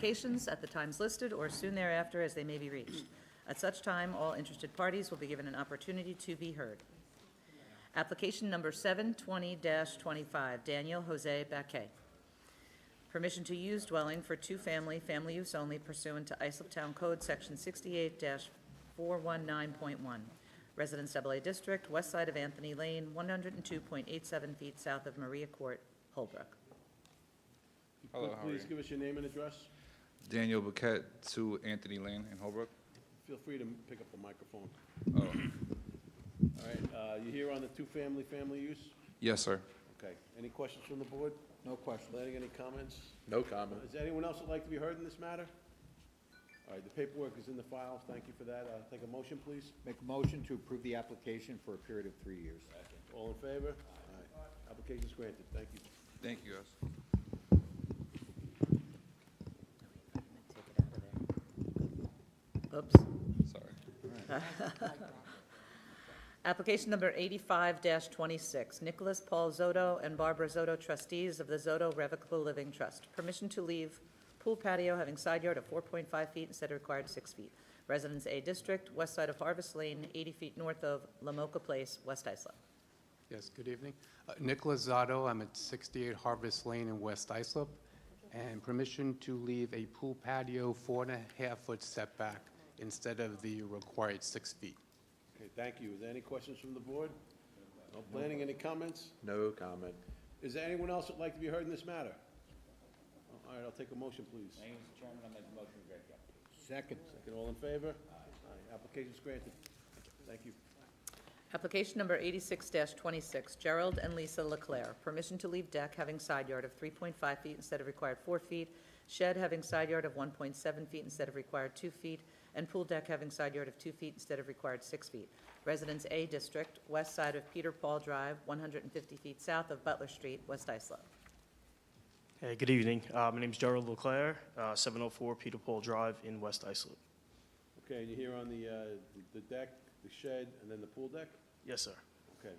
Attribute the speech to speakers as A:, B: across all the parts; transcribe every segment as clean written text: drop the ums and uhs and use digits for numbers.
A: applications at the times listed or soon thereafter as they may be reached. At such time, all interested parties will be given an opportunity to be heard. Application number 720-25, Daniel Jose Baquet. Permission to use dwelling for two-family, family use only pursuant to Islip Town Code, Section 68-419.1. Residence AA District, west side of Anthony Lane, 102.87 feet south of Maria Court, Holbrook.
B: Hello, how are
C: Please
B: you?
C: give us your name and address.
B: Daniel Baquet, 2 Anthony Lane in Holbrook.
C: Feel free to pick up the microphone.
B: Oh,
C: All right, you here on the two-family, family use?
B: yes, sir.
C: Okay. Any questions from the board?
D: No question.
C: Planning, any comments?
E: No comment.
C: Is there anyone else that'd like to be heard in this matter? All right, the paperwork is in the file. Thank you for that. Take a motion, please.
D: Make a motion to approve the application for a period of 3 years.
C: All in favor? Aye. Application's granted. Thank you.
B: Thank you, guys.
A: Oops.
B: Sorry.
A: Application number 85-26, Nicholas Paul Zoto and Barbara Zoto, trustees of the Zoto Revocable Living Trust. Permission to leave pool patio having side yard of 4.5 feet instead of required 6 feet. Residence A District, west side of Harvest Lane, 80 feet north of Lamoka Place, West Islip.
F: Yes, good evening. Nicholas Zotto, I'm at 68 Harvest Lane in West Islip, and permission to leave a pool patio 4.5-foot setback instead of the required 6 feet.
C: Okay, thank you. Is there any questions from the board? No planning, any comments?
E: No comment.
C: Is there anyone else that'd like to be heard in this matter? All right, I'll take a motion, please.
G: Mr. Chairman, I make a motion to grant the application.
D: Second.
C: Second, all in favor? Aye. Application's granted. Thank you.
A: Application number 86-26, Gerald and Lisa Leclerc. Permission to leave deck having side yard of 3.5 feet instead of required 4 feet, shed having side yard of 1.7 feet instead of required 2 feet, and pool deck having side yard of 2 feet instead of required 6 feet. Residence A District, west side of Peter Paul Drive, 150 feet south of Butler Street, West Islip.
H: Hey, good evening. My name is Gerald Leclerc, 704 Peter Paul Drive in West Islip.
C: Okay, and you're here on the deck, the shed, and then the pool deck?
H: Yes, sir.
C: Okay.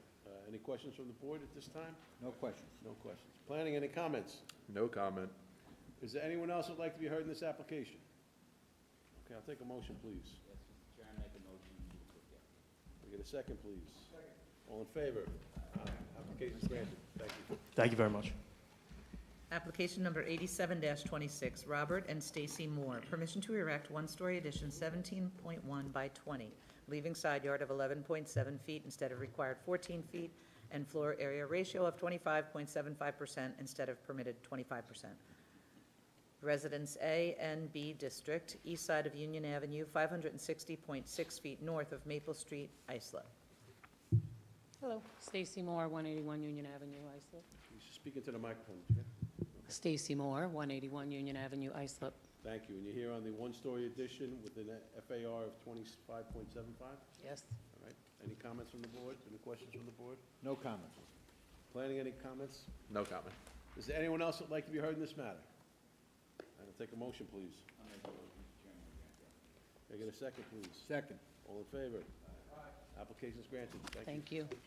C: Any questions from the board at this time?
D: No questions.
C: No questions. Planning, any comments?
E: No comment.
C: Is there anyone else that'd like to be heard in this application? Okay, I'll take a motion, please.
G: Yes, Mr. Chairman, I make a motion to approve the application.
C: Can I get a second, please? All in favor? Application's granted. Thank you.
H: Thank you very much.
A: Application number 87-26, Robert and Stacy Moore. Permission to erect one-story addition 17.1 by 20, leaving side yard of 11.7 feet instead of required 14 feet, and floor area ratio of 25.75% instead of permitted 25%. Residence A and B District, east side of Union Avenue, 560.6 feet north of Maple Street, Islip.
I: Hello, Stacy Moore, 181 Union Avenue, Islip.
C: You should speak into the microphone, okay?
I: Stacy Moore, 181 Union Avenue, Islip.
C: Thank you. And you're here on the one-story addition with an FAR of 25.75?
I: Yes.
C: All right. Any comments from the board? Any questions from the board?
D: No comments.
C: Planning, any comments?
E: No comment.
C: Is there anyone else that'd like to be heard in this matter? I'll take a motion, please.
G: I make a motion, Mr. Chairman, to grant the application.
C: Can I get a second, please?
D: Second.
C: All in favor? Application's granted. Thank you.
I: Thank you.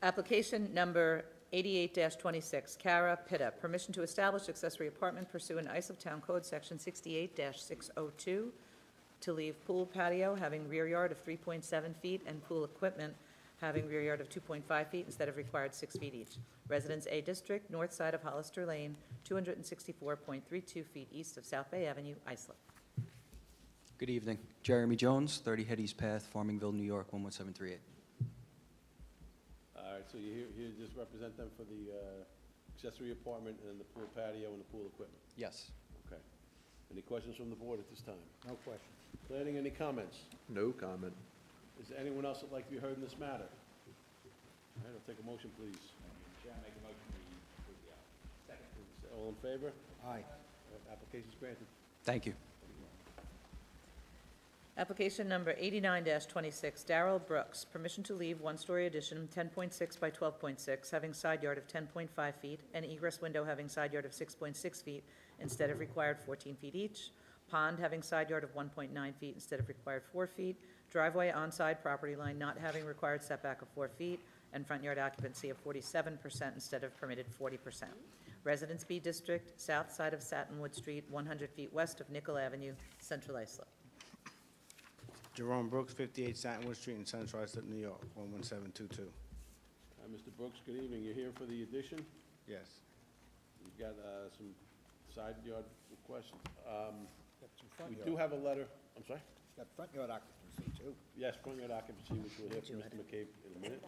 A: Application number 88-26, Kara Pitta. Permission to establish accessory apartment pursuant to Islip Town Code, Section 68-602, to leave pool patio having rear yard of 3.7 feet and pool equipment having rear yard of 2.5 feet instead of required 6 feet each. Residence A District, north side of Hollister Lane, 264.32 feet east of South Bay Avenue, Islip.
J: Good evening. Jeremy Jones, 30 Hedges Path, Farmingville, New York, 11738.
C: All right, so you're here to just represent them for the accessory apartment and the pool patio and the pool equipment?
J: Yes.
C: Okay. Any questions from the board at this time?
D: No questions.
C: Planning, any comments?
E: No comment.
C: Is there anyone else that'd like to be heard in this matter? All right, I'll take a motion, please.
G: Mr. Chairman, I make a motion to approve the application.
C: Second. All in favor?
D: Aye.
C: All right, application's granted.
J: Thank you.
A: Application number 89-26, Darrell Brooks. Permission to leave one-story addition 10.6 by 12.6, having side yard of 10.5 feet, and egress window having side yard of 6.6 feet instead of required 14 feet each. Pond having side yard of 1.9 feet instead of required 4 feet. Driveway on side property line not having required setback of 4 feet. and front yard occupancy of 47% instead of permitted 40%. Residence B District, south side of Satinwood Street, 100 feet west of Nickel Avenue, Central Islip.
K: Jerome Brooks, 58 Satinwood Street in Central Islip, New York, 11722.
C: Mr. Brooks, good evening. You're here for the addition?
K: Yes.
C: You've got some side yard requests. We do have a letter, I'm sorry?
D: Got front yard occupancy, too.
C: Yes, front yard occupancy, which we'll hear from Mr. McCabe in a minute.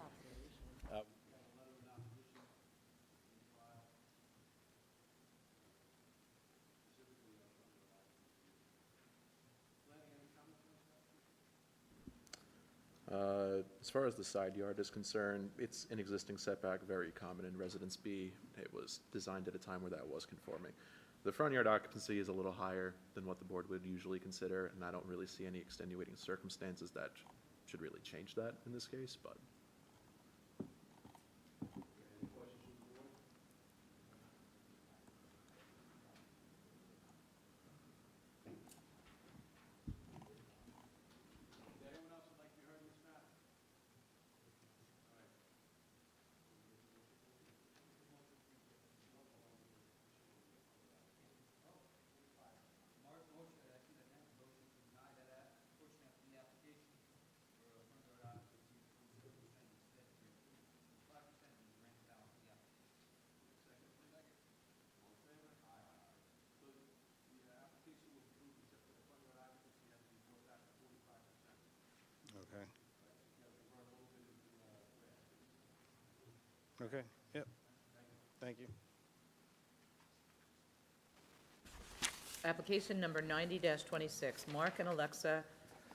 L: As far as the side yard is concerned, it's an existing setback, very common in Residence B. It was designed at a time where that was conforming. The front yard occupancy is a little higher than what the board would usually consider, and I don't really see any extenuating circumstances that should really change that in this case, but.
K: Okay. Okay, yep. Thank you.
A: Application number 90-26, Mark and Alexa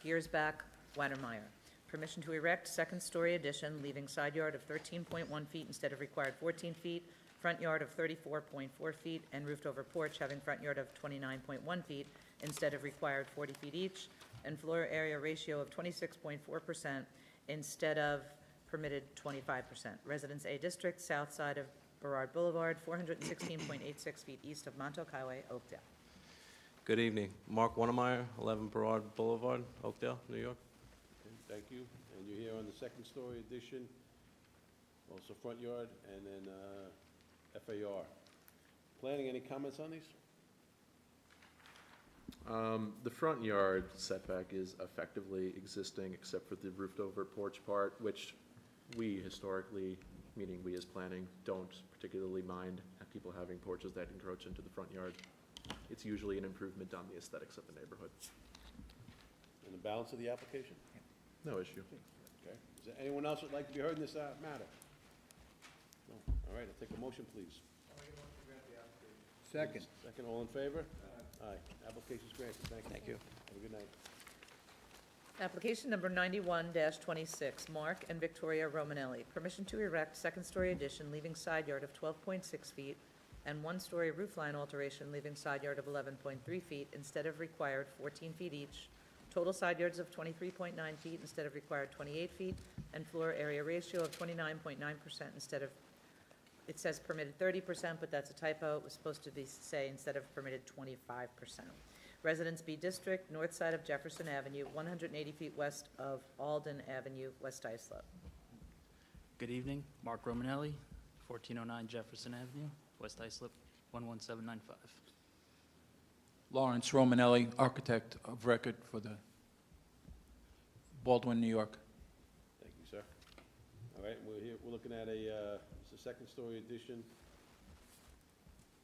A: Giersbach Weinermeyer. Permission to erect second-story addition, leaving side yard of 13.1 feet instead of required 14 feet, front yard of 34.4 feet, and roofed-over porch having front yard of 29.1 feet instead of required 40 feet each, and floor area ratio of 26.4% instead of permitted 25%. Residence A District, south side of Burrard Boulevard, 416.86 feet east of Montauk Highway, Oakdale.
M: Good evening. Mark Wannemeyer, 11 Burrard Boulevard, Oakdale, New York.
C: Okay, thank you. And you're here on the second-story addition, also front yard, and then FAR. Planning, any comments on these?
L: The front yard setback is effectively existing except for the roofed-over porch part, which we historically, meaning we as planning, don't particularly mind people having porches that encroach into the front yard. It's usually an improvement on the aesthetics of the neighborhood.
C: And the balance of the application?
L: No issue.
C: Okay. Is there anyone else that'd like to be heard in this matter? No? All right, I'll take a motion, please.
D: Second.
C: Second, all in favor? Aye. Application's granted. Thank you.
M: Thank you.
C: Have a good night.
A: Application number 91-26, Mark and Victoria Romanelli. Permission to erect second-story addition, leaving side yard of 12.6 feet, and one-story roofline alteration, leaving side yard of 11.3 feet instead of required 14 feet each. Total side yards of 23.9 feet instead of required 28 feet, and floor area ratio of 29.9% instead of, it says permitted 30%, but that's a typo. It was supposed to be, say, instead of permitted 25%. Residence B District, north side of Jefferson Avenue, 180 feet west of Alden Avenue, West Islip.
N: Good evening, Mark Romanelli, 1409 Jefferson Avenue, West Islip, 11795.
O: Lawrence Romanelli, architect of record for the Baldwin, New York.
C: Thank you, sir. All right, we're looking at it's a second-story addition,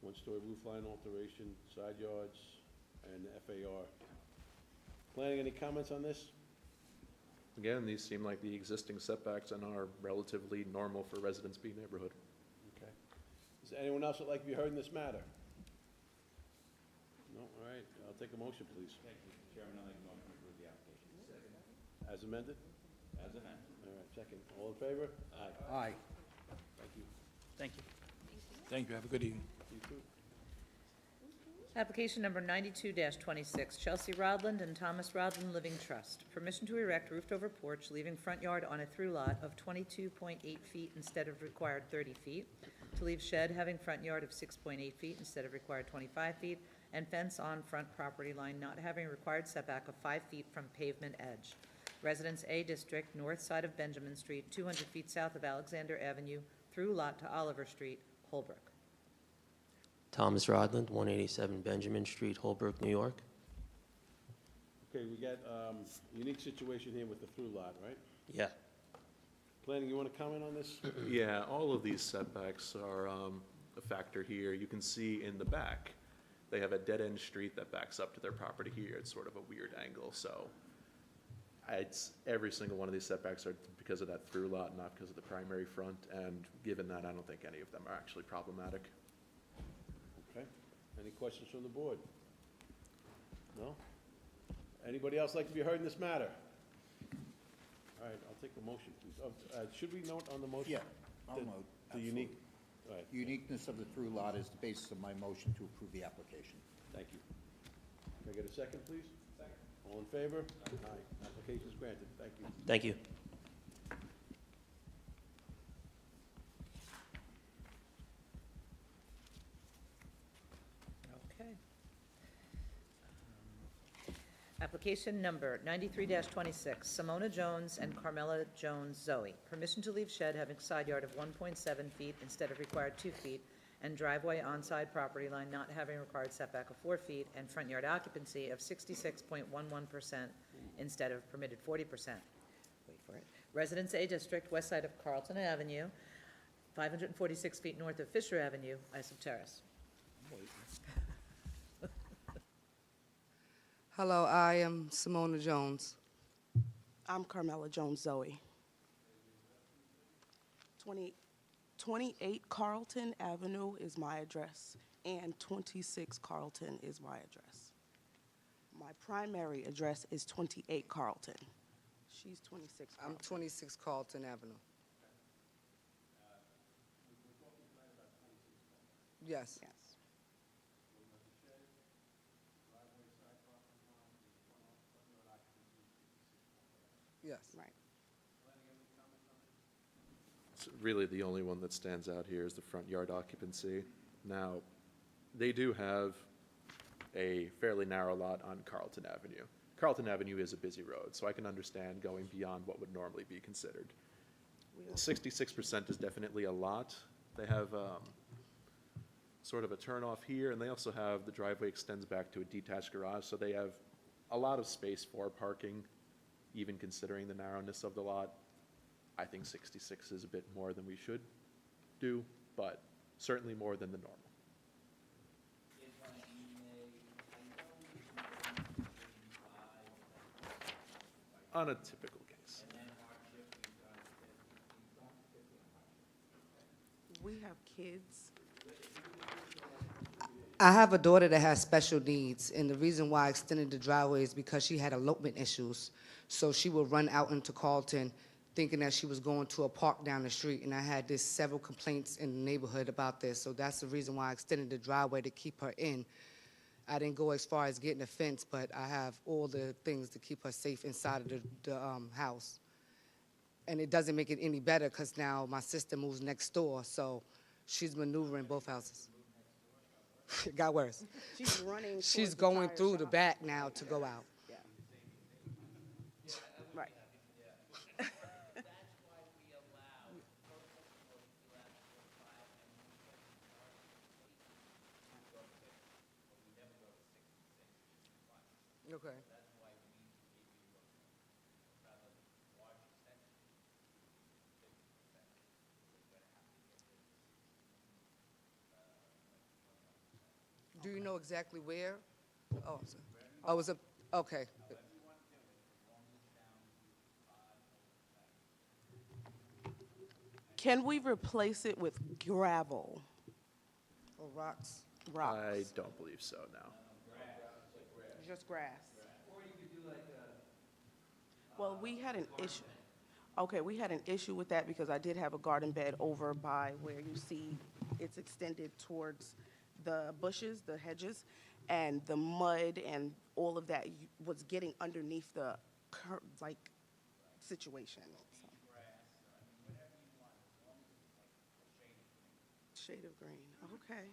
C: one-story roofline alteration, side yards, and FAR. Planning, any comments on this?
L: Again, these seem like the existing setbacks and are relatively normal for Residence B neighborhood.
C: Okay. Is there anyone else that'd like to be heard in this matter? No? All right, I'll take a motion, please.
G: Thank you, Mr. Chairman. I'll make a motion to approve the application.
C: As amended?
G: As amended.
C: All right, second. All in favor? Aye.
D: Aye.
C: Thank you.
N: Thank you.
O: Thank you. Have a good evening.
C: You too.
A: Application number 92-26, Chelsea Rodland and Thomas Rodland Living Trust. Permission to erect roofed-over porch, leaving front yard on a through lot of 22.8 feet instead of required 30 feet. To leave shed having front yard of 6.8 feet instead of required 25 feet. And fence on front property line not having required setback of 5 feet from pavement edge. Residence A District, north side of Benjamin Street, 200 feet south of Alexander Avenue, through lot to Oliver Street, Holbrook.
P: Thomas Rodland, 187 Benjamin Street, Holbrook, New York.
C: Okay, we got a unique situation here with the through lot, right?
P: Yeah.
C: Planning, you want to comment on this?
L: Yeah, all of these setbacks are a factor here. You can see in the back, they have a dead-end street that backs up to their property here. It's sort of a weird angle, so every single one of these setbacks are because of that through lot, not because of the primary front, and given that, I don't think any of them are actually problematic.
C: Okay. Any questions from the board? No? Anybody else like to be heard in this matter? All right, I'll take a motion, please. Should we note on the motion?
D: Yeah, I'll
C: the-
D: note,
C: The unique, all right,
D: Uniqueness of the through lot is the basis of my motion to approve the application.
C: thank you. Can I get a second, please? Second. All in favor? Aye. Application is granted. Thank you.
P: Thank you.
A: Okay. Application number 93-26, Simona Jones and Carmela Jones Zoe. Permission to leave shed having side yard of 1.7 feet instead of required 2 feet, and driveway on-side property line not having required setback of 4 feet, and front yard occupancy of 66.11% instead of permitted 40%. Wait for it. Residence A District, west side of Carlton Avenue, 546 feet north of Fisher Avenue, Islip Terrace.
Q: Hello, I am Simona Jones.
R: I'm Carmela Jones Zoe. 28 Carlton Avenue is my address, and 26 Carlton is my address. My primary address is 28 Carlton. She's 26
Q: I'm
R: Carlton.
Q: 26 Carlton Avenue. Yes.
R: Yes.
Q: Yes.
R: Right.
L: So really, the only one that stands out here is the front yard occupancy. Now, they do have a fairly narrow lot on Carlton Avenue. Carlton Avenue is a busy road, so I can understand going beyond what would normally be considered. 66% is definitely a lot. They have sort of a turnoff here, and they also have the driveway extends back to a detached garage, so they have a lot of space for parking, even considering the narrowness of the lot. I think 66 is a bit more than we should do, but certainly more than the normal. On a typical case.
R: We have kids.
Q: I have a daughter that has special needs, and the reason why I extended the driveway is because she had elopement issues. So she would run out into Carlton thinking that she was going to a park down the street, and I had this several complaints in the neighborhood about this. So that's the reason why I extended the driveway to keep her in. I didn't go as far as getting a fence, but I have all the things to keep her safe inside of the house. And it doesn't make it any better because now my sister moves next door, so she's maneuvering both houses. It got worse.
R: She's running.
Q: She's
R: towards the
Q: going
R: tire
Q: through the
R: shop.
Q: back now to go out.
R: Yeah. Right.
Q: Okay. Do you know exactly where? Oh, I'm sorry. Oh, it's a, okay.
R: Can we replace it with gravel?
Q: Or rocks?
R: Rocks.
L: I don't believe so, no.
R: Just grass. Well, we had an issue. Okay, we had an issue with that because I did have a garden bed over by where you see it's extended towards the bushes, the hedges, and the mud and all of that was getting underneath the situation. So. Shade of green. Okay.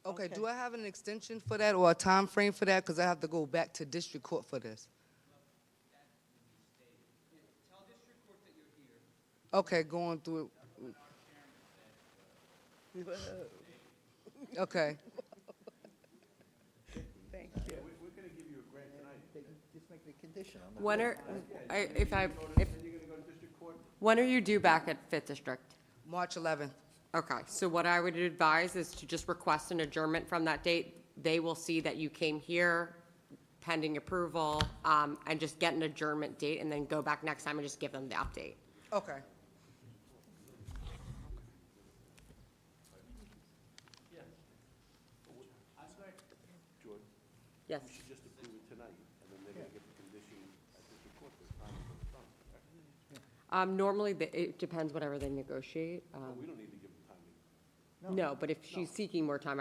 Q: Okay, do I have an extension for that or a time frame for that? Because I have to go back to district court for this. Okay, going through it. Okay.
R: Thank you.
C: We're gonna give you a grant tonight.
D: Just make the condition on that.
S: When are, if I,
C: And
S: if,
C: you're gonna go to district court?
S: when are you due back at Fifth District?
Q: March 11th.
S: Okay, so what I would advise is to just request an adjournment from that date. They will see that you came here pending approval, and just get an adjournment date, and then go back next time and just give them the update.
Q: Okay.
C: Jordan?
S: Yes.
C: We should just approve it tonight, and then they're gonna get the condition at district court for the time it's on the front.
S: Normally, it depends whatever they negotiate.
C: But we don't need to give them timing.
S: No, but if she's seeking more time,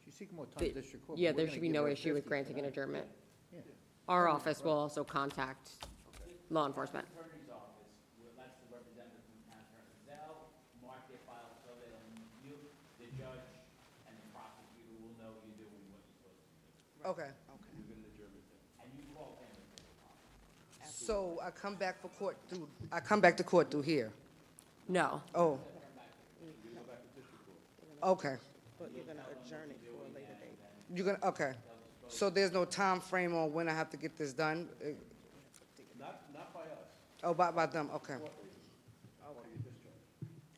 D: She's seeking more time in district court. but
S: yeah,
D: we're
S: there
D: gonna
S: should be
D: give
S: no
D: her
S: issue with
D: 50
S: granting an
D: tonight.
S: adjournment.
D: Yeah.
S: Our office will also contact law enforcement.
G: Attorney's office, that's the representative from town attorney. They'll mark their file so that you, the judge, and the prosecutor will know you're doing what you're supposed to do.
Q: Okay.
C: You get an adjournment then.
G: And you call them.
Q: So I come back to court through here?
S: No.
Q: Oh. Okay.
R: But you're gonna adjourn it for a later date.
Q: Okay. So there's no time frame on when I have to get this done?
C: Not by us.
Q: Oh, by them, okay.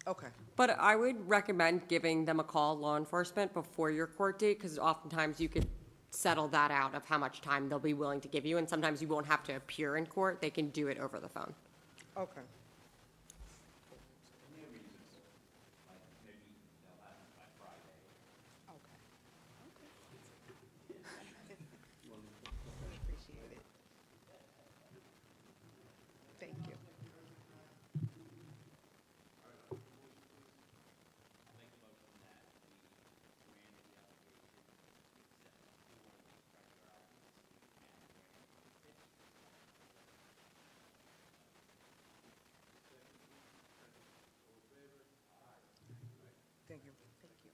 Q: Okay.
S: But I would recommend giving them a call, law enforcement, before your court date, because oftentimes you could settle that out of how much time they'll be willing to give you, and sometimes you won't have to appear in court. They can do it over the phone.
Q: Okay.
R: Appreciate it. Thank you.
Q: Thank you.
R: Thank you.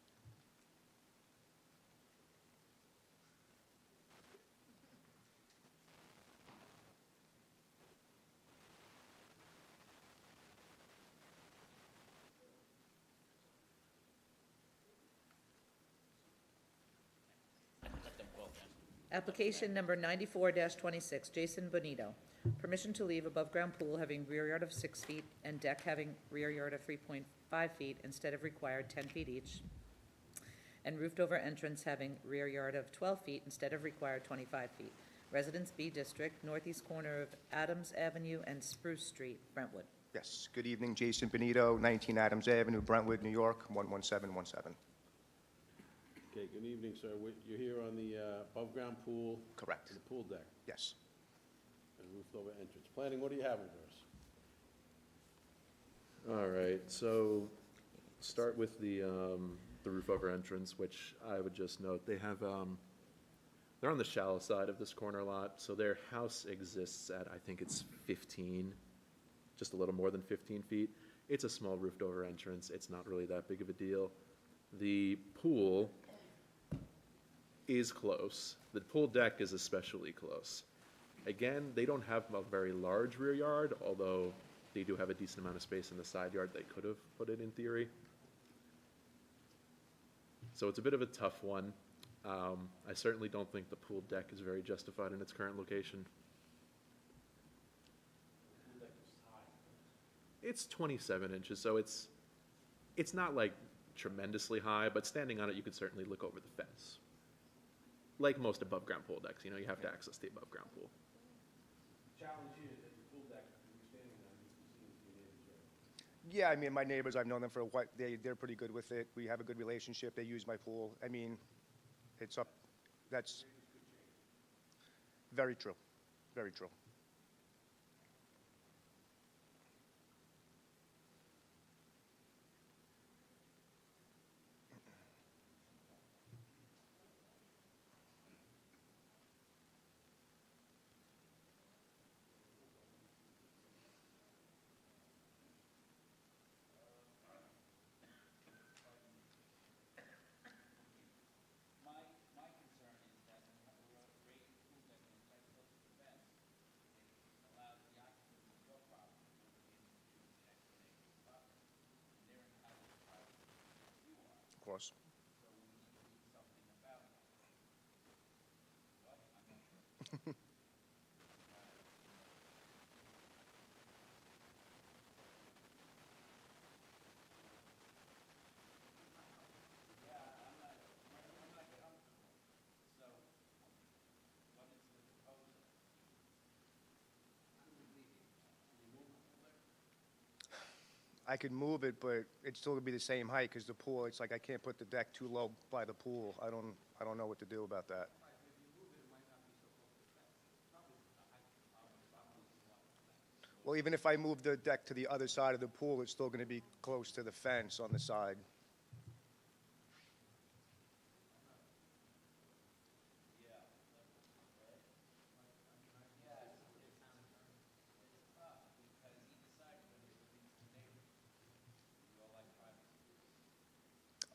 A: Application number 94-26, Jason Bonito. Permission to leave above-ground pool having rear yard of 6 feet and deck having rear yard of 3.5 feet instead of required 10 feet each, and roofed-over entrance having rear yard of 12 feet instead of required 25 feet. Residence B District, northeast corner of Adams Avenue and Spruce Street, Brentwood.
T: Yes, good evening, Jason Benito, 19 Adams Avenue, Brentwood, New York, 11717.
C: Okay, good evening, sir. You're here on the above-ground pool?
T: Correct.
C: And the pool deck
T: Yes.
C: and roofed-over entrance. Planning, what do you have for us?
L: All right, so start with the roof over entrance, which I would just note, they have, they're on the shallow side of this corner lot, so their house exists at, I think it's 15, just a little more than 15 feet. It's a small roofed over entrance. It's not really that big of a deal. The pool is close. The pool deck is especially close. Again, they don't have a very large rear yard, although they do have a decent amount of space in the side yard. They could have put it in theory. So it's a bit of a tough one. I certainly don't think the pool deck is very justified in its current location. It's 27 inches, so it's not like tremendously high, but standing on it, you could certainly look over the fence. Like most above-ground pool decks, you know, you have to access the above-ground pool.
C: Challenge here is that the pool deck, you're standing on, you can see into your neighbor's yard.
T: Yeah, I mean, my neighbors, I've known them for a while, they're pretty good with it. We have a good relationship, they use my pool. I mean, it's up, that's very true, very true.
G: My concern is that when you have a great pool deck and it's right close to the fence,
T: course. I could move it, but it's still gonna be the same height, because the pool, it's like I can't put the deck too low by the pool. I don't know what to do about that. Well, even if I move the deck to the other side of the pool, it's still gonna be close to the fence on the side.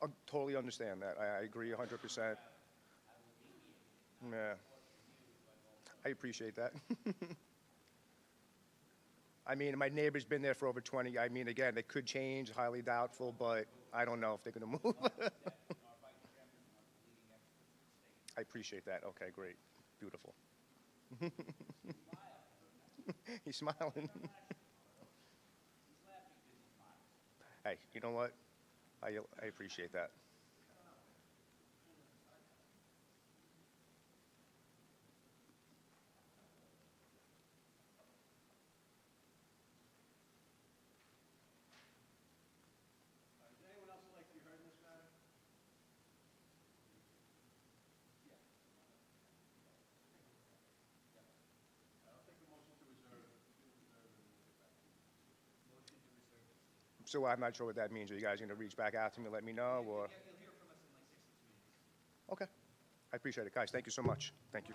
T: I totally understand that. I agree 100%. Yeah. I appreciate that. I mean, my neighbor's been there for over 20, I mean, again, it could change, highly doubtful, but I don't know if they're gonna move. I appreciate that. Okay, great. Beautiful. He's smiling. Hey, you know what? I appreciate that. So I'm not sure what that means. Are you guys going to reach back out to me, let me know, or? Okay. I appreciate it, guys. Thank you so much. Thank you.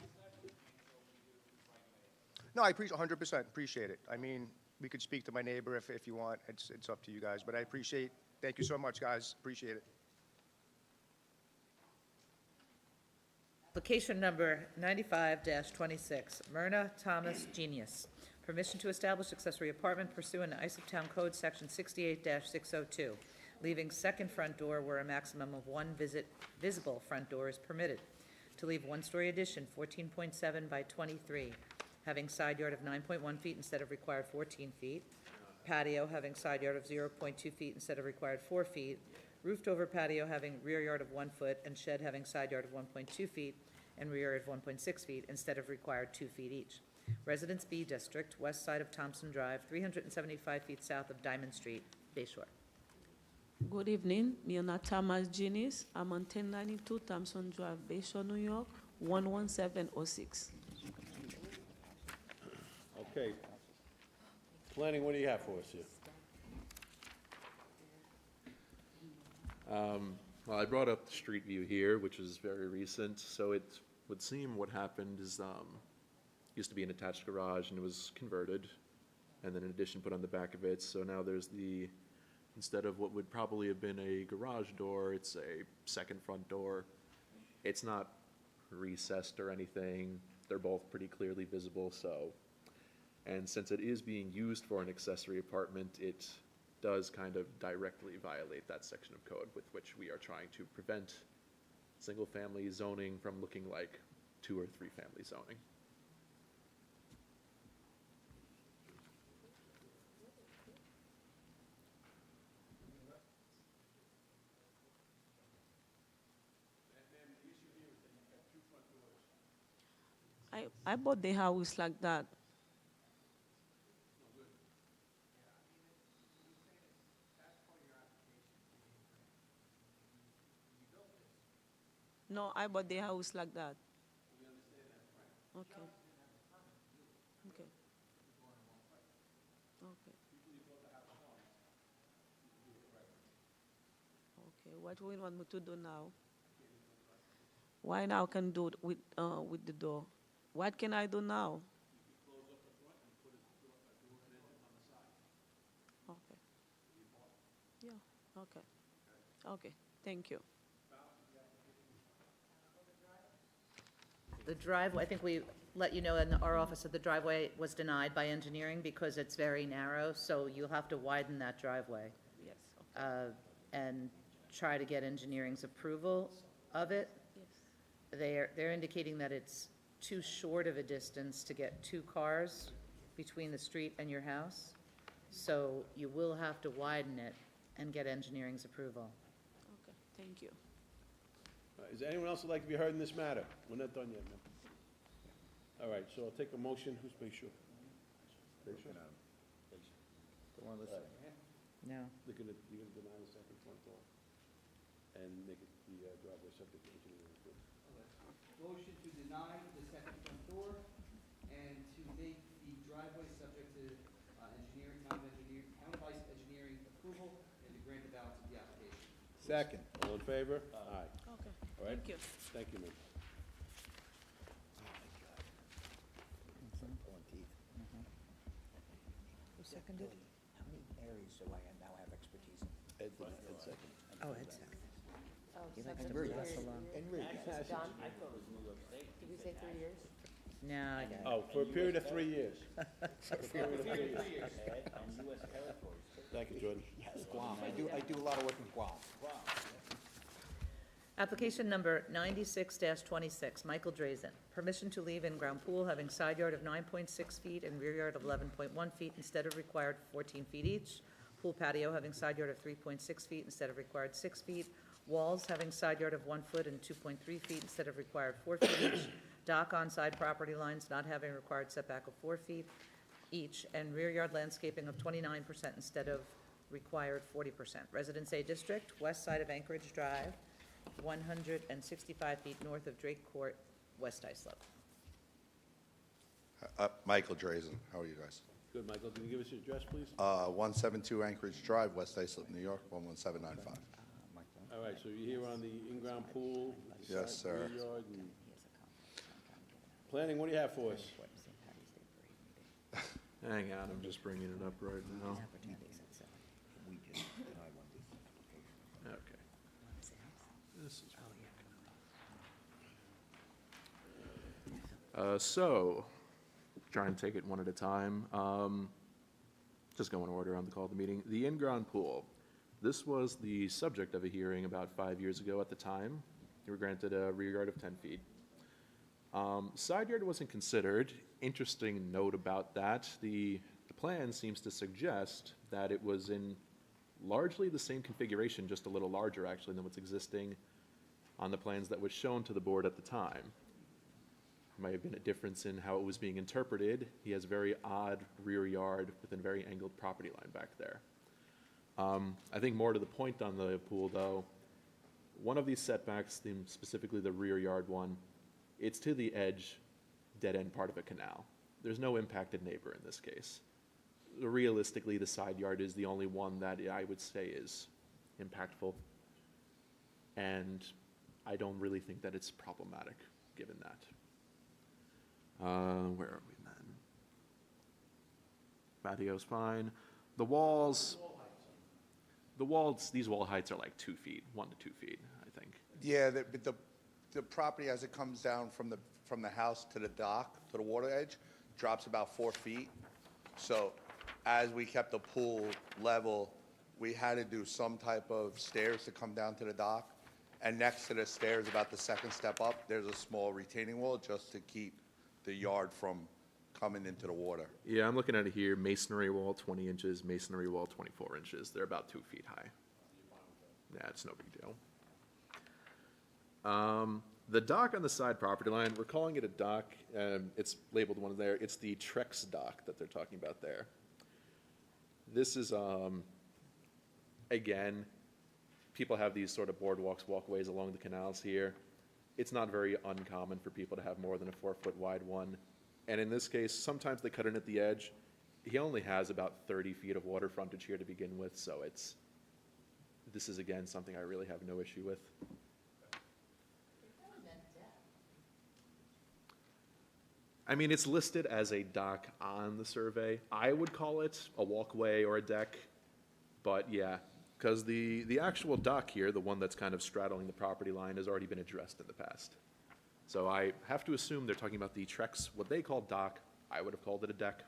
T: No, I appreciate 100%. Appreciate it. I mean, we could speak to my neighbor if you want. It's up to you guys. But I appreciate. Thank you so much, guys. Appreciate it.
A: Application number 95-26, Myrna Thomas Genius. Permission to establish accessory apartment pursuant to Islip Town Code, Section 68-602, leaving second front door where a maximum of one visible front door is permitted. To leave one-story addition, 14.7 by 23, having side yard of 9.1 feet instead of required 14 feet. Patio having side yard of 0.2 feet instead of required 4 feet. Roofed-over patio having rear yard of 1 foot and shed having side yard of 1.2 feet and rear yard of 1.6 feet instead of required 2 feet each. Residence B District, west side of Thompson Drive, 375 feet south of Diamond Street, Bay Shore.
U: Good evening, Myrna Thomas Genius. I'm on 1092 Thompson Drive, Bay Shore, New York, 11706.
C: Okay. Planning, what do you have for us here?
L: Well, I brought up the street view here, which is very recent. So it would seem what happened is used to be an attached garage and it was converted, and then an addition put on the back of it. So now there's instead of what would probably have been a garage door, it's a second front door. It's not recessed or anything. They're both pretty clearly visible. And since it is being used for an accessory apartment, it does kind of directly violate that section of code with which we are trying to prevent single-family zoning from looking like 2 or 3 family zoning.
U: I bought the house like that. No, I bought the house like that. Okay. Okay. Okay. Okay, what do you want me to do now? Why now can do it with the door? What can I do now? Okay. Yeah, okay. Okay, thank you.
A: The driveway, I think we let you know in our office that the driveway was denied by engineering because it's very narrow, so you'll have to widen that driveway.
U: Yes. Okay.
A: And try to get engineering's approval of it. They're indicating that it's too short of a distance to get 2 cars between the street and your house. So you will have to widen it and get engineering's approval.
U: Okay, thank you.
C: Is there anyone else who'd like to be heard in this matter? We're not done yet, man. All right, so I'll take a motion. Who's Bayshore? Bayshore?
D: Go on, listen.
A: No.
C: You're gonna deny the second front door and make it the driveway subject to engineering approval.
J: Motion to deny the second front door and to make the driveway subject to engineering, town of Ice engineering approval and to grant the balance of the application.
C: Second. All in favor? Aye.
U: Okay,
C: All right?
U: thank you.
C: Thank you, man.
A: Who seconded?
D: How many areas do I now have expertise in?
C: Ed second.
A: Oh, Ed seconded.
S: He
A: likes to leave us alone.
S: John, did we say 3 years?
A: No, I got it.
C: Oh, for a period of 3 years. For a period of 3 years. Thank you, Jordan.
D: Yes, Guam. I do a lot of work in Guam.
A: Application number 96-26, Michael Drazen. Permission to leave in-ground pool having side yard of 9.6 feet and rear yard of 11.1 feet instead of required 14 feet each. Pool patio having side yard of 3.6 feet instead of required 6 feet. Walls having side yard of 1 foot and 2.3 feet instead of required 4 feet each. Dock on side property lines not having required setback of 4 feet each. And rear yard landscaping of 29% instead of required 40%. Residence A District, west side of Anchorage Drive, 165 feet north of Drake Court, West Islip.
B: Michael Drazen, how are you guys?
C: Good, Michael. Can you give us your address, please?
B: 172 Anchorage Drive, West Islip, New York, 11795.
C: All right, so you're here on the in-ground pool?
B: Yes,
C: side
B: sir.
C: rear yard, and planning, what do you have for us?
L: Hang on, I'm just bringing it up right now. Okay. This is so, try and take it one at a time. Just go in order on the call of the meeting. The in-ground pool. This was the subject of a hearing about 5 years ago at the time. You were granted a rear yard of 10 feet. Side yard wasn't considered. Interesting note about that, the plan seems to suggest that it was in largely the same configuration, just a little larger actually than what's existing on the plans that was shown to the board at the time. Might have been a difference in how it was being interpreted. He has a very odd rear yard with a very angled property line back there. I think more to the point on the pool though, one of these setbacks, specifically the rear yard one, it's to the edge, dead end part of a canal. There's no impacted neighbor in this case. Realistically, the side yard is the only one that I would say is impactful. And I don't really think that it's problematic, given that. Where are we then? Patio's fine. These wall heights are like 2 feet, 1 to 2 feet, I think.
B: Yeah, the property as it comes down from the house to the dock, to the water edge, drops about 4 feet. So as we kept the pool level, we had to do some type of stairs to come down to the dock. And next to the stairs, about the second step up, there's a small retaining wall just to keep the yard from coming into the water.
L: Yeah, I'm looking at it here, masonry wall 20 inches, masonry wall 24 inches. They're about 2 feet high. Yeah, it's no big deal. The dock on the side property line, we're calling it a dock. It's labeled one there. It's the Trex dock that they're talking about there. This is, again, people have these sort of boardwalks, walkways along the canals here. It's not very uncommon for people to have more than a 4-foot wide one. And in this case, sometimes they cut in at the edge. He only has about 30 feet of water frontage here to begin with, so this is again something I really have no issue with. I mean, it's listed as a dock on the survey. I would call it a walkway or a deck, but yeah, because the actual dock here, the one that's kind of straddling the property line, has already been addressed in the past. So I have to assume they're talking about the Trex, what they call dock. I would have called it a deck.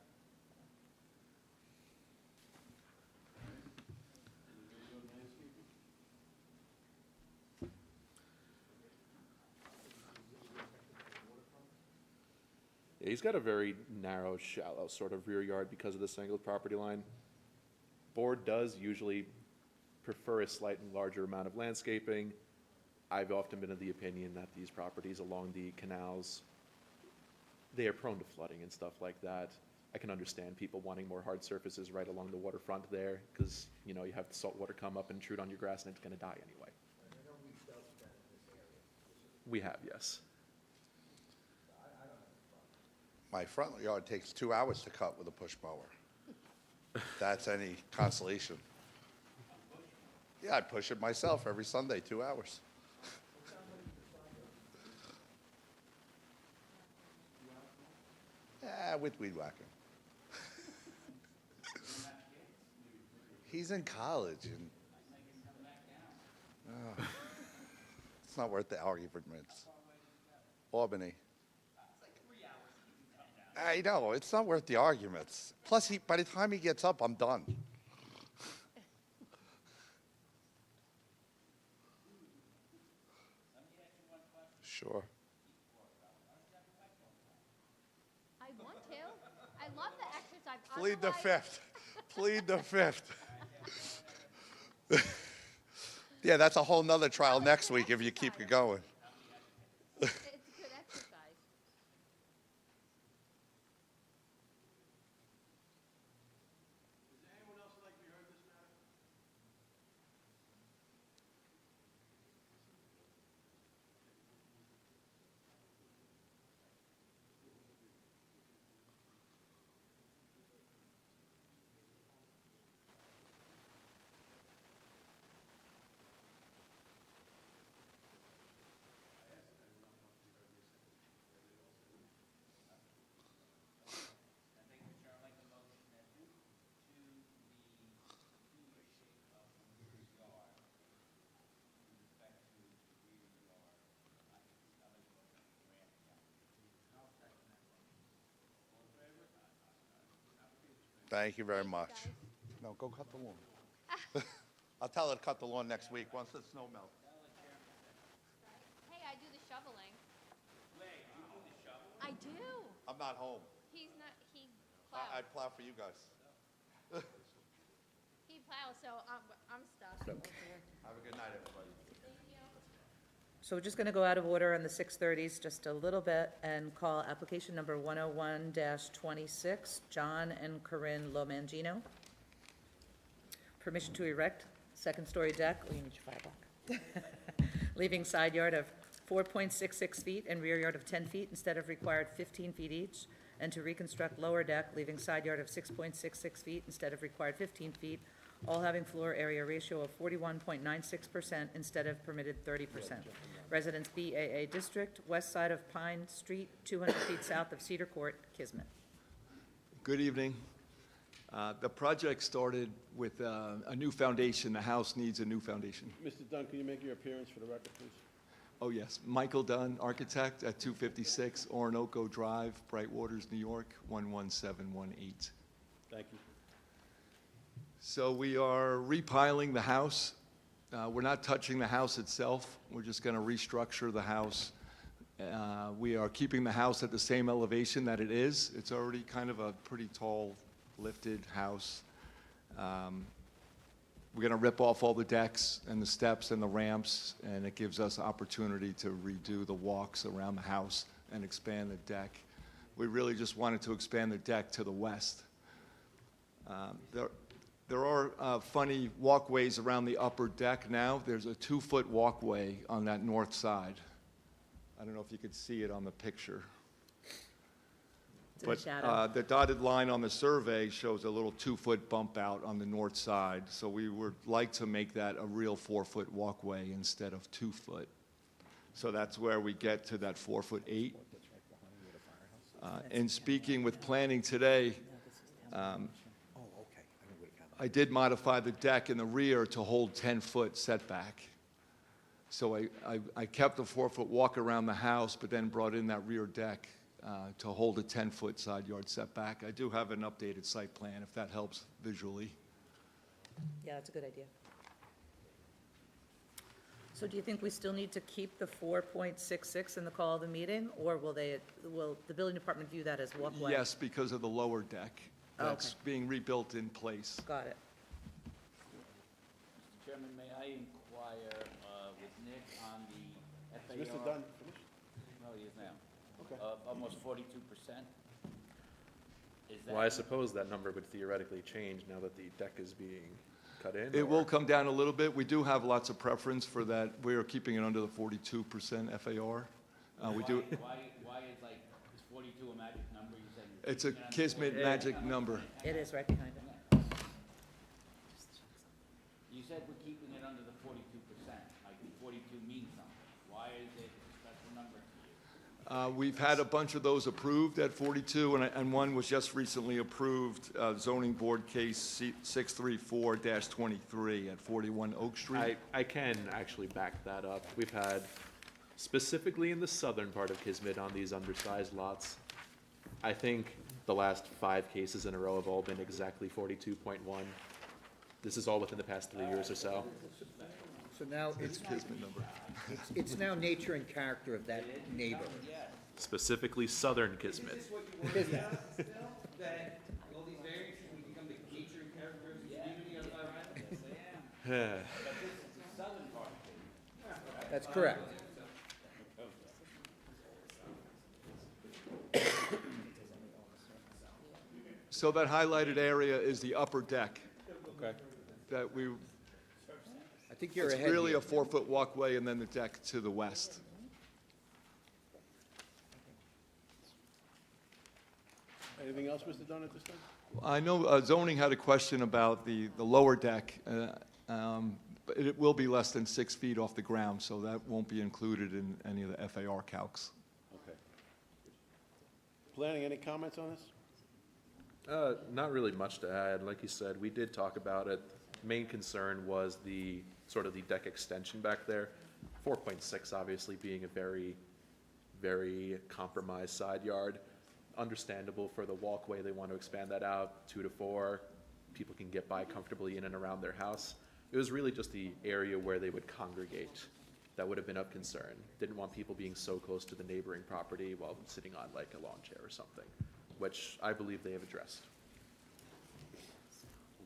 L: He's got a very narrow, shallow sort of rear yard because of this angled property line. Board does usually prefer a slightly larger amount of landscaping. I've often been of the opinion that these properties along the canals, they are prone to flooding and stuff like that. I can understand people wanting more hard surfaces right along the waterfront there, because, you know, you have the salt water come up and intrude on your grass and it's gonna die anyway. We have, yes.
B: My front yard takes 2 hours to cut with a push mower. That's any consolation. Yeah, I push it myself every Sunday, 2 hours. Yeah, with weed whacking. He's in college and it's not worth the arguments. Albany. I know, it's not worth the arguments. Plus, by the time he gets up, I'm done. Sure.
F: I want to. I love the exercise.
B: Plead the
F: Otherwise-
B: fifth. Plead the fifth. Yeah, that's a whole nother trial next week if you keep it going.
F: It's a good exercise.
B: Thank you very much. No, go cut the lawn. I'll tell her to cut the lawn next week once the snow melts.
F: Hey, I do the shoveling. I do.
B: I'm not home.
F: He's not, he plows.
B: I plow for you guys.
F: He plows, so I'm stuck over here.
B: Have a good night, everybody.
A: So we're just going to go out of order on the 6:30s just a little bit and call application number 101-26, John and Corinne Lomangino. Permission to erect second-story deck, oh, you need your firebox. Leaving side yard of 4.66 feet and rear yard of 10 feet instead of required 15 feet each, and to reconstruct lower deck, leaving side yard of 6.66 feet instead of required 15 feet, all having floor area ratio of 41.96% instead of permitted 30%. Residence BAA District, west side of Pine Street, 200 feet south of Cedar Court, Kismet.
V: Good evening. The project started with a new foundation. The house needs a new foundation.
C: Mr. Dunn, can you make your appearance for the record, please?
V: Oh, yes. Michael Dunn, architect at 256 Orinoco Drive, Brightwaters, New York, 11718.
C: Thank you.
V: So we are repiling the house. We're not touching the house itself. We're just going to restructure the house. We are keeping the house at the same elevation that it is. It's already kind of a pretty tall, lifted house. We're going to rip off all the decks and the steps and the ramps, and it gives us opportunity to redo the walks around the house and expand the deck. We really just wanted to expand the deck to the west. There are funny walkways around the upper deck now. There's a 2-foot walkway on that north side. I don't know if you could see it on the picture.
A: It's in the
V: But
A: shadow.
V: the dotted line on the survey shows a little 2-foot bump out on the north side. So we would like to make that a real 4-foot walkway instead of 2 foot. So that's where we get to that 4'8". In speaking with planning today, I did modify the deck in the rear to hold 10-foot setback. So I kept the 4-foot walk around the house, but then brought in that rear deck to hold a 10-foot side yard setback. I do have an updated site plan, if that helps visually.
A: Yeah, that's a good idea. So do you think we still need to keep the 4.66 in the call of the meeting, or will the building department view that as walkway?
V: Yes, because of the lower deck that's
A: Okay.
V: being rebuilt in place.
A: Got it.
G: Mr. Chairman, may I inquire with Nick on the FAR?
C: Is Mr. Dunn finished?
G: No, he is now.
C: Okay.
G: Almost 42%. Is that?
L: Well, I suppose that number would theoretically change now that the deck is being cut in?
V: It
L: or-
V: will come down a little bit. We do have lots of preference for that. We are keeping it under the 42% FAR. We do,
G: Why is like, is 42 a magic number? You're saying
V: it's a
G: keeping it under
V: Kismet
G: 42?
V: magic number.
A: It is right behind it.
G: You said we're keeping it under the 42%, like 42 means something. Why is it a special number to you?
V: We've had a bunch of those approved at 42, and one was just recently approved, zoning board case 634-23 at 41 Oak Street.
L: I can actually back that up. We've had, specifically in the southern part of Kismet on these undersized lots, I think the last 5 cases in a row have all been exactly 42.1. This is all within the past 3 years or so.
D: So now it's
V: Kismet number.
D: it's now nature and character of that neighborhood.
L: Specifically southern Kismet.
J: That all these variances will become the nature and character of the community of Rhode Island?
D: That's correct.
V: So that highlighted area is the upper deck.
C: Okay.
V: That we,
D: I think you're
V: it's
D: ahead
V: really
D: here.
V: a 4-foot walkway and then the deck to the west.
C: Anything else, Mr. Dunn, at this time?
V: I know zoning had a question about the lower deck, but it will be less than 6 feet off the ground, so that won't be included in any of the FAR calcs.
C: Okay. Planning, any comments on this?
L: Not really much to add. Like you said, we did talk about it. Main concern was the sort of the deck extension back there. 4.6 obviously being a very, very compromised side yard. Understandable for the walkway, they want to expand that out 2 to 4. People can get by comfortably in and around their house. It was really just the area where they would congregate that would have been of concern. Didn't want people being so close to the neighboring property while sitting on like a lawn chair or something, which I believe they have addressed.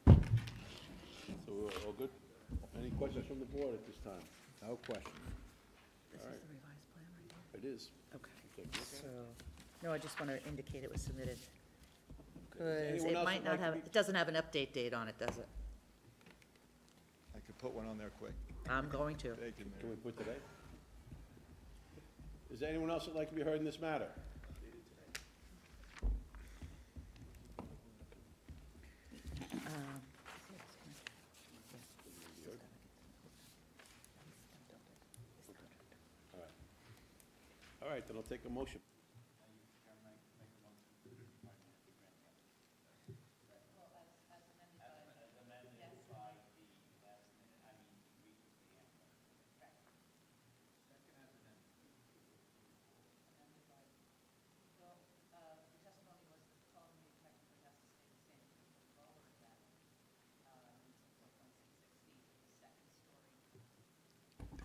C: So we're all good? Any questions from the board at this time?
D: No question.
A: This
C: All
A: is
C: right.
A: the revised plan right here?
C: It is.
A: Okay.
C: Take a look at
A: So,
C: it.
A: no, I just want to indicate it was submitted.
C: Does
A: Because
C: anyone
A: it
C: else
A: might
C: would
A: not
C: like to
A: have,
C: be-
A: it doesn't have an update date on it, does it?
V: I could put one on there quick.
A: I'm going to.
V: Thank you,
C: Can
V: Mary.
C: we put today? Is there anyone else that'd like to be heard in this matter? All right, then I'll take a motion.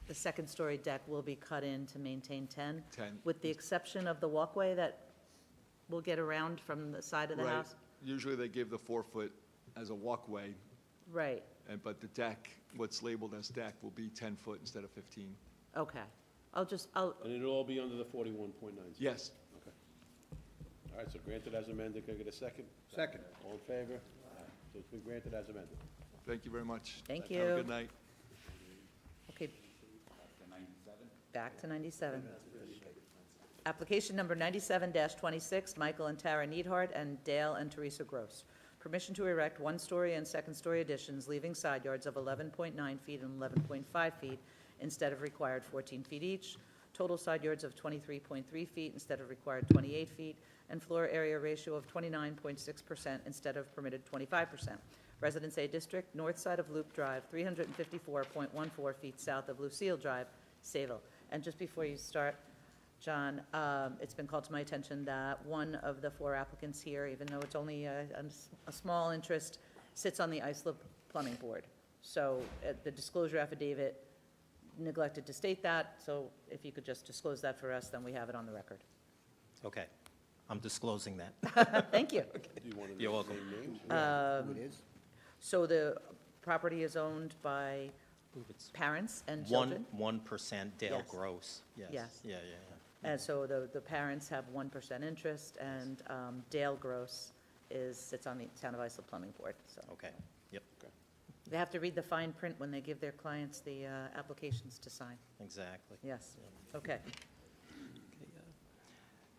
A: The second-story deck will be cut in to maintain 10?
V: 10.
A: With the exception of the walkway that will get around from the side of the
V: Right.
A: house?
V: Usually they give the 4-foot as a walkway,
A: Right,
V: but the deck, what's labeled as deck, will be 10 foot instead of 15.
A: okay.
C: And it'll all be under the 41.9.
V: Yes.
C: Okay. All right, so granted as amended, can I get a second?
D: Second.
C: All in favor? Aye. So it's been granted as amended.
V: Thank you very much.
A: Thank
V: Have a
A: you.
V: good night.
A: Okay. Back to 97. Application number 97-26, Michael and Tara Needhart and Dale and Teresa Gross. Permission to erect one-story and second-story additions, leaving side yards of 11.9 feet and 11.5 feet instead of required 14 feet each, total side yards of 23.3 feet instead of required 28 feet, and floor area ratio of 29.6% instead of permitted 25%. Residence A District, north side of Loop Drive, 354.14 feet south of Lucille Drive, Sayville. And just before you start, John, it's been called to my attention that one of the 4 applicants here, even though it's only a small interest, sits on the Islip Plumbing Board. So the disclosure affidavit neglected to state that, so if you could just disclose that for us, then we have it on the record.
H: Okay, I'm disclosing that.
A: Thank you.
C: Do you want to
H: You're welcome.
C: name names?
Q: Who it is?
A: So the property is owned by parents and children?
H: 1% Dale
A: Yes.
H: Gross, yes.
A: Yes.
H: Yeah.
A: And so the parents have 1% interest, and Dale Gross sits on the Town of Islip Plumbing Board, so.
H: Okay, yep,
A: They have to read the fine print when they give their clients the applications to sign.
H: exactly.
A: Yes, okay.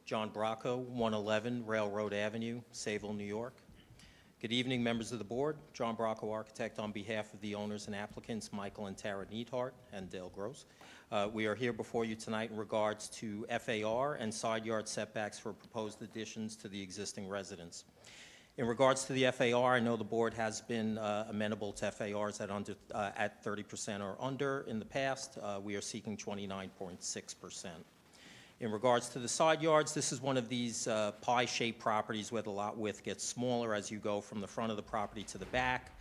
H: John Bracco, 111 Railroad Avenue, Sayville, New York. Good evening, members of the board. John Bracco, architect, on behalf of the owners and applicants, Michael and Tara Neathart and Dale Gross. We are here before you tonight in regards to FAR and side yard setbacks for proposed additions to the existing residence. In regards to the FAR, I know the board has been amenable to FARs at 30% or under in the past. We are seeking 29.6%. In regards to the side yards, this is one of these pie-shaped properties where the lot width gets smaller as you go from the front of the property to the back.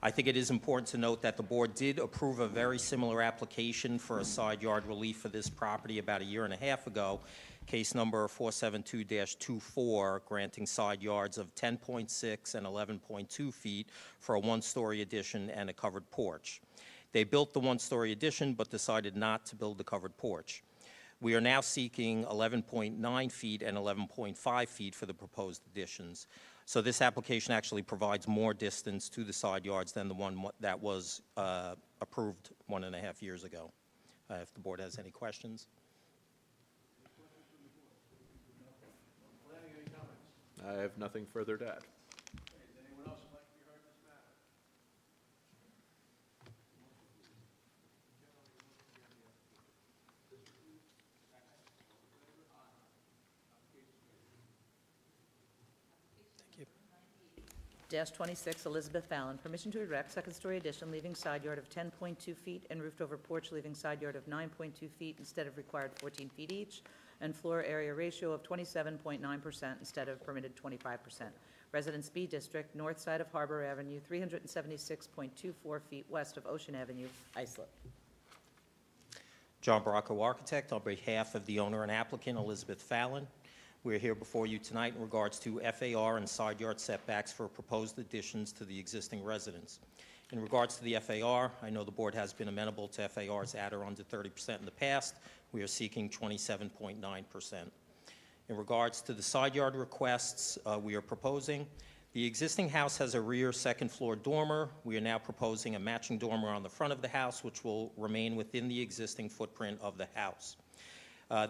H: I think it is important to note that the board did approve a very similar application for a side yard relief for this property about a year and a half ago, case number 472-24, granting side yards of 10.6 and 11.2 feet for a one-story addition and a covered porch. They built the one-story addition but decided not to build the covered porch. We are now seeking 11.9 feet and 11.5 feet for the proposed additions. So this application actually provides more distance to the side yards than the one that was approved 1.5 years ago. If the board has any questions.
L: I have nothing further to add.
A: Dash 26, Elizabeth Fallon, permission to erect second-story addition, leaving side yard of 10.2 feet and roofed-over porch, leaving side yard of 9.2 feet instead of required 14 feet each, and floor area ratio of 27.9% instead of permitted 25%. Residence B District, north side of Harbor Avenue, 376.24 feet west of Ocean Avenue, Islip.
H: John Bracco, architect, on behalf of the owner and applicant, Elizabeth Fallon. We are here before you tonight in regards to FAR and side yard setbacks for proposed additions to the existing residence. In regards to the FAR, I know the board has been amenable to FARs at or under 30% in the past. We are seeking 27.9%. In regards to the side yard requests we are proposing, the existing house has a rear second-floor dormer. We are now proposing a matching dormer on the front of the house, which will remain within the existing footprint of the house.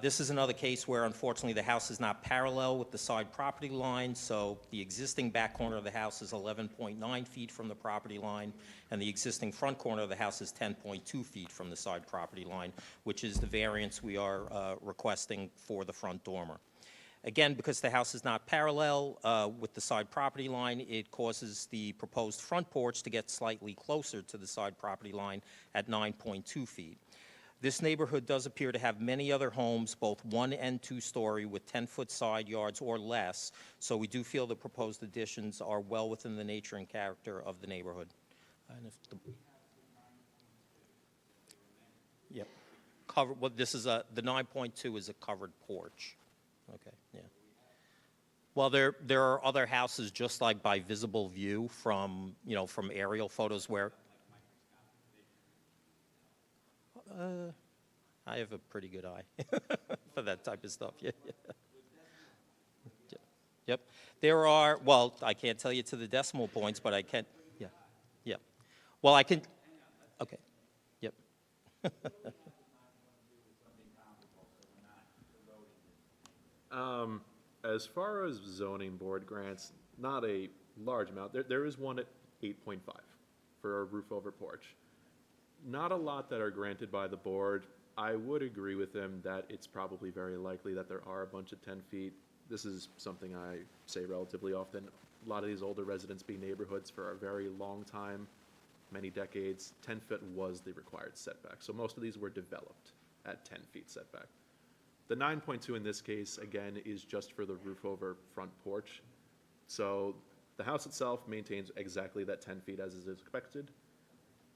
H: This is another case where, unfortunately, the house is not parallel with the side property line, so the existing back corner of the house is 11.9 feet from the property line, and the existing front corner of the house is 10.2 feet from the side property line, which is the variance we are requesting for the front dormer. Again, because the house is not parallel with the side property line, it causes the proposed front porch to get slightly closer to the side property line at 9.2 feet. This neighborhood does appear to have many other homes, both 1- and 2-story, with 10-foot side yards or less, so we do feel the proposed additions are well within the nature and character of the neighborhood. And if the, yep. Well, this is the 9.2 is a covered porch. Okay, yeah. Well, there are other houses just like by visible view from, from aerial photos where, I have a pretty good eye for that type of stuff. Yeah. Yep. There are, well, I can't tell you to the decimal points, but I can, yeah. Well, I can, okay, yep.
L: As far as zoning board grants, not a large amount. There is one at 8.5 for a roof over porch. Not a lot that are granted by the board. I would agree with him that it's probably very likely that there are a bunch of 10 feet. This is something I say relatively often. A lot of these older Residence B neighborhoods for a very long time, many decades, 10 foot was the required setback. So most of these were developed at 10 feet setback. The 9.2 in this case, again, is just for the roof over front porch. So the house itself maintains exactly that 10 feet as is expected.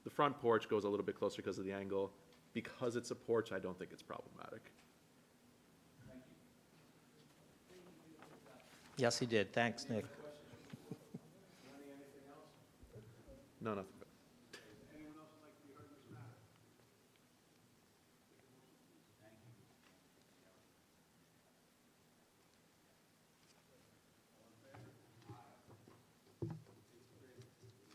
L: The front porch goes a little bit closer because of the angle. Because it's a porch, I don't think it's problematic.
H: Yes, he did. Thanks, Nick.
L: No, nothing.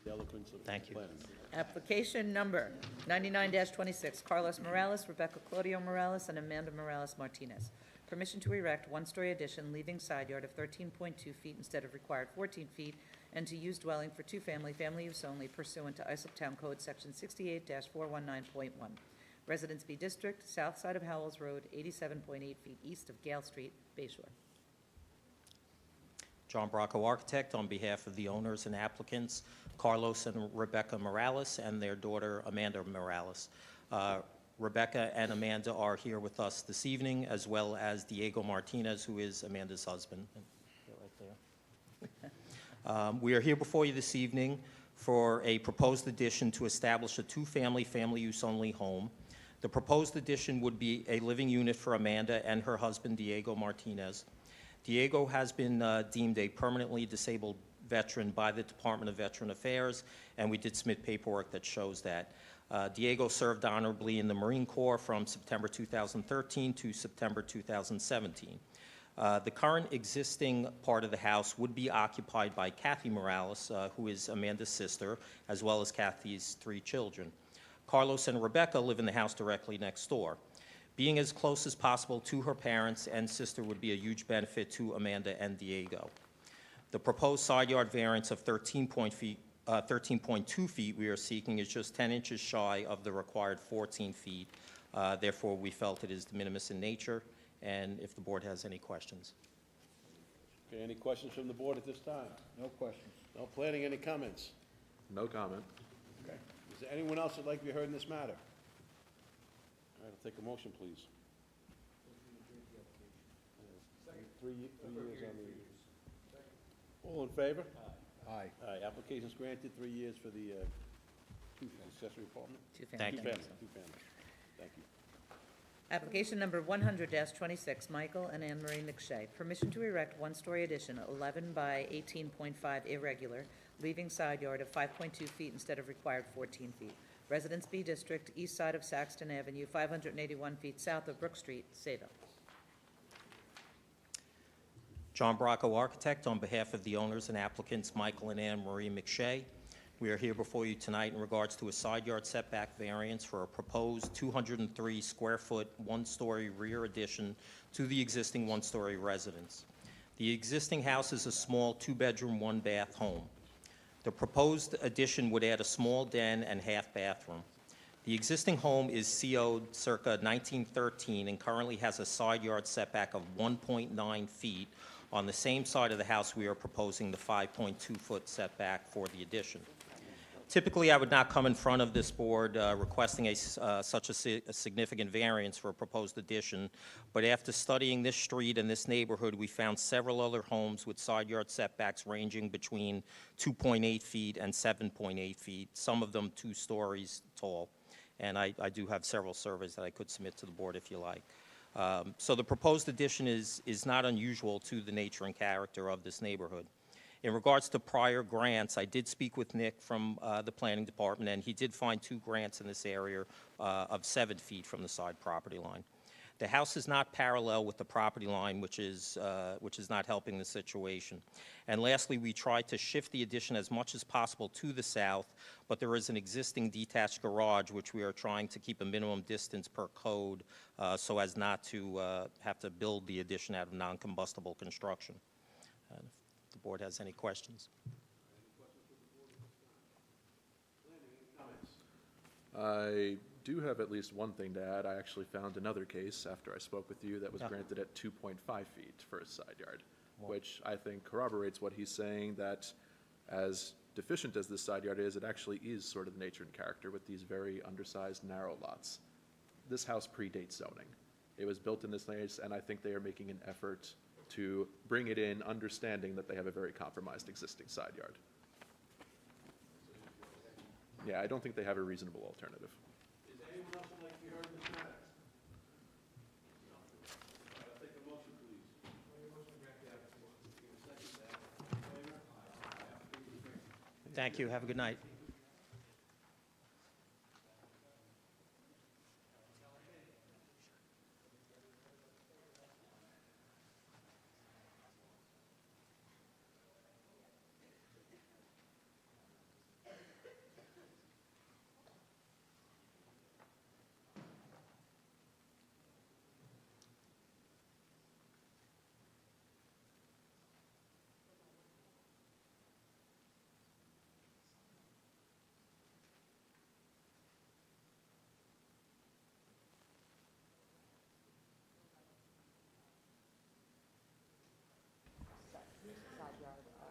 C: The eloquence of
H: Thank you.
C: planning.
A: Application number 99-26, Carlos Morales, Rebecca Claudio Morales, and Amanda Morales Martinez. Permission to erect one-story addition, leaving side yard of 13.2 feet instead of required 14 feet, and to use dwelling for two-family, family use only pursuant to Islip Town Code Section 68-419.1. Residence B District, south side of Howells Road, 87.8 feet east of Gale Street, Bay Shore.
H: John Bracco, architect, on behalf of the owners and applicants, Carlos and Rebecca Morales, and their daughter Amanda Morales. Rebecca and Amanda are here with us this evening, as well as Diego Martinez, who is Amanda's husband. They're right there. We are here before you this evening for a proposed addition to establish a two-family, family-use-only home. The proposed addition would be a living unit for Amanda and her husband, Diego Martinez. Diego has been deemed a permanently disabled veteran by the Department of Veteran Affairs, and we did submit paperwork that shows that. Diego served honorably in the Marine Corps from September 2013 to September 2017. The current existing part of the house would be occupied by Kathy Morales, who is Amanda's sister, as well as Kathy's 3 children. Carlos and Rebecca live in the house directly next door. Being as close as possible to her parents and sister would be a huge benefit to Amanda and Diego. The proposed side yard variance of 13.2 feet we are seeking is just 10 inches shy of the required 14 feet. Therefore, we felt it is de minimis in nature, and if the board has any questions.
C: Okay, any questions from the board at this time?
D: No questions.
C: No planning, any comments?
L: No comment.
C: Okay. Is there anyone else that'd like to be heard in this matter? All right, I'll take a motion, please. 3 years on the... All in favor?
D: Aye.
C: Aye, application's granted, 3 years for the accessory apartment?
A: Two-family.
C: Two-family. Thank you.
A: Application number 100-26, Michael and Anne Marie McShay. Permission to erect one-story addition, 11 by 18.5 irregular, leaving side yard of 5.2 feet instead of required 14 feet. Residence B District, east side of Saxton Avenue, 581 feet south of Brook Street, Sayville.
H: John Bracco, architect, on behalf of the owners and applicants, Michael and Anne Marie McShay. We are here before you tonight in regards to a side yard setback variance for a proposed 203 square foot, one-story rear addition to the existing one-story residence. The existing house is a small two-bedroom, one-bath home. The proposed addition would add a small den and half bathroom. The existing home is CO'd circa 1913 and currently has a side yard setback of 1.9 feet. On the same side of the house, we are proposing the 5.2-foot setback for the addition. Typically, I would not come in front of this board requesting such a significant variance for a proposed addition, but after studying this street and this neighborhood, we found several other homes with side yard setbacks ranging between 2.8 feet and 7.8 feet, some of them 2 stories tall. And I do have several surveys that I could submit to the board if you like. So the proposed addition is not unusual to the nature and character of this neighborhood. In regards to prior grants, I did speak with Nick from the planning department, and he did find 2 grants in this area of 7 feet from the side property line. The house is not parallel with the property line, which is not helping the situation. And lastly, we tried to shift the addition as much as possible to the south, but there is an existing detached garage, which we are trying to keep a minimum distance per code so as not to have to build the addition out of non-combustible construction. If the board has any questions.
L: I do have at least one thing to add. I actually found another case after I spoke with you that was granted at 2.5 feet for a side yard, which I think corroborates what he's saying, that as deficient as this side yard is, it actually is sort of the nature and character with these very undersized, narrow lots. This house predates zoning. It was built in this place, and I think they are making an effort to bring it in, understanding that they have a very compromised existing side yard. Yeah, I don't think they have a reasonable alternative.
C: Is anyone else would like to be heard in
H: Thank you. Have a good night.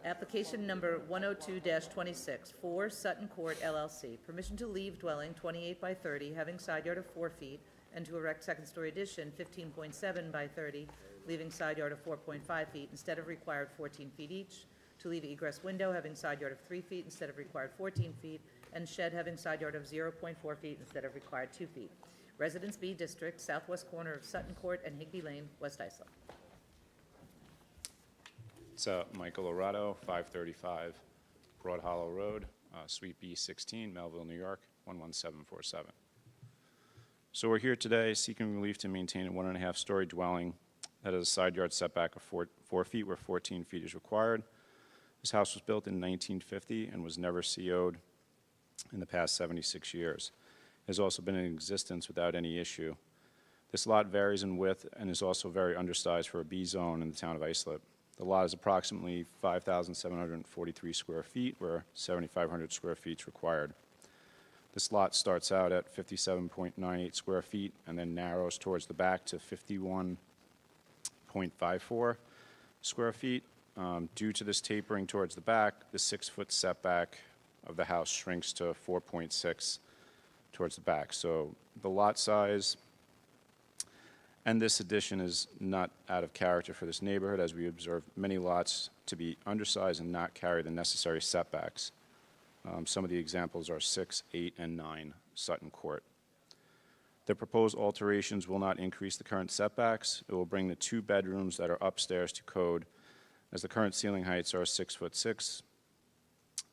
A: Application number 102-26 for Sutton Court LLC. Permission to leave dwelling 28 by 30, having side yard of 4 feet, and to erect second-story addition 15.7 by 30, leaving side yard of 4.5 feet instead of required 14 feet each. To leave egress window having side yard of 3 feet instead of required 14 feet, and shed having side yard of 0.4 feet instead of required 2 feet. Residence B District, southwest corner of Sutton Court and Higby Lane, West Islip.
E: It's Michael Orato, 535 Broad Hollow Road, Suite B16, Melville, New York, 11747. So we're here today seeking relief to maintain a 1.5-story dwelling that has a side yard setback of 4 feet where 14 feet is required. This house was built in 1950 and was never CO'd in the past 76 years. It has also been in existence without any issue. This lot varies in width and is also very undersized for a B zone in the town of Islip. The lot is approximately 5,743 square feet, where 7,500 square feet is required. This lot starts out at 57.98 square feet and then narrows towards the back to 51.54 square feet. Due to this tapering towards the back, the 6-foot setback of the house shrinks to 4.6 towards the back. So the lot size and this addition is not out of character for this neighborhood, as we observe many lots to be undersized and not carry the necessary setbacks. Some of the examples are 6, 8, and 9 Sutton Court. The proposed alterations will not increase the current setbacks. It will bring the 2 bedrooms that are upstairs to code, as the current ceiling heights are 6'6",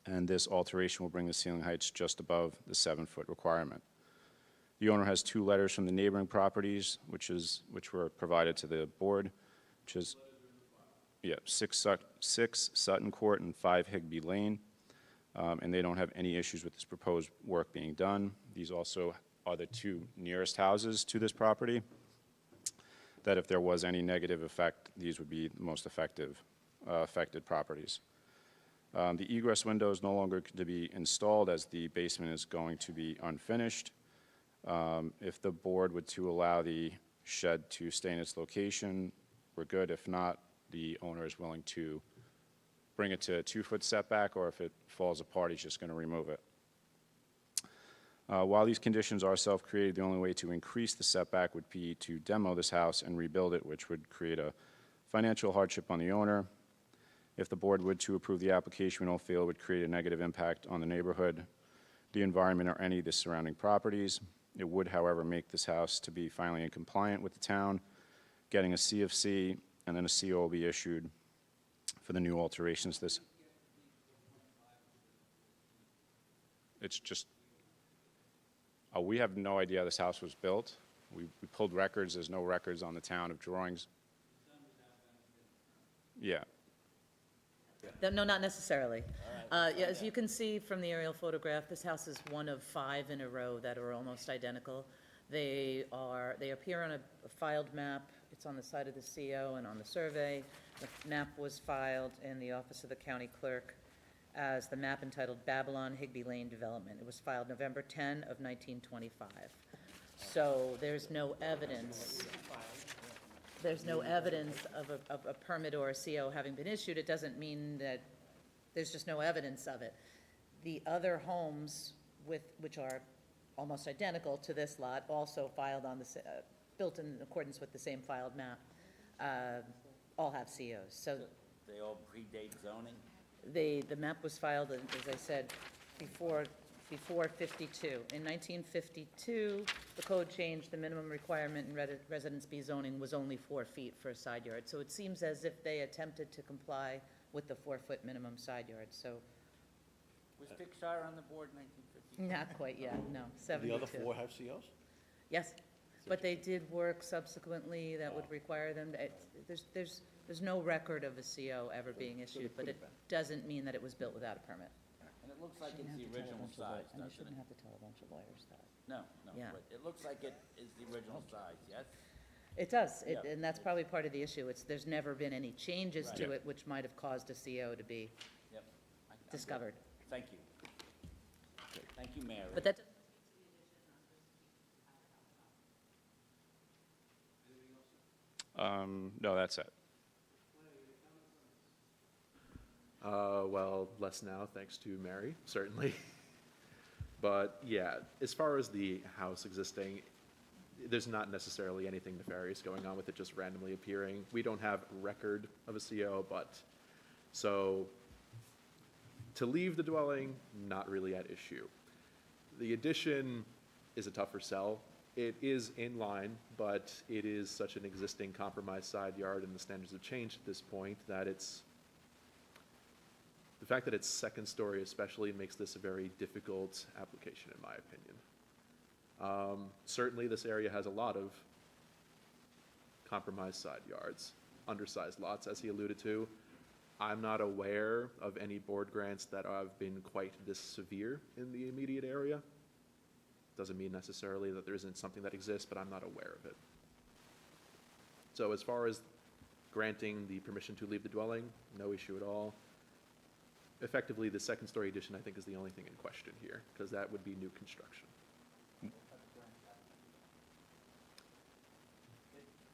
E: and this alteration will bring the ceiling heights just above the 7-foot requirement. The owner has 2 letters from the neighboring properties, which were provided to the board, which is 6 Sutton Court and 5 Higby Lane, and they don't have any issues with this proposed work being done. These also are the 2 nearest houses to this property, that if there was any negative effect, these would be the most affected properties. The egress window is no longer to be installed, as the basement is going to be unfinished. If the board would to allow the shed to stay in its location, we're good. If not, the owner is willing to bring it to a 2-foot setback, or if it falls apart, he's just going to remove it. While these conditions are self-created, the only way to increase the setback would be to demo this house and rebuild it, which would create a financial hardship on the owner. If the board would to approve the application, we don't feel it would create a negative impact on the neighborhood, the environment, or any of the surrounding properties. It would, however, make this house to be finally in compliant with the town, getting a CFC, and then a CO will be issued for the new alterations. It's just, we have no idea how this house was built. We pulled records. There's no records on the town of drawings. Yeah.
A: No, not necessarily. Yeah, as you can see from the aerial photograph, this house is one of 5 in a row that are almost identical. They appear on a filed map. It's on the side of the CO and on the survey. The map was filed in the office of the county clerk as the map entitled Babylon Higby Lane Development. It was filed November 10 of 1925. So there's no evidence. There's no evidence of a permit or a CO having been issued. It doesn't mean that there's just no evidence of it. The other homes which are almost identical to this lot, also filed on the, built in accordance with the same filed map, all have COs. So
G: They all predate zoning?
A: the map was filed, as I said, before 52. In 1952, the code changed. The minimum requirement in Residence B zoning was only 4 feet for a side yard. So it seems as if they attempted to comply with the 4-foot minimum side yard. So
G: Was Fixshire on the board in 1950?
A: Not quite yet, no, 72.
C: The other four have COs?
A: Yes, but they did work subsequently that would require them, there's no record of a CO ever being issued, but it doesn't mean that it was built without a permit.
G: And it looks like it's the original size,
A: And you
G: doesn't it?
A: shouldn't have to tell a bunch of lawyers that.
G: No,
A: Yeah.
G: but it looks like it is the original size, yes?
A: It does,
G: Yeah.
A: and that's probably part of the issue. There's never been any changes to
G: Right.
A: it, which might have caused a CO to be
G: Yep. I'm good.
A: discovered.
G: Thank you. Thank you, Mary.
A: But that,
E: No, that's it.
L: Well, less now, thanks to Mary, certainly. But yeah, as far as the house existing, there's not necessarily anything nefarious going on with it just randomly appearing. We don't have record of a CO, but, so, to leave the dwelling, not really at issue. The addition is a tougher sell. It is in line, but it is such an existing compromised side yard, and the standards have changed at this point that it's, the fact that it's second story especially makes this a very difficult application, in my opinion. Certainly, this area has a lot of compromised side yards, undersized lots, as he alluded to. I'm not aware of any board grants that have been quite this severe in the immediate area. Doesn't mean necessarily that there isn't something that exists, but I'm not aware of it. So as far as granting the permission to leave the dwelling, no issue at all. Effectively, the second story addition, I think, is the only thing in question here, because that would be new construction.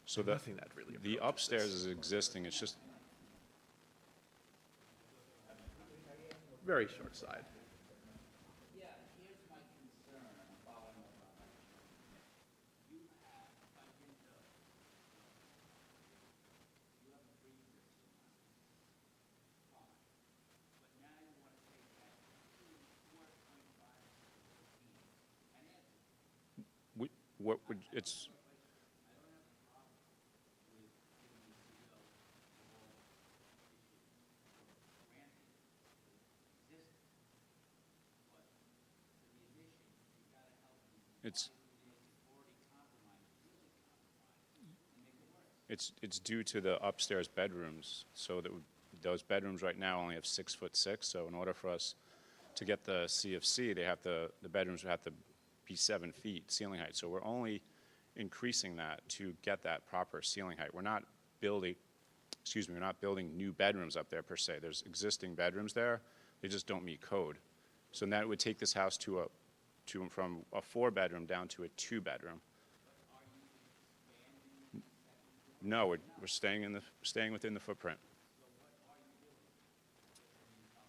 E: So
L: Nothing that really
E: the
L: approaches
E: upstairs
L: this.
E: is existing, it's just,
L: Very short side.
G: Yeah, here's my concern, I'm following up on that. You have, if I can do it, you have a pre-existing house. Fine. But now you want to take that to 4.5 feet and add
E: what would, it's,
G: I don't have a problem with giving the CO all issues or granting existing. But for the addition, you gotta help me
E: it's,
G: already compromised, really compromised, and make it worse.
E: it's due to the upstairs bedrooms, so that those bedrooms right now only have 6'6", so in order for us to get the CFC, they have to, the bedrooms would have to be 7 feet ceiling height, so we're only increasing that to get that proper ceiling height. We're not building, we're not building new bedrooms up there per se. There's existing bedrooms there, they just don't meet code. So that would take this house from a 4-bedroom down to a 2-bedroom. No, we're staying within the footprint.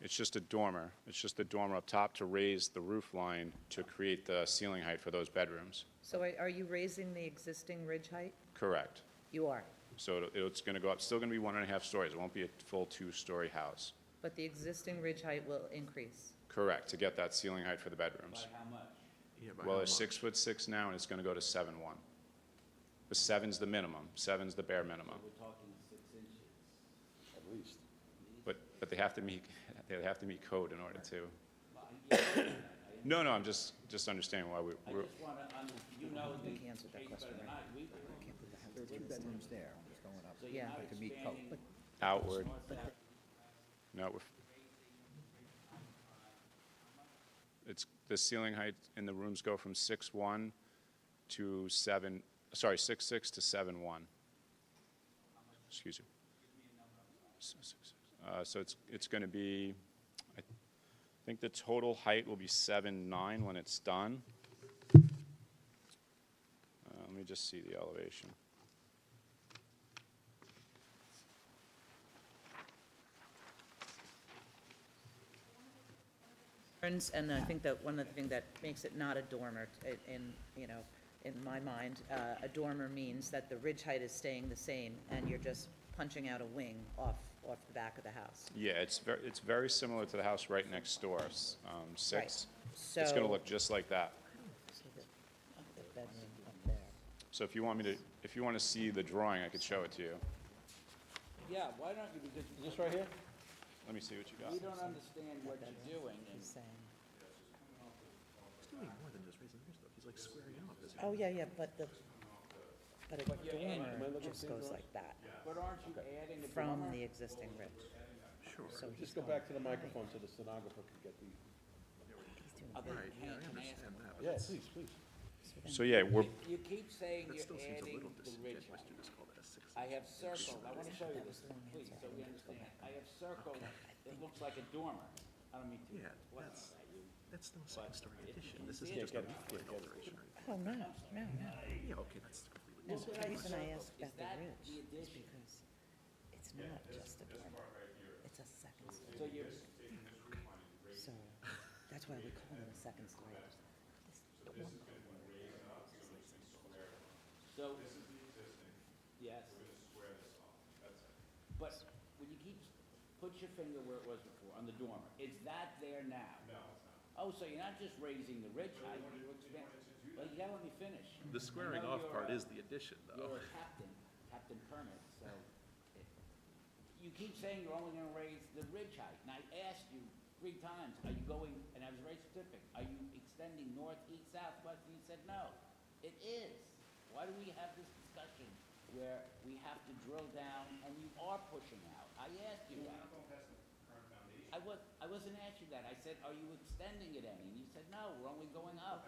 E: It's just a dormer. It's just a dormer up top to raise the roof line to create the ceiling height for those bedrooms.
A: so are you raising the existing ridge height?
E: Correct.
A: You are,
E: So it's going to go up, still going to be 1.5 stories. It won't be a full 2-story house.
A: but the existing ridge height will increase.
E: Correct, to get that ceiling height for the bedrooms.
G: By how much?
L: Yeah, by
E: Well,
L: how
E: it's
L: much?
E: 6'6" now, and it's going to go to 7'1". The 7's the minimum. 7's the bare minimum.
G: We're talking 6 inches.
C: At least.
E: But they have to meet code in order to. No, I'm just understanding why
G: I
E: we're.
G: just want to, you know the
A: He answered that
G: case
A: question,
G: better than
A: right?
G: I, we do.
D: There are 2 bedrooms there, it's going up.
G: So you're
A: Yeah.
G: not
D: It could meet code.
G: expanding.
E: Outward.
G: north, south,
E: No, it's, the ceiling height in the rooms go from 6'1" to 6'6" to 7'1". Excuse me. So it's going to be, I think the total height will be 7'9" when it's done. Let me just see the elevation.
A: And I think that one of the things that makes it not a dormer, in my mind, a dormer means that the ridge height is staying the same, and you're just punching out a wing off the back of the house.
E: Yeah, it's very similar to the house right next door, 6. It's going to
A: So-
E: look just like that.
A: So the bedroom up there.
E: So if you want to see the drawing, I could show it to you.
G: Yeah, why don't you, is this right here?
E: Let me see what you got.
G: We don't understand what you're doing, and
L: He's doing more than just raising the ridge, though. He's like squaring it off.
A: Oh, yeah, but a
G: you're adding-
A: dormer just goes like that
G: but aren't you adding a
A: from
G: dormer?
A: the existing ridge.
C: Sure.
A: So he's
C: Just go
A: going
C: back to the microphone so the stenographer can get the.
G: Are they-
L: Right, yeah, I
G: can ask
L: understand
G: them?
L: that. but
C: Yeah,
L: it's-
C: please, please.
E: So, yeah, we're,
G: You keep saying
L: That
G: you're
L: still seems a
G: adding
L: little
G: the ridge
L: disingenuous
G: height.
L: to just call that a 6.
G: I have circled, I wanna show you this, please, so we understand. I have circled, it looks like a dormer. I don't mean to.
L: Yeah,
G: what
L: that's-
G: at you.
L: That's still a second-story addition. This
G: Yeah,
L: isn't just a
G: get it.
L: roof line alteration or anything.
A: Oh, no.
L: Yeah, okay, that's completely
A: No,
L: different.
A: the reason I
G: So,
A: asked
G: is
A: about the
G: that
A: ridge
G: the
A: is
G: addition?
A: because it's not just a dormer, it's a second
G: So
A: story.
G: you're,
A: So, that's why we call it a second story. This dormer.
G: so. Yes. But when you keep, put your finger where it was before, on the dormer, is that there now? No, it's not. Oh, so you're not just raising the ridge height, you're expanding, well, you gotta let me finish.
L: The squaring
G: I know
L: off
G: you're
L: part
G: a-
L: is the addition, though.
G: You're a Captain Permit, so, you keep saying you're only gonna raise the ridge height, and I asked you 3 times, are you going, and I was very specific, are you extending north, east, south, west, and you said no. It is. Why do we have this discussion where we have to drill down and you are pushing out? I asked you that. I wasn't asking that. I said, are you extending it any? And you said, no, we're only going up.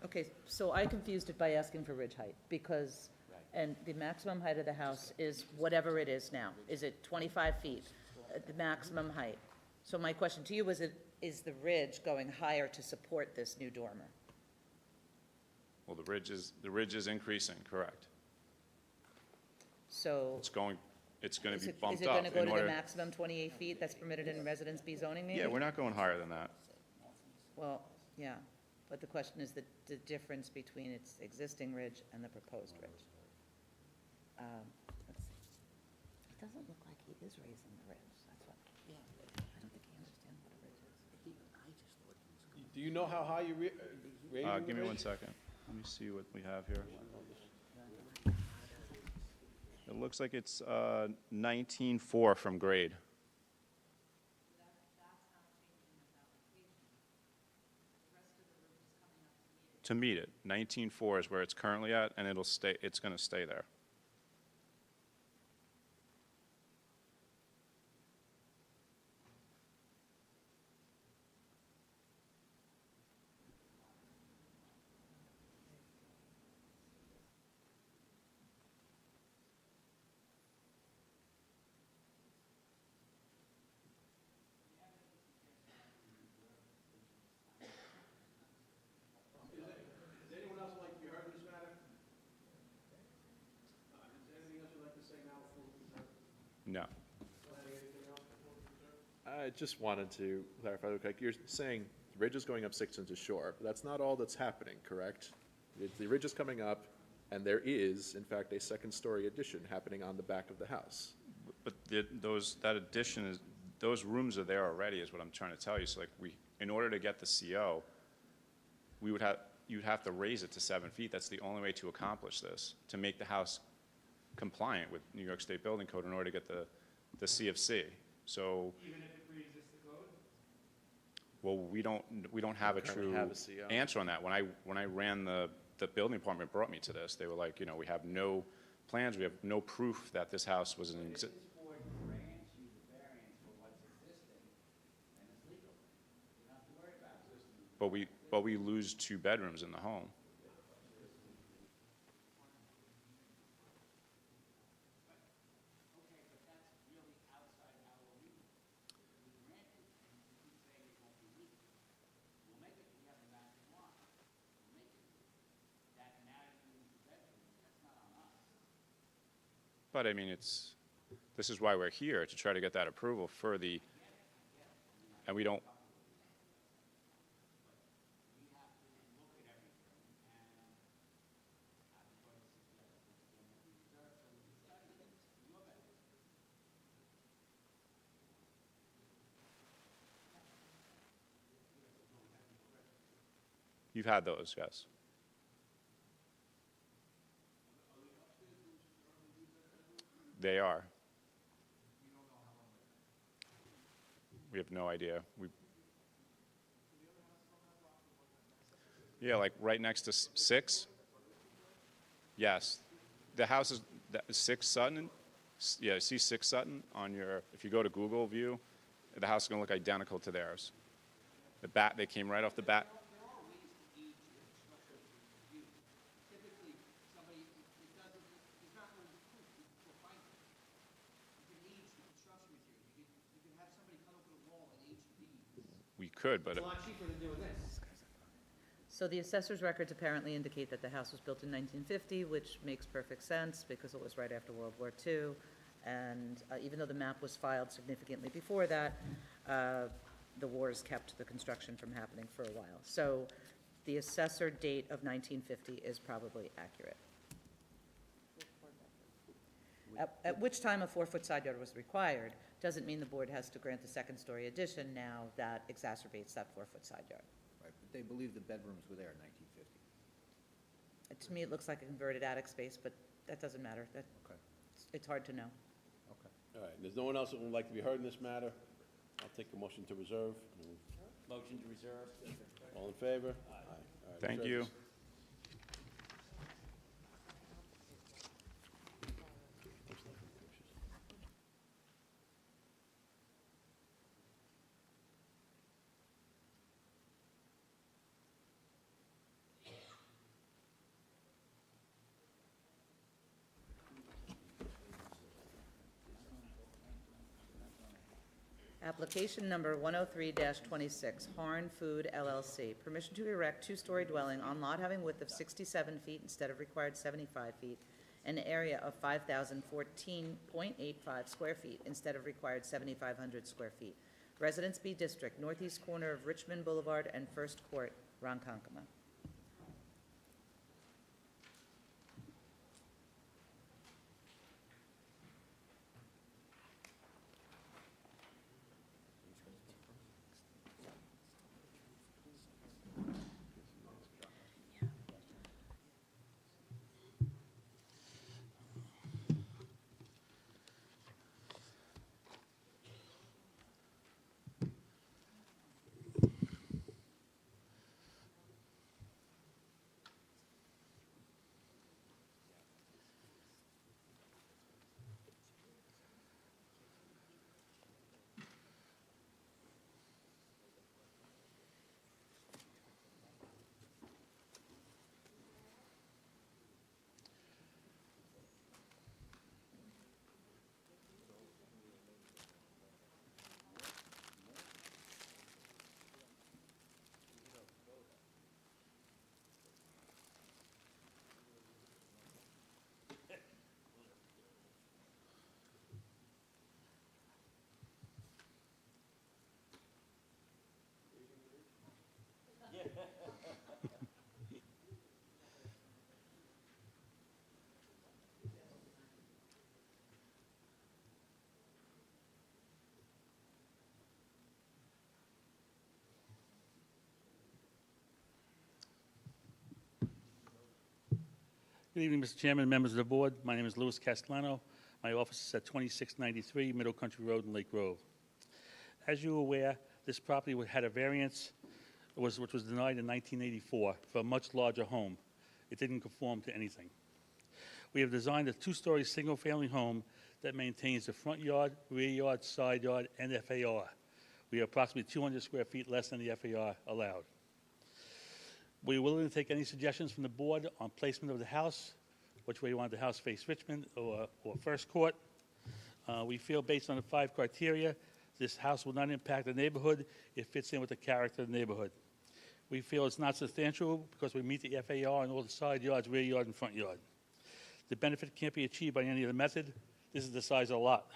A: Okay, so I confused it by asking for ridge height, because, and the maximum height of the house is whatever it is now. Is it 25 feet, the maximum height? So my question to you was, is the ridge going higher to support this new dormer?
E: well, the ridge is increasing, correct.
A: So
E: It's going to
A: is
E: be
A: it
E: bumped
A: going
E: up
A: to go
E: in
A: to the
E: order.
A: maximum 28 feet that's permitted in Residence B zoning maybe?
E: Yeah, we're not going higher than that.
A: Well, yeah, but the question is the difference between its existing ridge and the proposed ridge. Let's see. It doesn't look like he is raising the ridge, that's what, yeah, I don't think he understands what a ridge is.
C: Do you know how high you raising the
E: Give me
C: ridge?
E: 1 second. Let me see what we have here. It looks like it's 19.4 from grade. To meet it, 19.4 is where it's currently at, and it's going to stay there.
C: Does anyone else like to be heard in this matter? Is there anything else you'd like to say now before we adjourn?
E: No.
C: Anything else before we adjourn?
L: I just wanted to clarify, like, you're saying the ridge is going up 6 inches short, but that's not all that's happening, correct? The ridge is coming up, and there is, in fact, a second-story addition happening on the back of the house.
E: But that addition is, those rooms are there already, is what I'm trying to tell you. So like in order to get the CO, you'd have to raise it to 7 feet. That's the only way to accomplish this, to make the house compliant with New York State Building Code in order to get the CFC. So,
G: Even if it pre-exists the code?
E: well, we don't have a
L: Currently
E: true
L: have a CO.
E: answer on that. When I ran the building department brought me to this, they were like, we have no plans, we have no proof that this house was in exist.
G: This board grants you the variance for what's existing, and it's legal. You don't have to worry about it.
E: But we lose 2 bedrooms in the home.
G: Okay, but that's really outside our legal. We grant it, and you keep saying it won't be legal. We'll make it, we have the magic wand. We'll make it. That now you lose the bedroom, that's not on us.
E: But I mean, this is why we're here, to try to get that approval for the, and we don't, you've had those, yes. They are. We have no idea. Yeah, like right next to 6? Yes. The house is 6 Sutton. Yeah, see 6 Sutton on your, if you go to Google view, the house is going to look identical to theirs. They came right off the bat.
J: There are ways to age structural review. Typically, somebody, it doesn't, there's not really proof for finding. You can age the construction material. You can have somebody come up with a wall and age the beams.
E: We could, but
J: It's a lot cheaper than doing this.
A: So the assessor's records apparently indicate that the house was built in 1950, which makes perfect sense because it was right after World War II. And even though the map was filed significantly before that, the wars kept the construction from happening for a while. So the assessor date of 1950 is probably accurate. At which time a 4-foot side yard was required doesn't mean the board has to grant the second-story addition now that exacerbates that 4-foot side yard.
D: Right, but they believe the bedrooms were there in 1950.
A: To me, it looks like a converted attic space, but that doesn't matter. It's hard to know.
D: Okay.
C: All right, there's no one else that would like to be heard in this matter. I'll take a motion to reserve.
G: Motion to reserve.
C: All in favor? Aye. All right,
E: Thank
C: reserve
E: you.
C: is-
A: Application number 103-26, Harn Food LLC. Permission to erect 2-story dwelling on lot having width of 67 feet instead of required 75 feet, and area of 5,014.85 square feet instead of required 7,500 square feet. Residence B District, northeast corner of Richmond Boulevard and First Court, Ronkonkoma.
I: Good evening, Mr. Chairman, members of the board. My name is Louis Castellano. My office is at 2693 Middle Country Road in Lake Grove. As you're aware, this property had a variance, which was denied in 1984 for a much larger home. It didn't conform to anything. We have designed a 2-story single-family home that maintains the front yard, rear yard, side yard, and FAR. We are approximately 200 square feet less than the FAR allowed. We're willing to take any suggestions from the board on placement of the house, which way you want the house face Richmond or First Court. We feel based on the 5 criteria, this house will not impact the neighborhood. It fits in with the character of the neighborhood. We feel it's not substantial because we meet the FAR on all the side yards, rear yard, and front yard. The benefit can't be achieved by any other method. This is the size of the lot.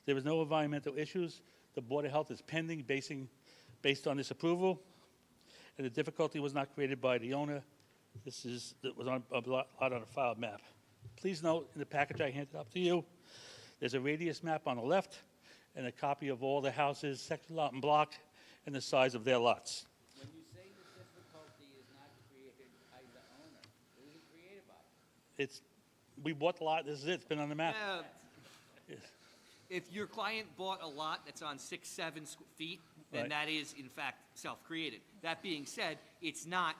I: There is no environmental issues. The Board of Health is pending based on this approval, and the difficulty was not created by the owner. That was on a lot on a filed map. Please note, in the package I handed up to you, there's a radius map on the left and a copy of all the houses, section, lot, and block, and the size of their lots.
G: When you say the difficulty is not created by the owner, who is it created by?
I: We bought the lot, this is it, it's been on the map. Yes.
J: if your client bought a lot that's on 6, 7 feet, then
I: Right.
J: that is in fact self-created. That being said, it's not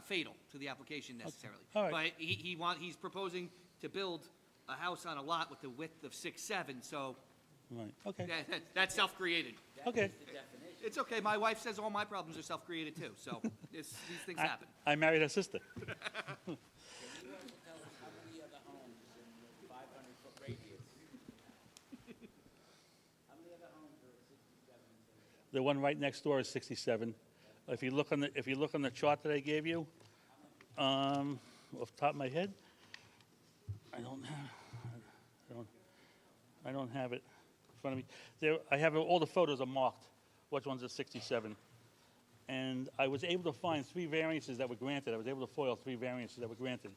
J: fatal to the application necessarily.
I: All right.
J: But he's proposing to build a house on a lot with the width of 6, 7, so
I: Right, okay.
J: that's self-created.
I: Okay.
J: It's okay, my wife says all my problems are self-created too, so these things happen.
I: I married her sister.
G: Can you tell us how many other homes in the 500-foot radius? How many other homes are at 67?
I: The one right next door is 67. If you look on the chart that I gave you, off the top of my head, I don't have it in front of me. I have all the photos are marked, which ones are 67. And I was able to find 3 variances that were granted. I was able to foil 3 variances that were granted.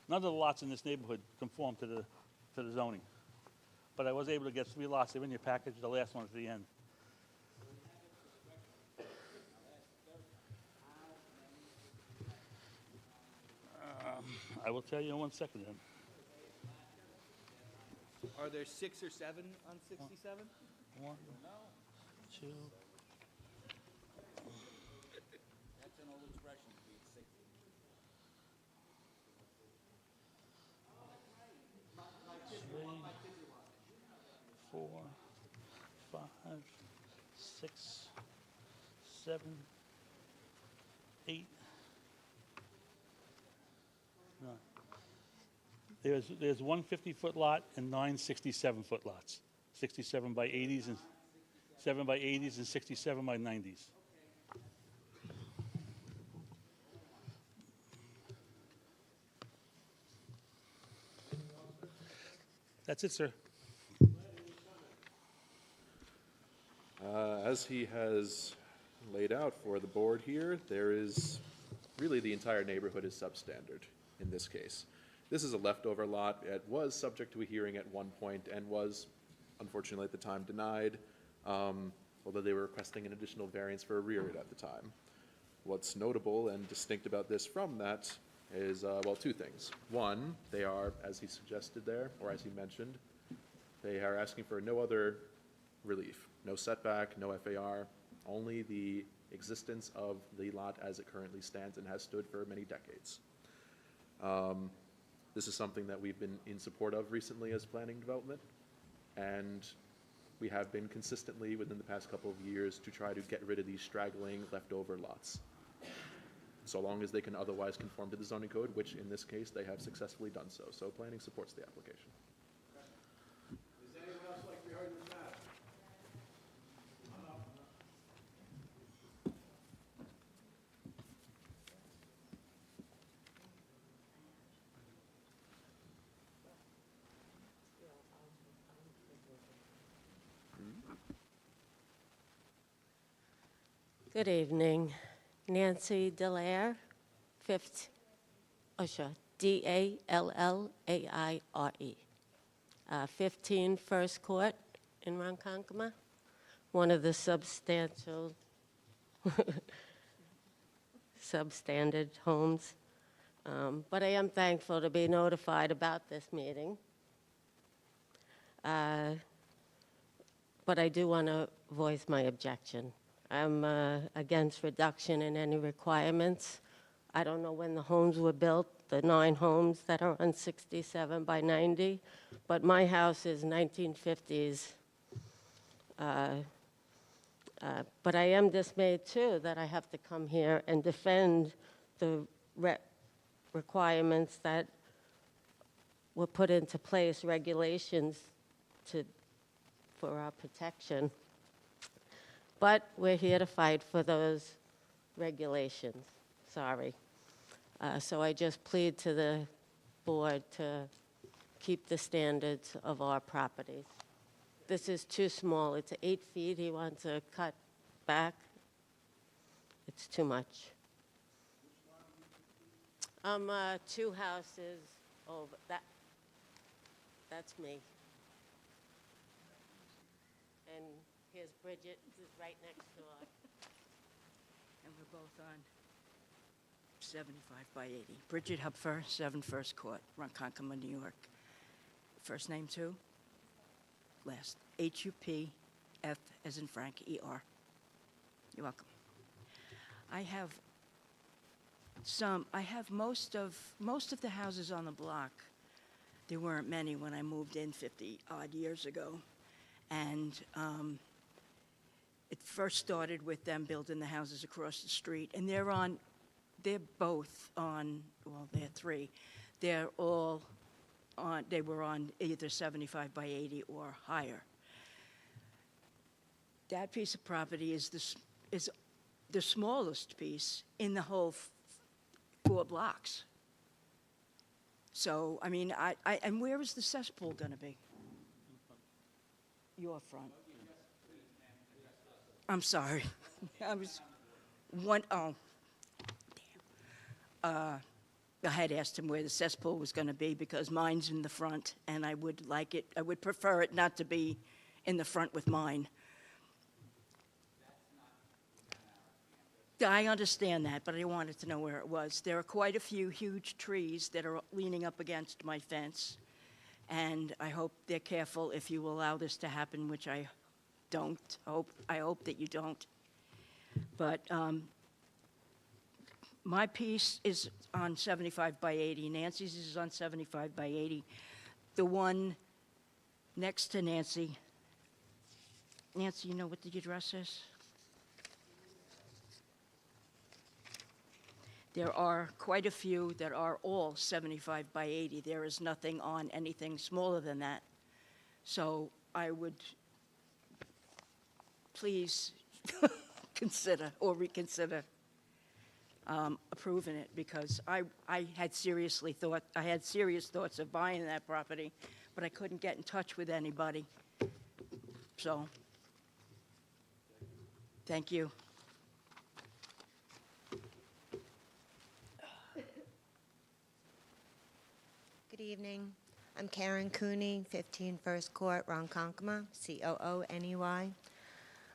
I: None of the lots in this neighborhood conform to the zoning. But I was able to get 3 lots. They're in your package, the last one at the end. I will tell you in 1 second then.
J: Are there 6 or 7 on 67?
I: 1, 2,
G: That's an old expression, to be 60.
I: 4, 5, 6, 7, 8, 9. There's 1 50-foot lot and 9 67-foot lots. 67 by 80s and 7 by 80s and 67 by 90s. That's it, sir.
L: As he has laid out for the board here, there is, really the entire neighborhood is substandard in this case. This is a leftover lot. It was subject to a hearing at one point and was, unfortunately at the time, denied, although they were requesting an additional variance for a rear yard at the time. What's notable and distinct about this from that is, well, 2 things. One, they are, as he suggested there, or as he mentioned, they are asking for no other relief. No setback, no FAR, only the existence of the lot as it currently stands and has stood for many decades. This is something that we've been in support of recently as planning development, and we have been consistently within the past couple of years to try to get rid of these straggling leftover lots, so long as they can otherwise conform to the zoning code, which in this case they have successfully done so. So planning supports the application.
C: Does anyone else like to be heard in this matter?
K: Good evening. Nancy Dallaire, D-A-L-L-A-I-R-E. 15 First Court in Ronkonkoma, one of the substandard homes. But I am thankful to be notified about this meeting. But I do want to voice my objection. I'm against reduction in any requirements. I don't know when the homes were built, the 9 homes that are on 67 by 90, but my house is 1950s. But I am dismayed, too, that I have to come here and defend the requirements that were put into place, regulations for our protection. But we're here to fight for those regulations. Sorry. So I just plead to the board to keep the standards of our properties. This is too small. It's 8 feet. He wants to cut back. It's too much. I'm 2 houses over. That's me. And here's Bridget, who's right next door.
M: And we're both on 75 by 80. Bridget Hupfer, 7 First Court, Ronkonkoma, New York. first name too, last, H-U-P-F as in Frank, E-R. You're welcome. I have most of the houses on the block. There weren't many when I moved in 50-odd years ago. And it first started with them building the houses across the street. And they're both on, well, they're three. They're all on, they were on either 75 by 80 or higher. That piece of property is the smallest piece in the whole 4 blocks. So, I mean, and where is the cesspool going to be? Your front. I'm sorry. I was I had asked him where the cesspool was going to be because mine's in the front, and I would prefer it not to be in the front with mine. I understand that, but I wanted to know where it was. There are quite a few huge trees that are leaning up against my fence, and I hope they're careful if you allow this to happen, which I don't. I hope that you don't. But my piece is on 75 by 80. Nancy's is on 75 by 80. The one next to Nancy, you know what the address is? There are quite a few that are all 75 by 80. There is nothing on anything smaller than that. So I would please consider or reconsider approving it, because I had serious thoughts of buying that property, but I couldn't get in touch with anybody. So, thank you.
N: Good evening. I'm Karen Cooney, 15 First Court, Ronkonkoma, C-O-O-N-E-Y.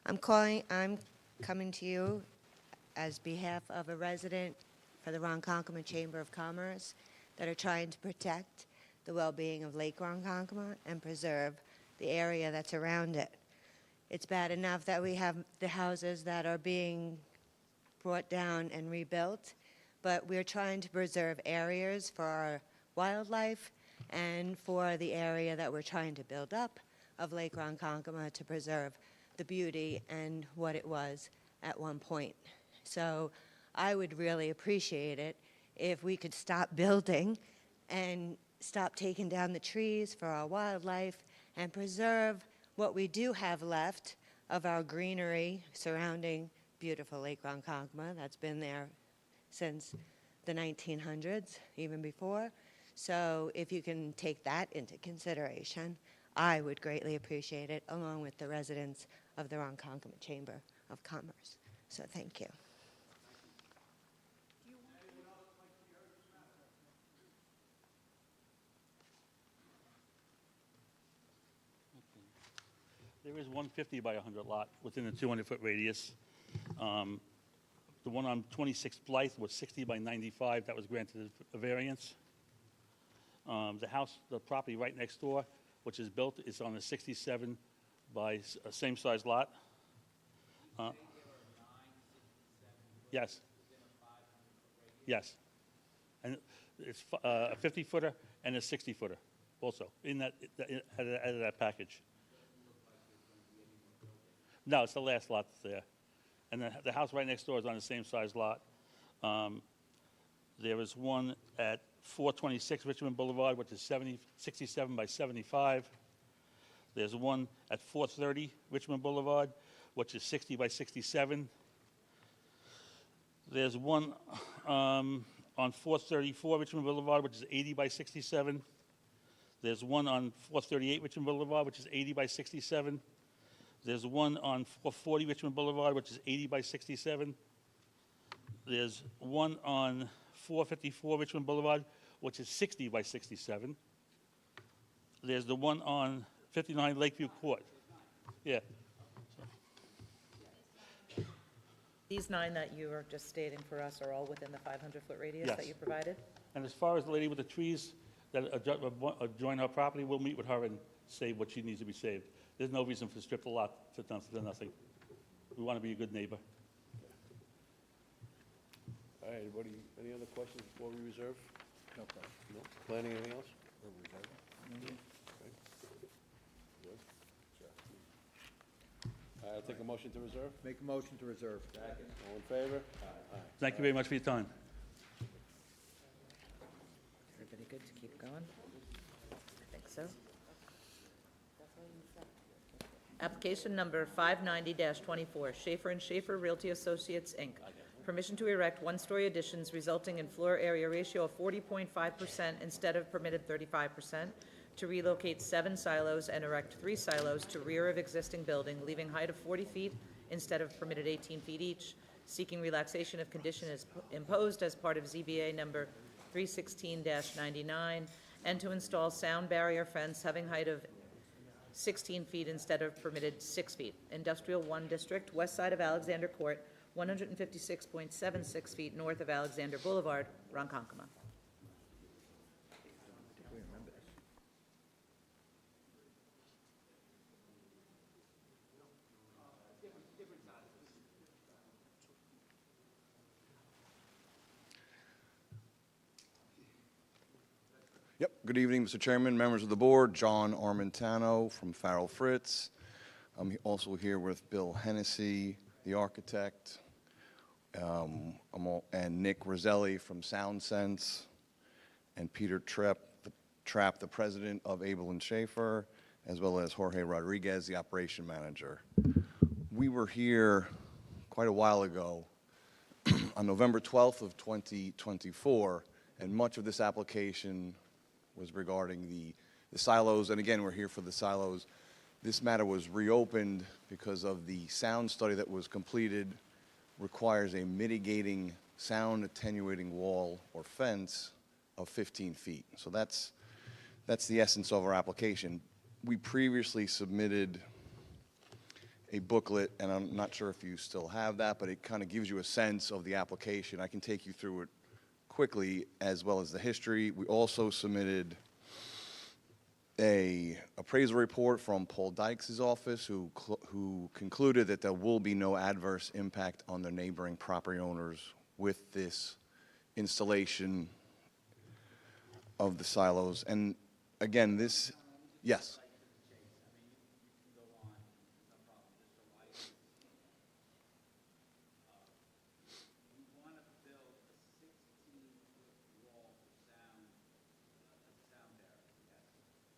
N: I'm coming to you as behalf of a resident for the Ronkonkoma Chamber of Commerce that are trying to protect the well-being of Lake Ronkonkoma and preserve the area that's around it. It's bad enough that we have the houses that are being brought down and rebuilt, but we're trying to preserve areas for our wildlife and for the area that we're trying to build up of Lake Ronkonkoma to preserve the beauty and what it was at one point. So I would really appreciate it if we could stop building and stop taking down the trees for our wildlife and preserve what we do have left of our greenery surrounding beautiful Lake Ronkonkoma that's been there since the 1900s, even before. So if you can take that into consideration, I would greatly appreciate it, along with the residents of the Ronkonkoma Chamber of Commerce. So thank you.
I: There is 150 by 100 lot within a 200-foot radius. The one on 26 Blythe was 60 by 95. That was granted a variance. The property right next door, which is built, is on a 67 by same size lot. Yes. Yes. And it's a 50-footer and a 60-footer also in out of that package. No, it's the last lot that's there. And the house right next door is on the same size lot. There is one at 426 Richmond Boulevard, which is 67 by 75. There's one at 430 Richmond Boulevard, which is 60 by 67. There's one on 434 Richmond Boulevard, which is 80 by 67. There's one on 438 Richmond Boulevard, which is 80 by 67. There's one on 440 Richmond Boulevard, which is 80 by 67. There's one on 454 Richmond Boulevard, which is 60 by 67. There's the one on 59 Lakeview Court. Yeah.
A: These 9 that you were just stating for us are all within the 500-foot radius
I: Yes.
A: that you provided?
I: And as far as the lady with the trees that adjoin her property, we'll meet with her and save what she needs to be saved. There's no reason to strip the lot to nothing. We want to be a good neighbor.
C: All right, anybody, any other questions before we reserve?
D: No problem.
C: No? Planning, anything else?
D: We're reserving.
C: Good. All right, I'll take a motion to reserve.
D: Make a motion to reserve.
C: All in favor? Aye.
I: Thank you very much for your time.
A: Everybody good to keep going? I think so. Application number 590-24, Schaefer and Schaefer Realty Associates, Inc. Permission to erect one-story additions resulting in floor area ratio of 40.5% instead of permitted 35%, to relocate 7 silos and erect 3 silos to rear of existing building, leaving height of 40 feet instead of permitted 18 feet each, seeking relaxation of condition as imposed as part of ZBA number 316-99, and to install sound barrier fence having height of 16 feet instead of permitted 6 feet. Industrial 1 District, west side of Alexander Court, 156.76 feet north of Alexander Boulevard, Ronkonkoma.
O: Yep. Good evening, Mr. Chairman, members of the board. John Armentano from Farrell Fritz. I'm also here with Bill Hennessy, the architect, and Nick Roselli from Sound Sense, and Peter Trapp, the president of Abel and Schaefer, as well as Jorge Rodriguez, the operation manager. We were here quite a while ago on November 12th of 2024, and much of this application was regarding the silos, and again, we're here for the silos. This matter was reopened because of the sound study that was completed requires a mitigating sound attenuating wall or fence of 15 feet. So that's the essence of our application. We previously submitted a booklet, and I'm not sure if you still have that, but it kind of gives you a sense of the application. I can take you through it quickly, as well as the history. We also submitted a appraisal report from Paul Dykes' office, who concluded that there will be no adverse impact on the neighboring property owners with this installation of the silos. And again, this, yes.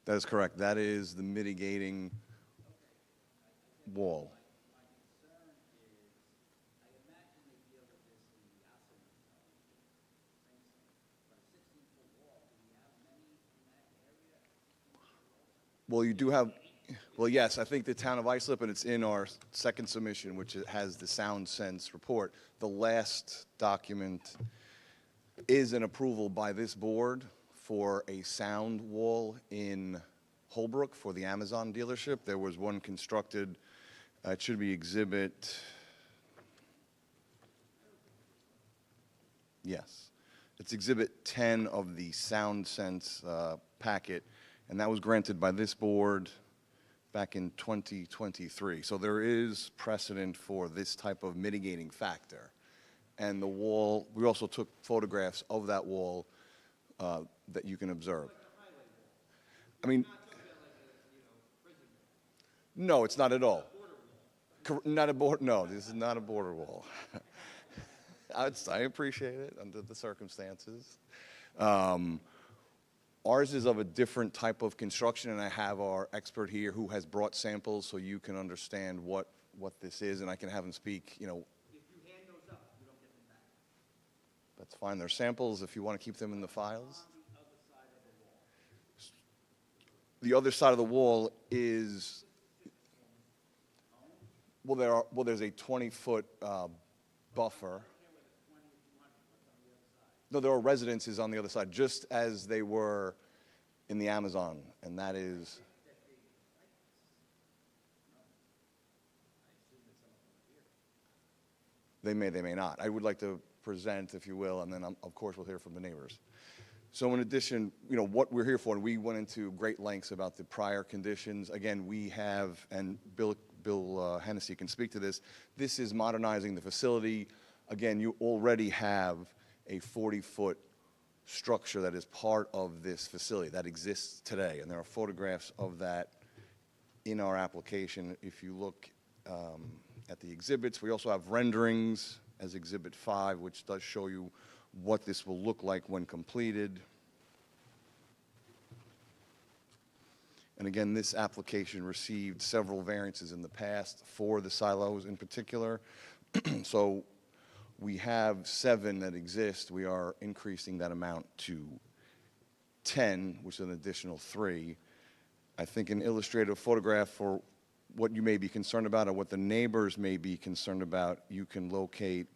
O: That is correct. That is the mitigating wall. Well, you do have, well, yes, I think the town of Islip, and it's in our second submission, which has the Sound Sense report. The last document is an approval by this board for a sound wall in Holbrook for the Amazon dealership. There was one constructed, it should be exhibit, yes. It's exhibit 10 of the Sound Sense packet, and that was granted by this board back in 2023. So there is precedent for this type of mitigating factor. And the wall, we also took photographs of that wall that you can observe. I mean, no, it's not at all. Not a border, no, this is not a border wall. I appreciate it under the circumstances. Ours is of a different type of construction, and I have our expert here who has brought samples so you can understand what this is, and I can have him speak, you know.
J: If you hand those up, you don't get them back.
O: That's fine. They're samples if you want to keep them in the files. The other side of the wall is, well, there's a 20-foot buffer. No, there are residences on the other side, just as they were in the Amazon, and that is. They may not. I would like to present, if you will, and then of course we'll hear from the neighbors. So in addition, what we're here for, and we went into great lengths about the prior conditions. Again, we have, and Bill Hennessy can speak to this, this is modernizing the facility. Again, you already have a 40-foot structure that is part of this facility that exists today, and there are photographs of that in our application. If you look at the exhibits, we also have renderings as Exhibit 5, which does show you what this will look like when completed. And again, this application received several variances in the past for the silos in particular. So we have 7 that exist. We are increasing that amount to 10, which is an additional 3. I think an illustrative photograph for what you may be concerned about or what the neighbors may be concerned about, you can locate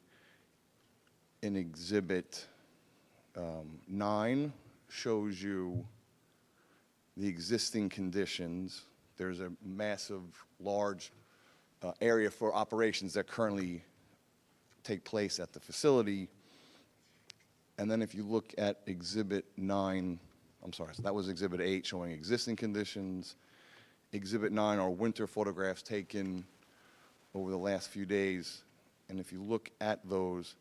O: in Exhibit 9, shows you the existing conditions. There's a massive, large area for operations that currently take place at the facility. And then if you look at Exhibit 9, I'm sorry, so that was Exhibit 8 showing existing conditions. Exhibit 9 are winter photographs taken over the last few days. And if you look at those,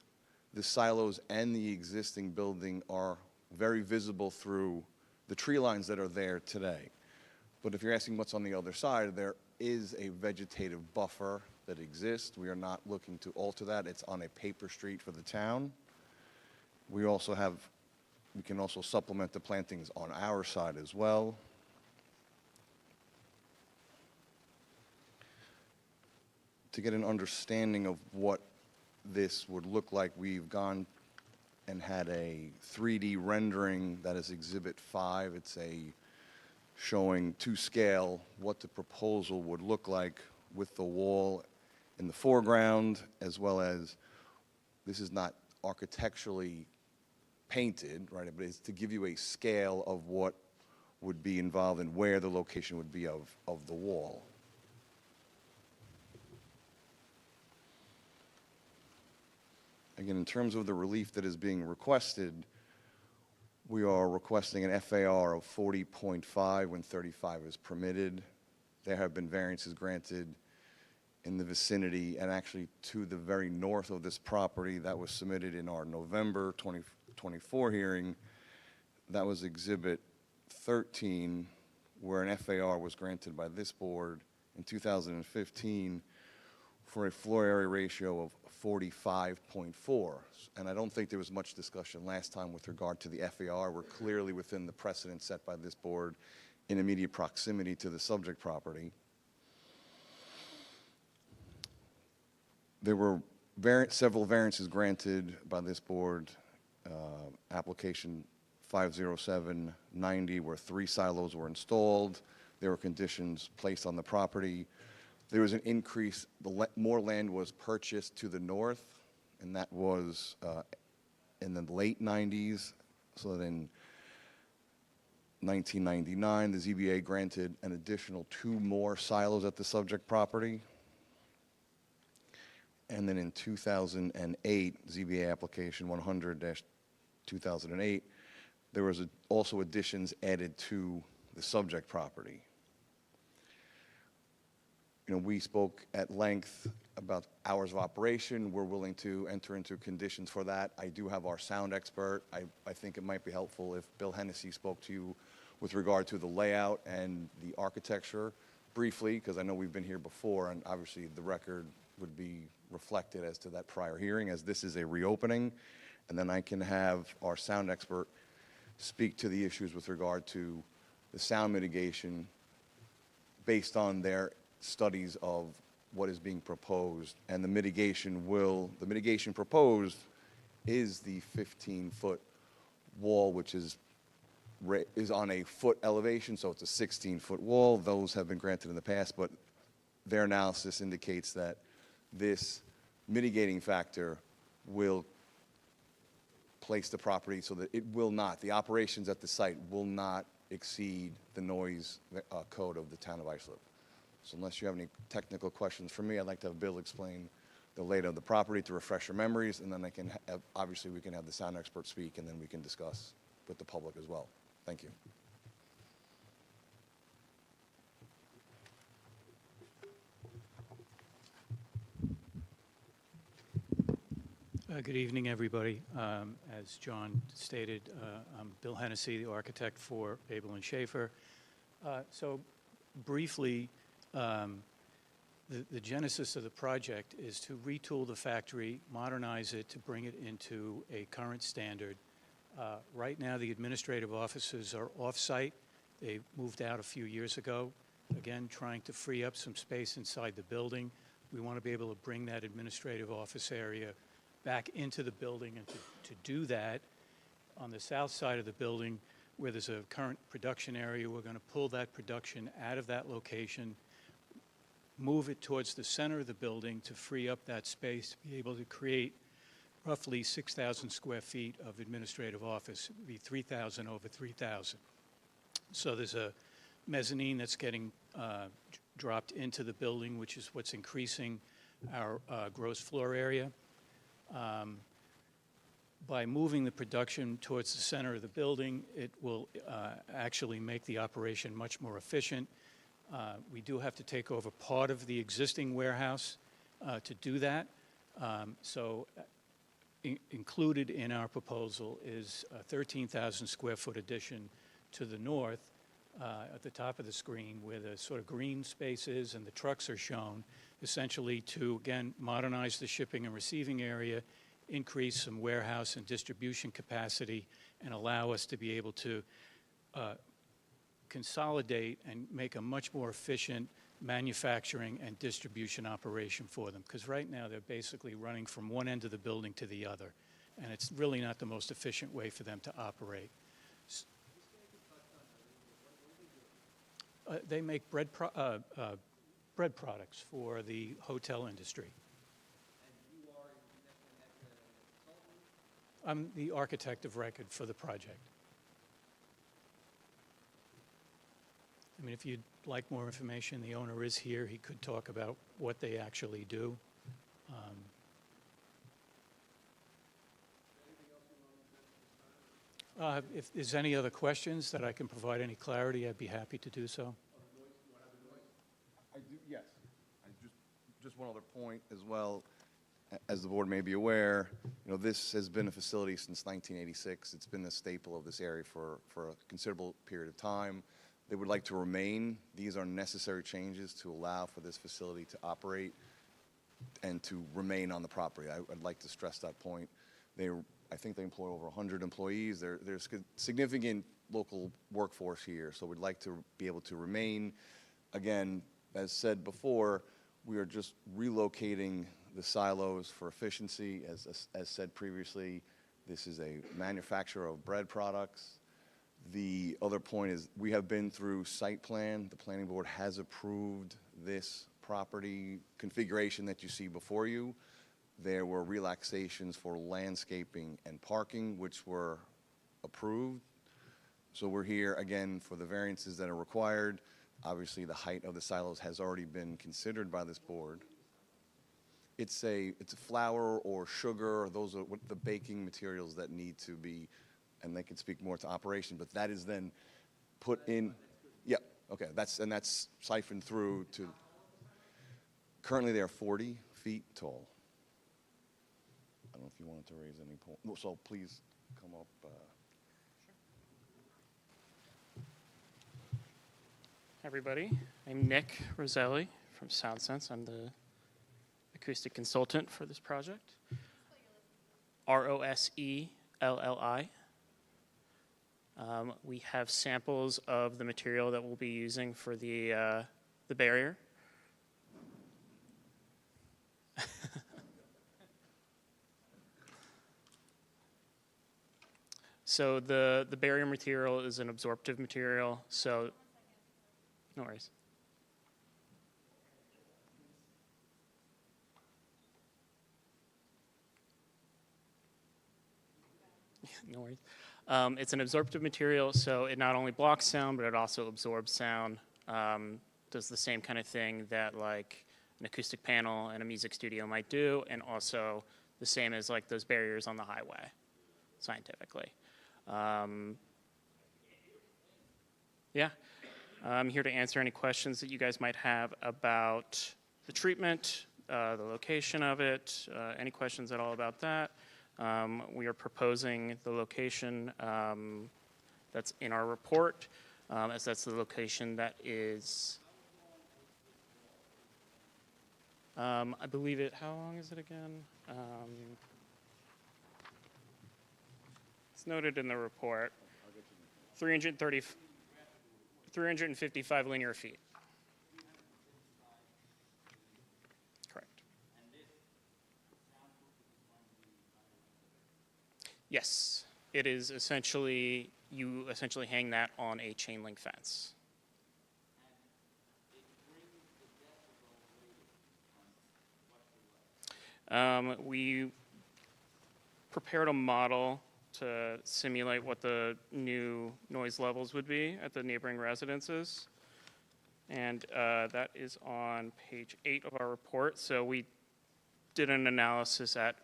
O: the silos and the existing building are very visible through the tree lines that are there today. But if you're asking what's on the other side, there is a vegetative buffer that exists. We are not looking to alter that. It's on a paper street for the town. We can also supplement the plantings on our side as well. To get an understanding of what this would look like, we've gone and had a 3D rendering that is Exhibit 5. It's showing to scale what the proposal would look like with the wall in the foreground, as well as, this is not architecturally painted, right, but it's to give you a scale of what would be involved and where the location would be of the wall. Again, in terms of the relief that is being requested, we are requesting an FAR of 40.5 when 35 is permitted. There have been variances granted in the vicinity and actually to the very north of this property that was submitted in our November 2024 hearing. That was Exhibit 13, where an FAR was granted by this board in 2015 for a floor area ratio of 45.4. And I don't think there was much discussion last time with regard to the FAR. We're clearly within the precedent set by this board in immediate proximity to the subject property. There were several variances granted by this board. Application 50790, where 3 silos were installed. There were conditions placed on the property. There was an increase, more land was purchased to the north, and that was in the late 90s. So that in 1999, the ZBA granted an additional 2 more silos at the subject property. And then in 2008, ZBA application 100-2008, there was also additions added to the subject property. We spoke at length about hours of operation. We're willing to enter into conditions for that. I do have our sound expert. I think it might be helpful if Bill Hennessy spoke to you with regard to the layout and the architecture briefly, because I know we've been here before, and obviously the record would be reflected as to that prior hearing, as this is a reopening. And then I can have our sound expert speak to the issues with regard to the sound mitigation based on their studies of what is being proposed. And the mitigation proposed is the 15-foot wall, which is on a foot elevation, so it's a 16-foot wall. Those have been granted in the past, but their analysis indicates that this mitigating factor will place the property so that it will not, the operations at the site will not exceed the noise code of the town of Islip. So unless you have any technical questions for me, I'd like to have Bill explain the layout of the property to refresh your memories, and then obviously we can have the sound expert speak, and then we can discuss. with the public as well. Thank you.
P: Good evening, everybody. As John stated, I'm Bill Hennessy, the architect for Babel and Schaefer. So briefly, the genesis of the project is to retool the factory, modernize it to bring it into a current standard. Right now, the administrative offices are off-site. They moved out a few years ago, again, trying to free up some space inside the building. We want to be able to bring that administrative office area back into the building, and to do that, on the south side of the building, where there's a current production area, we're going to pull that production out of that location, move it towards the center of the building to free up that space to be able to create roughly 6,000 square feet of administrative office. It would be 3,000 over 3,000. So there's a mezzanine that's getting dropped into the building, which is what's increasing our gross floor area. By moving the production towards the center of the building, it will actually make the operation much more efficient. We do have to take over part of the existing warehouse to do that. Included in our proposal is a 13,000 square foot addition to the north at the top of the screen, where the sort of green space is and the trucks are shown, essentially to, again, modernize the shipping and receiving area, increase some warehouse and distribution capacity, and allow us to be able to consolidate and make a much more efficient manufacturing and distribution operation for them. Because right now, they're basically running from one end of the building to the other, and it's really not the most efficient way for them to operate. They make bread products for the hotel industry. I'm the architect of record for the project. I mean, if you'd like more information, the owner is here. He could talk about what they actually do. If there's any other questions that I can provide any clarity, I'd be happy to do so.
O: I do, yes. Just one other point as well. As the board may be aware, this has been a facility since 1986. It's been the staple of this area for a considerable period of time. They would like to remain. These are necessary changes to allow for this facility to operate and to remain on the property. I'd like to stress that point. I think they employ over 100 employees. There's significant local workforce here, so we'd like to be able to remain. Again, as said before, we are just relocating the silos for efficiency. As said previously, this is a manufacturer of bread products. The other point is we have been through site plan. The planning board has approved this property configuration that you see before you. There were relaxations for landscaping and parking, which were approved. So we're here again for the variances that are required. Obviously, the height of the silos has already been considered by this board. It's a flour or sugar. Those are what the baking materials that need to be, and they can speak more to operation, but that is then put in. Yeah, okay, that's siphoned through to. Currently, they are 40 feet tall. I don't know if you wanted to raise any point. So please come up.
R: Everybody, I'm Nick Roselli from SoundSense. I'm the acoustic consultant for this project. Roselli. We have samples of the material that we'll be using for the barrier. So the barrier material is an absorptive material, so no worries. No worries. It's an absorptive material, so it not only blocks sound, but it also absorbs sound. Does the same kind of thing that like an acoustic panel in a music studio might do, and also the same as like those barriers on the highway, scientifically. Yeah, I'm here to answer any questions that you guys might have about the treatment, the location of it, any questions at all about that. We are proposing the location that's in our report, as that's the location that is, I believe it, how long is it again? It's noted in the report, 355 linear feet. Correct. Yes, it is essentially, you essentially hang that on a chain link fence. We prepared a model to simulate what the new noise levels would be at the neighboring residences. And that is on page 8 of our report. So we did an analysis at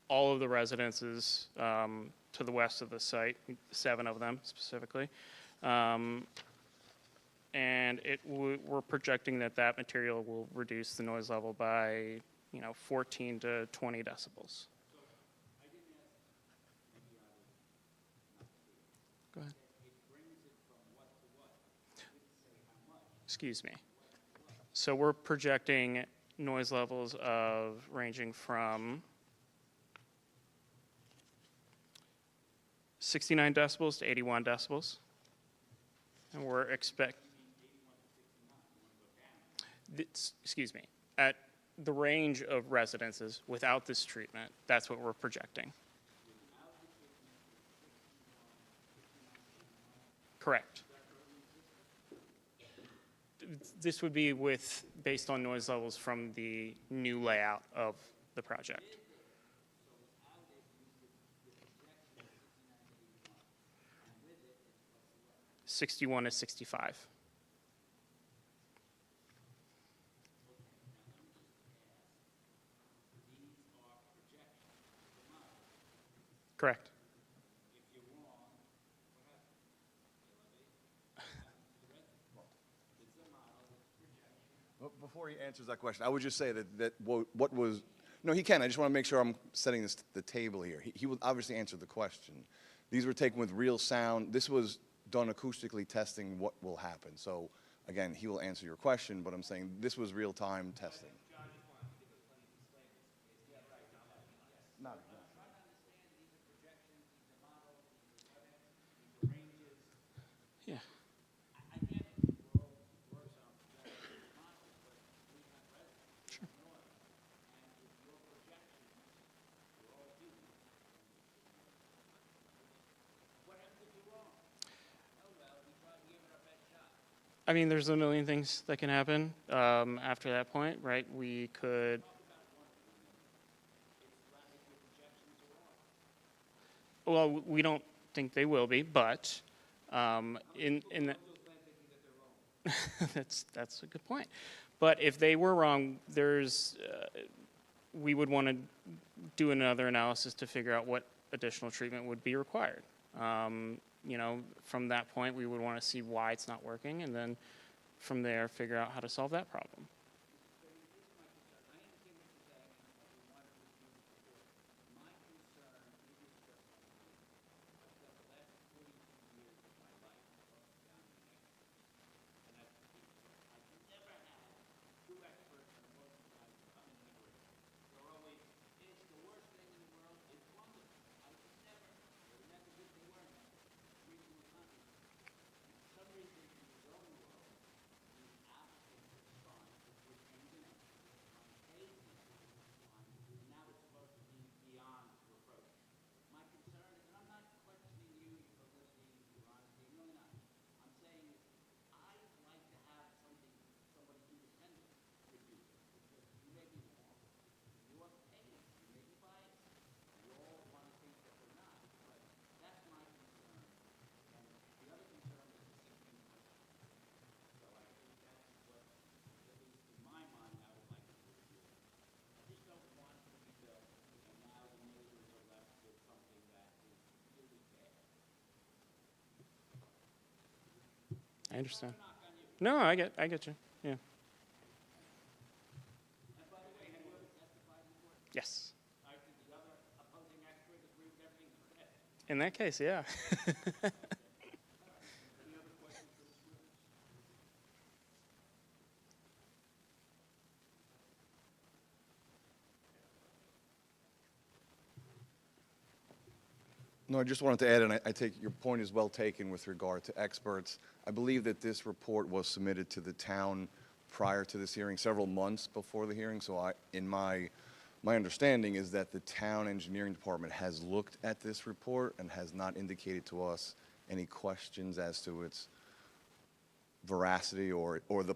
R: all of the residences to the west of the site, 7 of them specifically. And we're projecting that that material will reduce the noise level by 14 to 20 decibels. Go ahead. Excuse me. So we're projecting noise levels of ranging from 69 decibels to 81 decibels. And we're excuse me, at the range of residences without this treatment, that's what we're projecting. Correct. This would be based on noise levels from the new layout of the project. '61 to '65. Correct.
O: Before he answers that question, I would just say that what was, no, he can. I just want to make sure I'm setting the table here. He will obviously answer the question. These were taken with real sound. This was done acoustically testing what will happen. So again, he will answer your question, but I'm saying this was real-time testing. Not exactly.
R: Yeah. Sure. I mean, there's a million things that can happen after that point, right? We could. Well, we don't think they will be, but in the that's a good point. But if they were wrong, we would want to do another analysis to figure out what additional treatment would be required. From that point, we would want to see why it's not working, and then from there, figure out how to solve that problem. I understand. No, I get you, yeah. Yes. In that case, yeah.
O: No, I just wanted to add, and I take your point is well taken with regard to experts. I believe that this report was submitted to the town prior to this hearing, several months before the hearing. So my understanding is that the town engineering department has looked at this report and has not indicated to us any questions as to its veracity or the.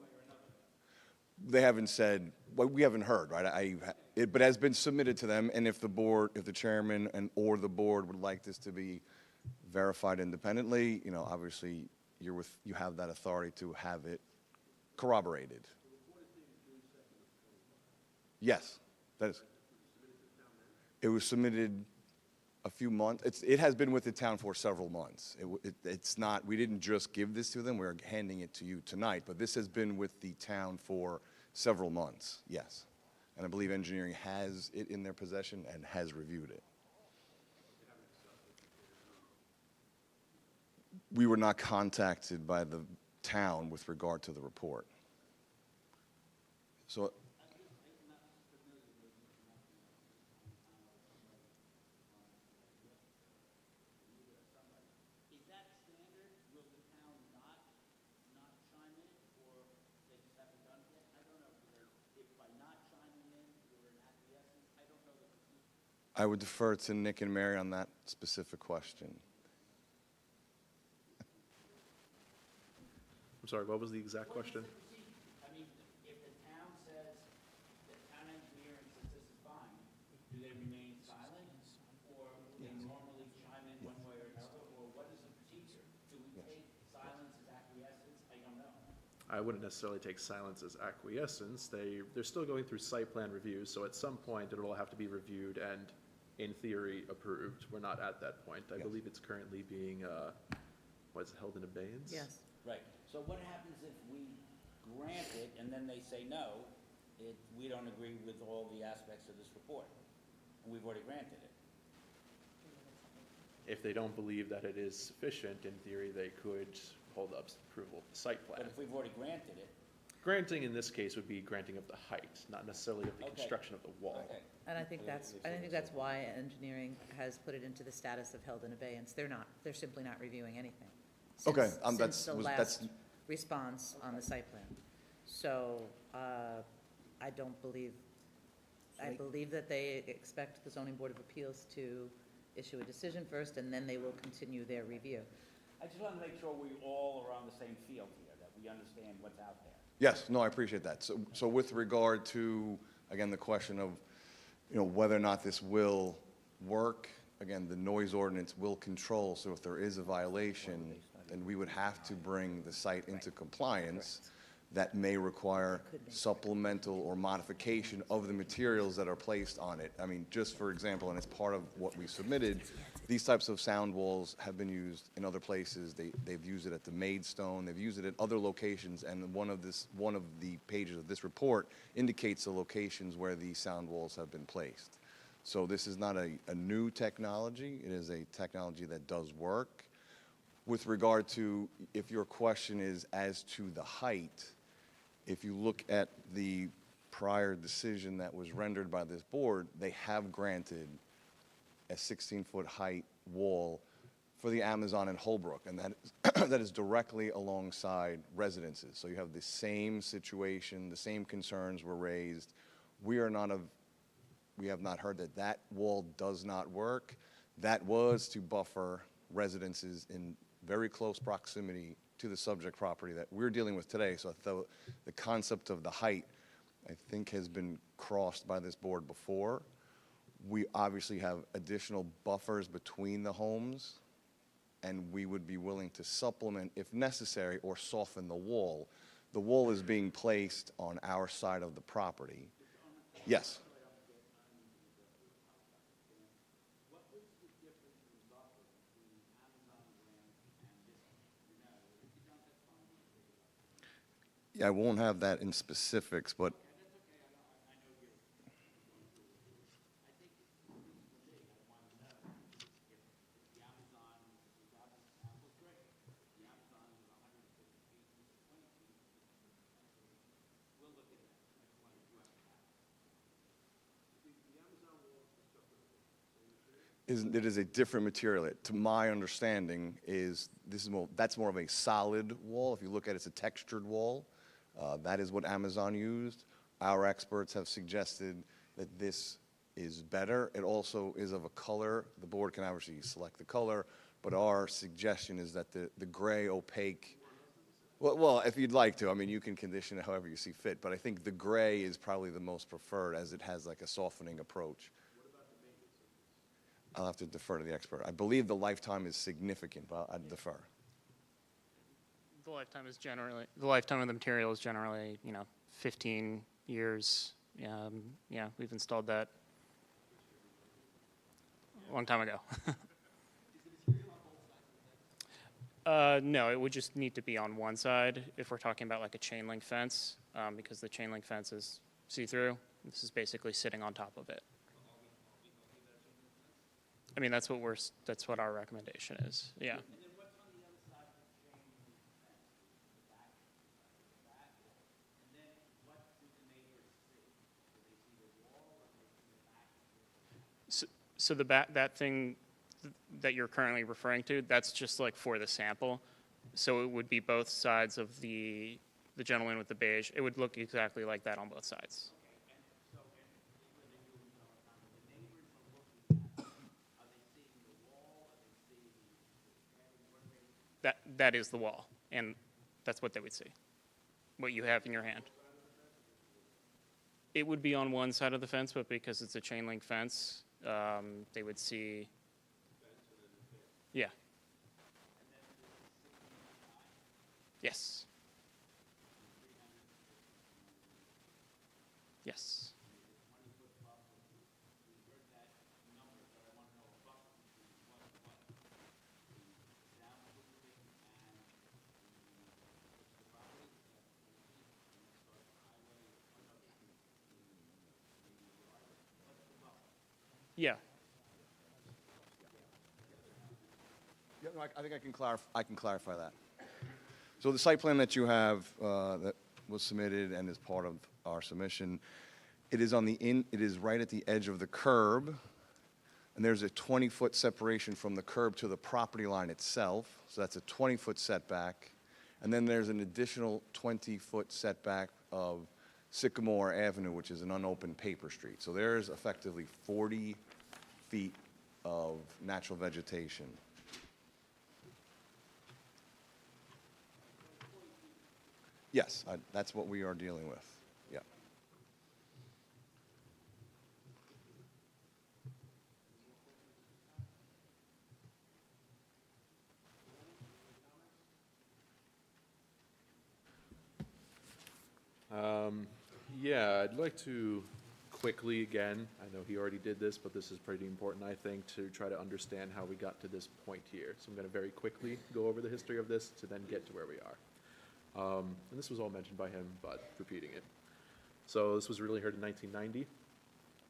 O: They haven't said, well, we haven't heard, right? But it has been submitted to them, and if the board, if the chairman or the board would like this to be verified independently, you know, obviously you have that authority to have it corroborated. Yes, that is. It was submitted a few months. It has been with the town for several months. It's not, we didn't just give this to them, we're handing it to you tonight, but this has been with the town for several months, yes. And I believe engineering has it in their possession and has reviewed it. We were not contacted by the town with regard to the report. So I would defer to Nick and Mary on that specific question.
L: I'm sorry, what was the exact question?
G: I mean, if the town says, the town engineering says this is fine, do they remain silent? Or do they normally chime in one way or another? Or what is the procedure? Do we take silence as acquiescence? I don't know.
L: I wouldn't necessarily take silence as acquiescence. They're still going through site plan reviews, so at some point it'll all have to be reviewed and, in theory, approved. We're not at that point. I believe it's currently being, held in abeyance?
A: Yes.
G: Right. So what happens if we grant it and then they say no, we don't agree with all the aspects of this report, and we've already granted it?
L: If they don't believe that it is sufficient, in theory, they could hold up approval of the site plan.
G: But if we've already granted it.
L: Granting in this case would be granting of the height, not necessarily of the
G: Okay.
L: construction of the wall.
G: Okay.
A: And I think that's why engineering has put it into the status of held in abeyance. They're simply not reviewing anything.
O: Okay,
A: Since the last response on the site plan. So, I believe that they expect the zoning board of appeals to issue a decision first, and then they will continue their review.
G: I just want to make sure we all are on the same field here, that we understand what's out there.
O: Yes, no, I appreciate that. So with regard to, again, the question of, you know, whether or not this will work, again, the noise ordinance will control, so if there is a violation, then we would have to bring the site into compliance. That may require supplemental or modification of the materials that are placed on it. I mean, just for example, and it's part of what we submitted, these types of sound walls have been used in other places. They've used it at the Maidstone, they've used it at other locations, and one of the pages of this report indicates the locations where these sound walls have been placed. So this is not a new technology, it is a technology that does work. With regard to, if your question is as to the height, if you look at the prior decision that was rendered by this board, they have granted a 16-foot height wall for the Amazon in Holbrook, and that is directly alongside residences. So you have the same situation, the same concerns were raised. We have not heard that wall does not work. That was to buffer residences in very close proximity to the subject property that we're dealing with today. So the concept of the height, I think, has been crossed by this board before. We obviously have additional buffers between the homes, and we would be willing to supplement, if necessary, or soften the wall. The wall is being placed on our side of the property. Yes. Yeah, I won't have that in specifics, but it is a different material. To my understanding, that's more of a solid wall. If you look at it, it's a textured wall. That is what Amazon used. Our experts have suggested that this is better. It also is of a color. The board can obviously select the color, but our suggestion is that the gray opaque, well, if you'd like to, I mean, you can condition it however you see fit, but I think the gray is probably the most preferred as it has like a softening approach. I'll have to defer to the expert. I believe the lifetime is significant, but I'd defer.
R: The lifetime of the material is generally, 15 years. Yeah, we've installed that a long time ago. No, it would just need to be on one side if we're talking about like a chain link fence, because the chain link fence is see-through. This is basically sitting on top of it. I mean, that's what our recommendation is, yeah. So that thing that you're currently referring to, that's just like for the sample. So it would be both sides of the gentleman with the beige. It would look exactly like that on both sides. That is the wall, and that's what they would see, what you have in your hand. It would be on one side of the fence, but because it's a chain link fence, they would see, yeah. Yes. Yes. Yeah.
O: Yeah, no, I think I can clarify that. So the site plan that you have that was submitted and is part of our submission, it is right at the edge of the curb, and there's a 20-foot separation from the curb to the property line itself. So that's a 20-foot setback, and then there's an additional 20-foot setback of Sycamore Avenue, which is an unopened paper street. So there's effectively 40 feet of natural vegetation. Yes, that's what we are dealing with, yeah.
L: Yeah, I'd like to quickly, again, I know he already did this, but this is pretty important, I think, to try to understand how we got to this point here. So I'm going to very quickly go over the history of this to then get to where we are. And this was all mentioned by him, but repeating it. So this was really heard in 1990,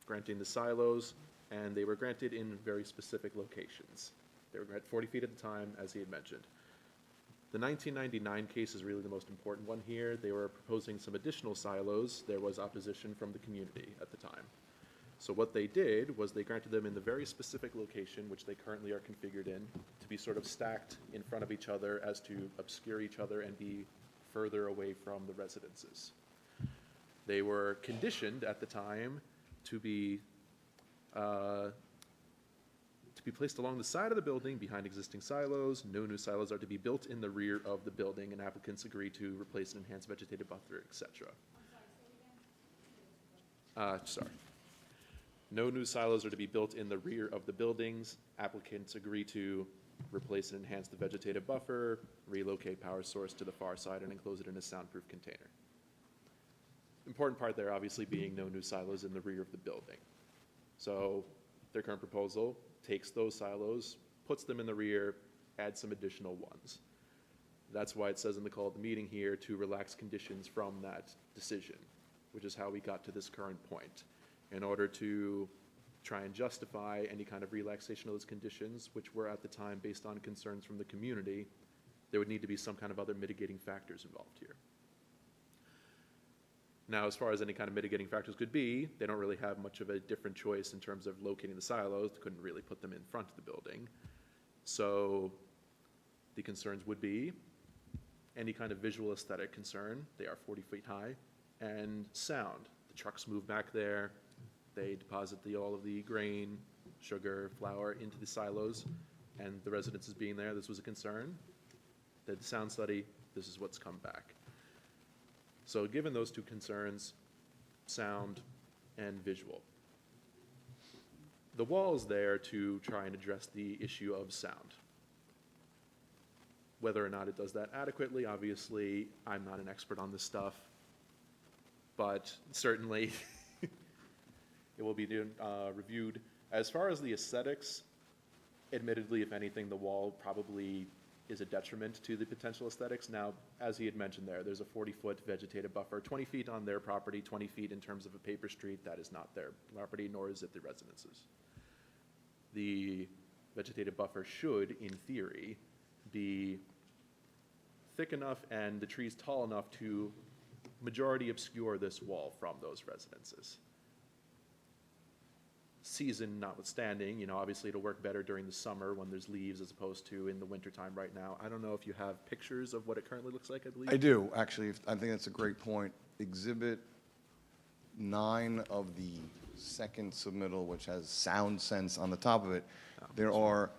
L: granting the silos, and they were granted in very specific locations. They were granted 40 feet at the time, as he had mentioned. The 1999 case is really the most important one here. They were proposing some additional silos. There was opposition from the community at the time. So what they did was they granted them in the very specific location, which they currently are configured in, to be sort of stacked in front of each other as to obscure each other and be further away from the residences. They were conditioned at the time to be placed along the side of the building behind existing silos. No new silos are to be built in the rear of the building, and applicants agree to replace an enhanced vegetative buffer, etc. Sorry. No new silos are to be built in the rear of the buildings. Applicants agree to replace and enhance the vegetative buffer, relocate power source to the far side, and enclose it in a soundproof container. Important part there obviously being no new silos in the rear of the building. So their current proposal takes those silos, puts them in the rear, adds some additional ones. That's why it says in the call of the meeting here to relax conditions from that decision, which is how we got to this current point. In order to try and justify any kind of relaxation of those conditions, which were at the time based on concerns from the community, there would need to be some kind of other mitigating factors involved here. Now, as far as any kind of mitigating factors could be, they don't really have much of a different choice in terms of locating the silos. They couldn't really put them in front of the building. So the concerns would be any kind of visual aesthetic concern. They are 40 feet high. And sound. The trucks move back there. They deposit all of the grain, sugar, flour into the silos. And the residences being there, this was a concern. The sound study, this is what's come back. So given those two concerns, sound and visual, the wall is there to try and address the issue of sound. Whether or not it does that adequately, obviously, I'm not an expert on this stuff, but certainly it will be reviewed. As far as the aesthetics, admittedly, if anything, the wall probably is a detriment to the potential aesthetics. Now, as he had mentioned there's a 40-foot vegetative buffer, 20 feet on their property, 20 feet in terms of a paper street. That is not their property, nor is it the residences. The vegetative buffer should, in theory, be thick enough and the trees tall enough to majority obscure this wall from those residences. Season notwithstanding, obviously it'll work better during the summer when there's leaves as opposed to in the wintertime right now. I don't know if you have pictures of what it currently looks like, I believe?
O: I do, actually. I think that's a great point. Exhibit 9 of the second submittal, which has Sound Sense on the top of it, there are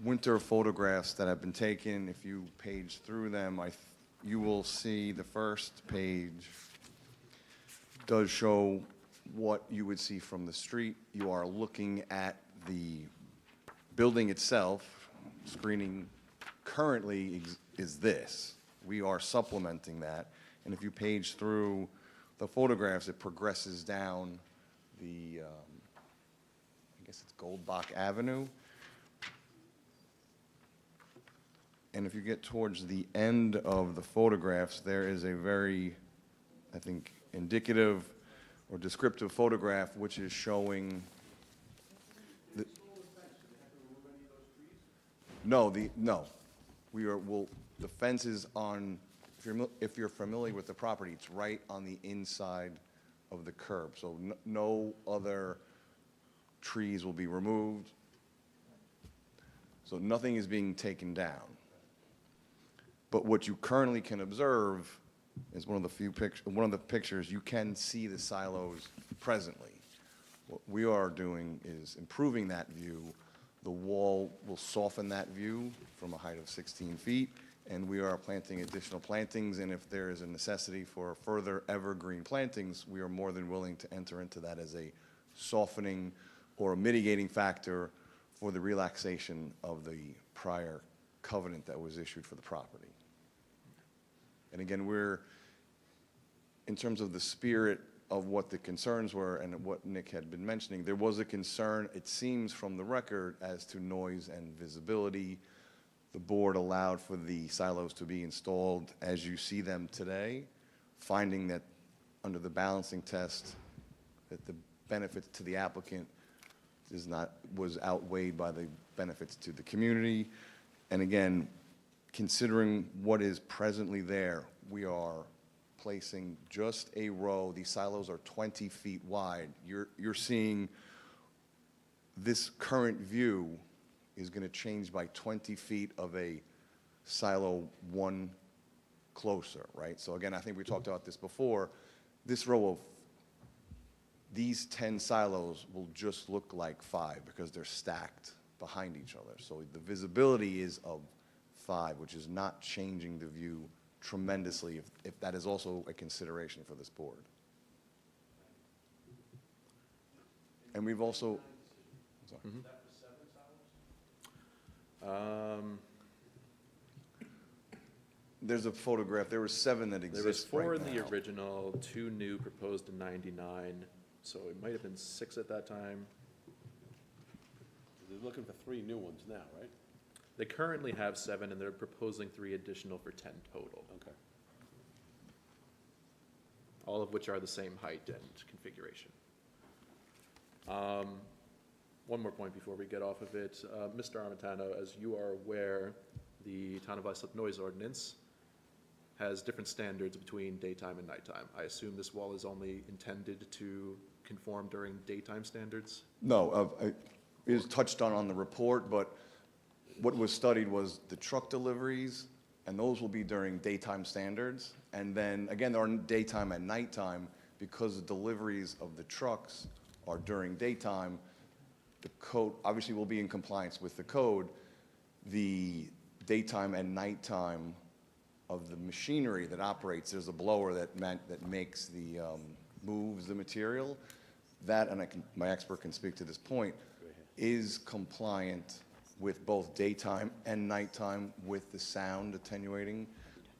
O: winter photographs that have been taken. If you page through them, you will see the first page does show what you would see from the street. You are looking at the building itself. Screening currently is this. We are supplementing that. And if you page through the photographs, it progresses down the, I guess it's Goldbach Avenue. And if you get towards the end of the photographs, there is a very, I think, indicative or descriptive photograph which is showing the, no, the fence is on, if you're familiar with the property, it's right on the inside of the curb. So no other trees will be removed. So nothing is being taken down. But what you currently can observe is one of the pictures, you can see the silos presently. What we are doing is improving that view. The wall will soften that view from a height of 16 feet, and we are planting additional plantings, and if there is a necessity for further evergreen plantings, we are more than willing to enter into that as a softening or a mitigating factor for the relaxation of the prior covenant that was issued for the property. And again, in terms of the spirit of what the concerns were and what Nick had been mentioning, there was a concern, it seems from the record, as to noise and visibility. The board allowed for the silos to be installed as you see them today, finding that under the balancing test, that the benefits to the applicant was outweighed by the benefits to the community. And again, considering what is presently there, we are placing just a row. These silos are 20 feet wide. You're seeing this current view is going to change by 20 feet of a silo one closer, right? So again, I think we talked about this before. This row of these 10 silos will just look like 5 because they're stacked behind each other. So the visibility is of 5, which is not changing the view tremendously, if that is also a consideration for this board. And we've also, sorry. There's a photograph. There were 7 that exist
L: There was 4
O: right
L: in the
O: now.
L: original, 2 new proposed in '99, so it might have been 6 at that time.
C: They're looking for 3 new ones now, right?
L: They currently have 7, and they're proposing 3 additional for 10 total.
C: Okay.
L: All of which are the same height and configuration. One more point before we get off of it. Mr. Armentano, as you are aware, the Town of Islip Noise Ordinance has different standards between daytime and nighttime. I assume this wall is only intended to conform during daytime standards?
O: No, it is touched on the report, but what was studied was the truck deliveries, and those will be during daytime standards. And then, again, there are daytime and nighttime, because the deliveries of the trucks are during daytime, the code, obviously will be in compliance with the code. The daytime and nighttime of the machinery that operates, there's a blower that makes the, moves the material. That, and my expert can speak to this point, is compliant with both daytime and nighttime with the sound attenuating.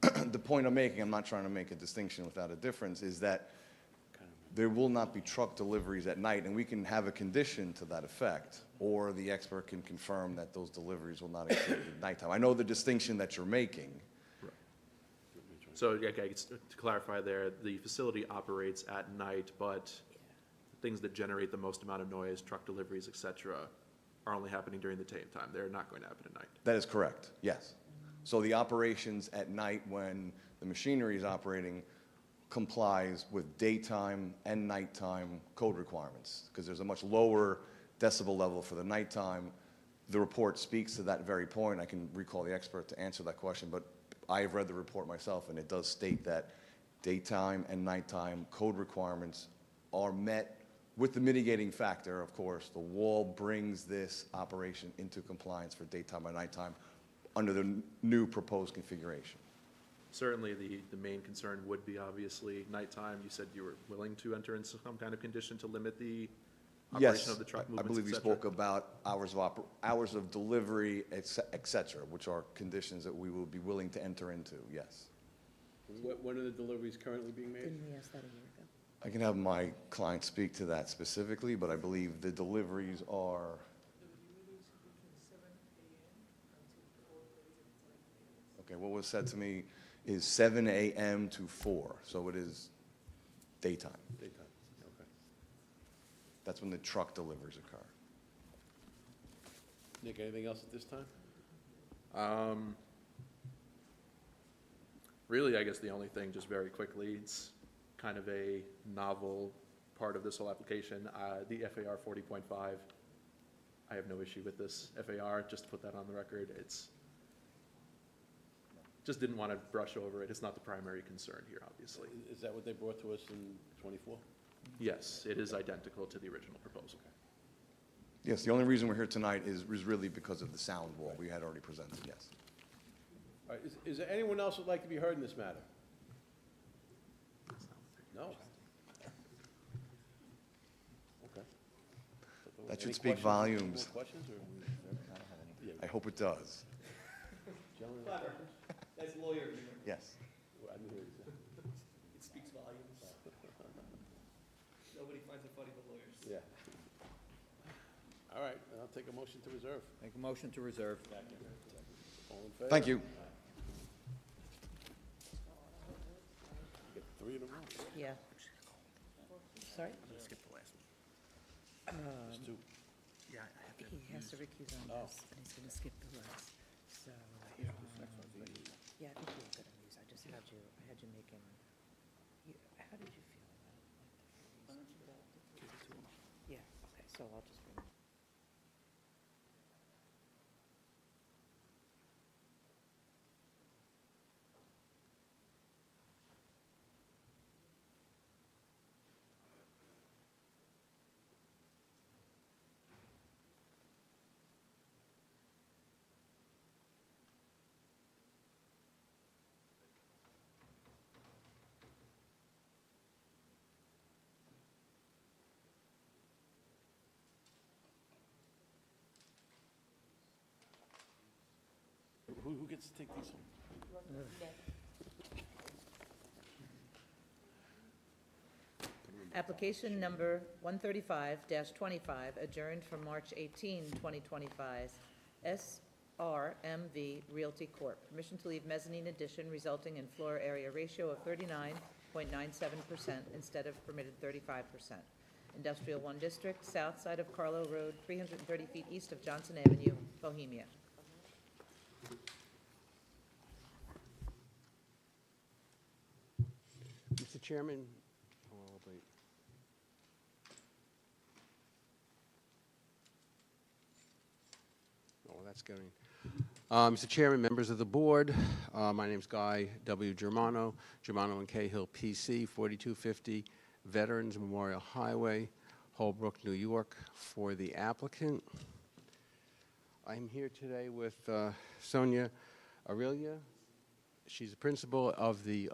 O: The point I'm making, I'm not trying to make a distinction without a difference, is that there will not be truck deliveries at night, and we can have a condition to that effect, or the expert can confirm that those deliveries will not include at nighttime. I know the distinction that you're making.
L: So, okay, to clarify there, the facility operates at night, but things that generate the most amount of noise, truck deliveries, et cetera, are only happening during the daytime. They're not going to happen at night.
O: That is correct, yes. So the operations at night when the machinery is operating complies with daytime and nighttime code requirements, because there's a much lower decibel level for the nighttime. The report speaks to that very point. I can recall the expert to answer that question, but I have read the report myself, and it does state that daytime and nighttime code requirements are met with the mitigating factor, of course. The wall brings this operation into compliance for daytime and nighttime under the new proposed configuration.
L: Certainly, the main concern would be obviously nighttime. You said you were willing to enter into some kind of condition to limit the operation
O: Yes,
L: of the truck
O: I
L: movements,
O: believe we
L: et cetera?
O: spoke about hours of delivery, et cetera, which are conditions that we will be willing to enter into, yes.
C: When are the deliveries currently being made?
A: Didn't we ask that a year ago?
O: I can have my client speak to that specifically, but I believe the deliveries are, okay, what was said to me is 7 a.m. to 4, so it is daytime.
C: Daytime, okay.
O: That's when the truck deliveries occur.
C: Nick, anything else at this time?
L: Really, I guess the only thing, just very quickly, it's kind of a novel part of this whole application. The FAR 40.5, I have no issue with this FAR, just to put that on the record. Just didn't want to brush over it. It's not the primary concern here, obviously.
C: Is that what they brought to us in '24?
L: Yes, it is identical to the original proposal.
O: Yes, the only reason we're here tonight is really because of the sound wall we had already presented, yes.
C: All right, is there anyone else who'd like to be heard in this matter? No? Okay.
O: That should
C: Any
O: speak
C: questions?
O: volumes.
C: More questions, or?
O: I hope it does.
C: Gentlemen,
J: Clever. That's lawyer humor.
O: Yes.
C: I didn't hear you say.
J: It speaks volumes. Nobody finds it funny but lawyers.
C: Yeah. All right, I'll take a motion to reserve.
D: Make a motion to reserve.
C: All in favor?
O: Thank you.
C: Get 3 in a row.
A: Yeah. Sorry?
D: Skip the last one.
C: Just 2.
D: Yeah, I have
A: He has to recuse on
C: Oh.
A: this, and he's going to skip the rest. So, yeah, I think you were good on these. I just had you make him, how did you feel about it? Yeah, okay, so I'll just bring.
C: Who gets to take these home?
A: Application number 135-25, adjourned from March 18, 2025. RMV Realty Corp. Permission to leave mezzanine addition resulting in floor area ratio of 39.97% instead of permitted 35%. Industrial 1 District, south side of Carlo Road, 330 feet east of Johnson Avenue, Bohemia.
T: Mr. Chairman, oh, wait. Oh, that's going. Mr. Chairman, members of the board, my name's Guy W. Germano, Germano and Cahill, PC, 4250 Veterans Memorial Highway, Holbrook, New York, for the applicant. I'm here today with Sonia Aurelia. She's the principal of the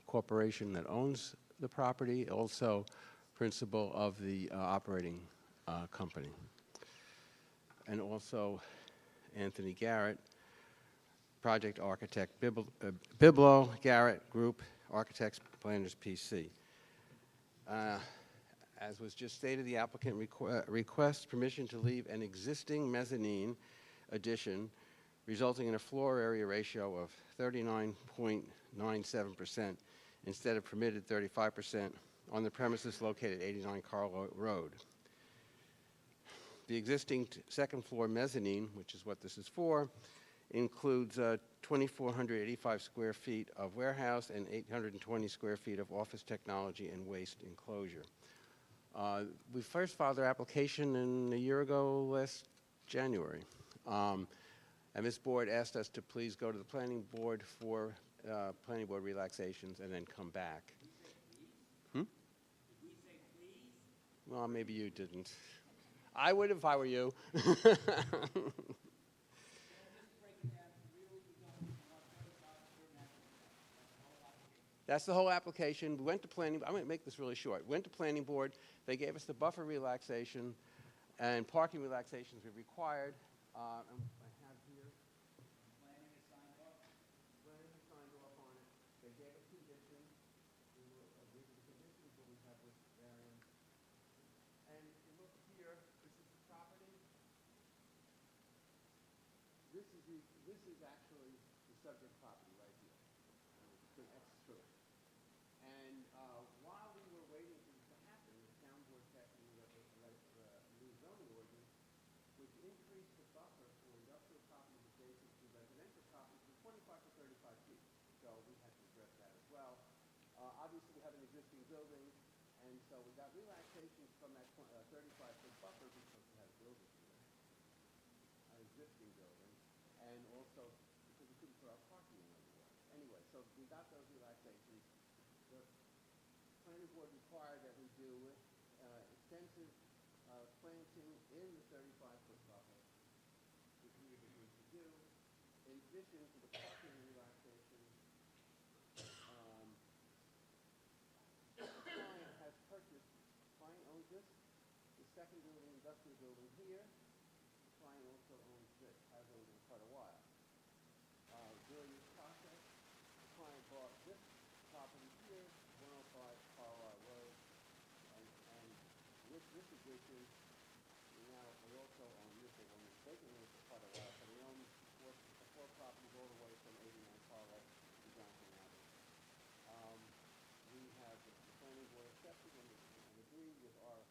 T: corporation that owns the property, also principal of the operating company. And also Anthony Garrett, project architect, Biblo Garrett Group, Architects Planners PC. As was just stated, the applicant requests permission to leave an existing mezzanine addition resulting in a floor area ratio of 39.97% instead of permitted 35% on the premises located at 89 Carlo Road. The existing second floor mezzanine, which is what this is for, includes 2,485 square feet of warehouse and 820 square feet of office technology and waste enclosure. We first filed our application a year ago, last January. And this board asked us to please go to the planning board for planning board relaxations and then come back. Well, maybe you didn't. I would if I were you. That's the whole application. We went to planning, I'm going to make this really short. Went to planning board, they gave us the buffer relaxation and parking relaxations we required. And I have here, planning is signed off on it. They gave us conditions. We will agree to the conditions that we have with variance. And if you look here, this is the property. This is actually the subject property right here. It's an X through it. And while we were waiting for this to happen, the town board passed a new zoning ordinance, which increased the buffer for industrial properties adjacent to residential properties from 25 to 35 feet. So we had to address that as well. Obviously, we have an existing building, and so we got relaxations from that 35-foot buffer because we had a building here, an existing building, and also because we couldn't put our parking in everywhere. Anyway, so we got those relaxations. The planning board required that we do extensive planting in the 35-foot buffer, which we have agreed to do. In addition to the parking relaxation, the client has purchased, the client owns this, the second building, industrial building here. The client also owns this, has owned it for quite a while. During this process, the client bought this property here, 105 Carlisle Road, and with this addition, we also own this one. They've been here for quite a while, so we own four properties all the way from 89 Carlisle to Johnson Avenue. We have the planning board accepted and agreed with our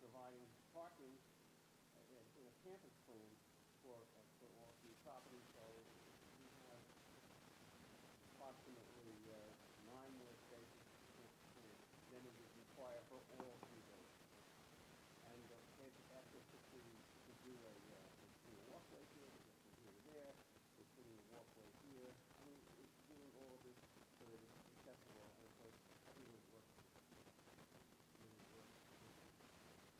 T: providing parking in a campus plan for all three properties. So we have approximately 9 more spaces than we would require for all three buildings. And they've asked us to do a walkway here, we're here to there, we're putting a walkway here. I mean, it's doing all of this so that it's accessible, and of course, everything works.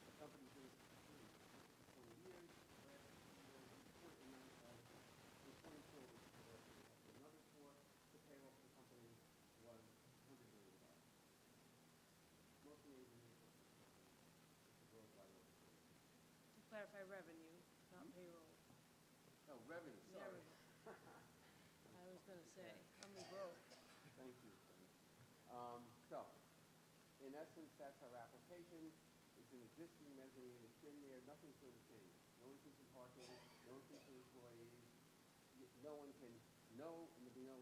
T: The company's been for 20 years. Last year, in 2012, another 4. The payroll for the company was $100 million. Most amazing.
U: To clarify, revenue, not payroll.
T: Oh, revenue, sorry.
U: I was going to say, I'm broke.
T: Thank you. So, in essence, that's our application. It's an existing mezzanine. It's been there. Nothing's going to change. No increase in parking, no increase to employees. No one can, there'll be no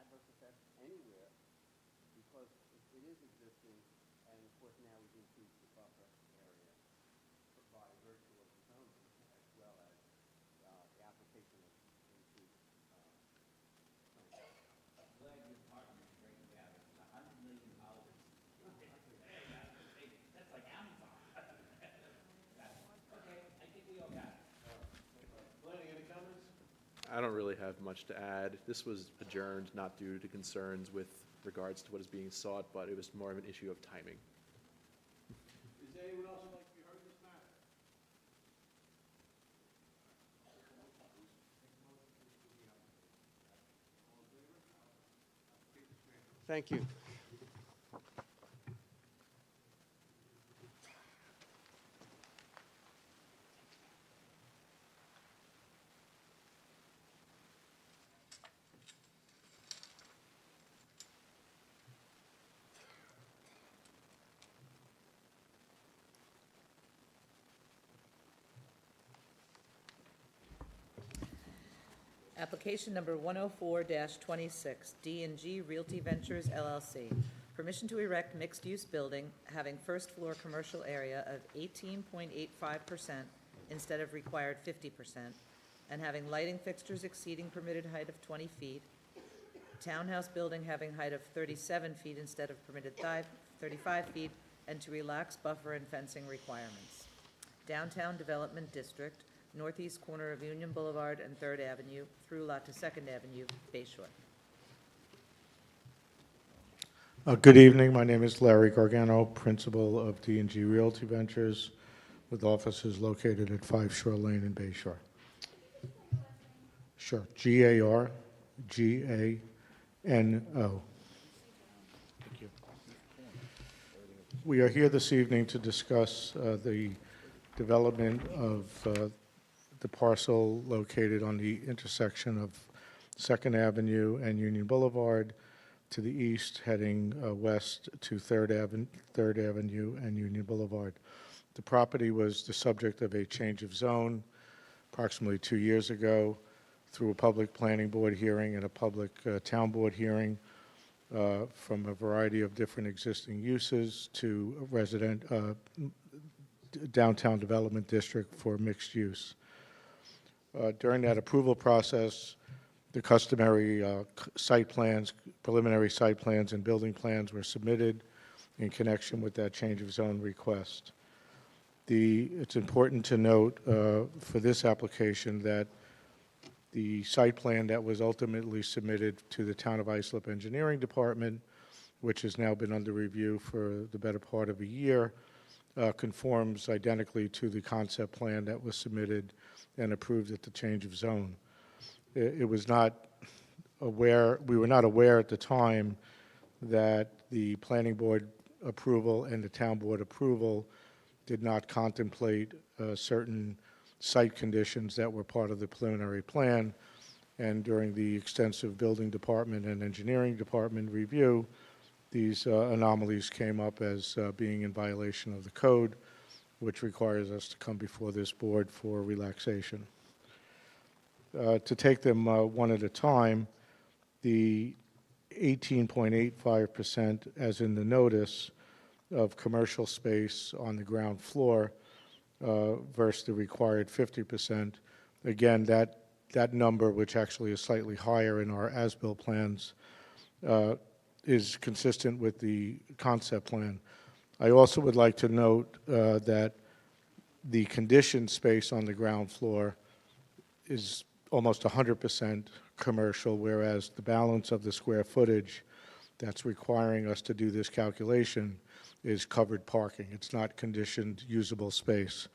T: adverse effect anywhere because it is existing, and of course now we've increased the buffer area by virtue of the zoning as well as the application of increased
G: I'm glad your department is breaking down. It's $100 million. That's like Amazon. Okay, I think we all got it.
C: Planning, any comments?
L: I don't really have much to add. This was adjourned not due to concerns with regards to what is being sought, but it was more of an issue of timing.
C: Is there anyone else who'd like to be heard in this matter? Thank you.
A: Application number 104-26, D&G Realty Ventures LLC. Permission to erect mixed-use building having first-floor commercial area of 18.85% instead of required 50%, and having lighting fixtures exceeding permitted height of 20 feet, townhouse building having height of 37 feet instead of permitted 35 feet, and to relax buffer and fencing requirements. Downtown Development District, northeast corner of Union Boulevard and 3rd Avenue, through lot to 2nd Avenue, Bay Shore.
F: Good evening. My name is Larry Gargano, principal of D&G Realty Ventures, with offices located at 5 Shore Lane in Bay Shore. Sure. Gargano. Thank you. We are here this evening to discuss the development of the parcel located on the intersection of 2nd Avenue and Union Boulevard, to the east, heading west to 3rd Avenue and Union Boulevard. The property was the subject of a change of zone approximately 2 years ago through a public planning board hearing and a public town board hearing from a variety of different existing uses to a downtown development district for mixed use. During that approval process, the customary site plans, preliminary site plans and building plans were submitted in connection with that change of zone request. It's important to note for this application that the site plan that was ultimately submitted to the Town of Islip Engineering Department, which has now been under review for the better part of a year, conforms identically to the concept plan that was submitted and approved at the change of zone. We were not aware at the time that the planning board approval and the town board approval did not contemplate certain site conditions that were part of the preliminary plan. And during the extensive building department and engineering department review, these anomalies came up as being in violation of the code, which requires us to come before this board for relaxation. To take them one at a time, the 18.85%, as in the notice, of commercial space on the ground floor versus the required 50%. Again, that number, which actually is slightly higher in our as-built plans, is consistent with the concept plan. I also would like to note that the conditioned space on the ground floor is almost 100% commercial, whereas the balance of the square footage that's requiring us to do this calculation is covered parking. It's not conditioned usable space.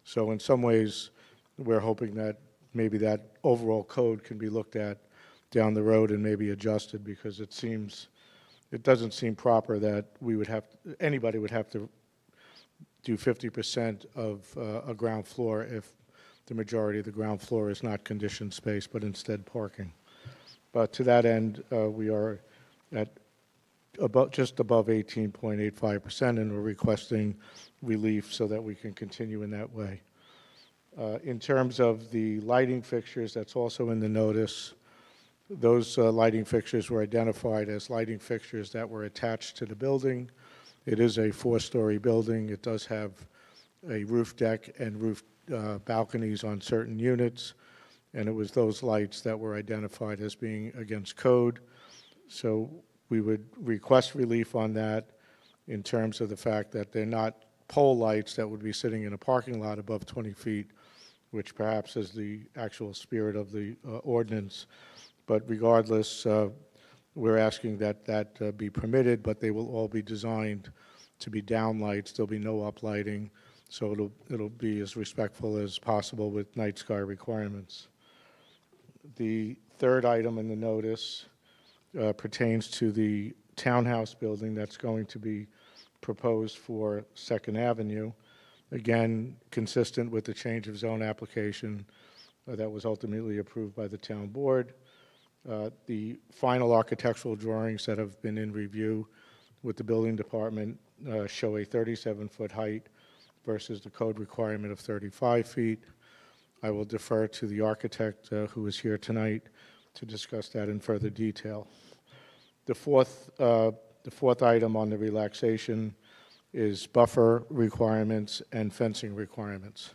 F: So in some ways, we're hoping that maybe that overall code can be looked at down the road and maybe adjusted, because it doesn't seem proper that anybody would have to do 50% of a ground floor if the majority of the ground floor is not conditioned space, but instead parking. But to that end, we are at just above 18.85%, and we're requesting relief so that we can continue in that way. In terms of the lighting fixtures, that's also in the notice. Those lighting fixtures were identified as lighting fixtures that were attached to the building. It is a 4-story building. It does have a roof deck and roof balconies on certain units, and it was those lights that were identified as being against code. So we would request relief on that in terms of the fact that they're not pole lights that would be sitting in a parking lot above 20 feet, which perhaps is the actual spirit of the ordinance. But regardless, we're asking that that be permitted, but they will all be designed to be down lights. There'll be no uplighting, so it'll be as respectful as possible with night sky requirements. The third item in the notice pertains to the townhouse building that's going to be proposed for 2nd Avenue. Again, consistent with the change of zone application that was ultimately approved by the town board. The final architectural drawings that have been in review with the building department show a 37-foot height versus the code requirement of 35 feet. I will defer to the architect who is here tonight to discuss that in further detail. The fourth item on the relaxation is buffer requirements and fencing requirements.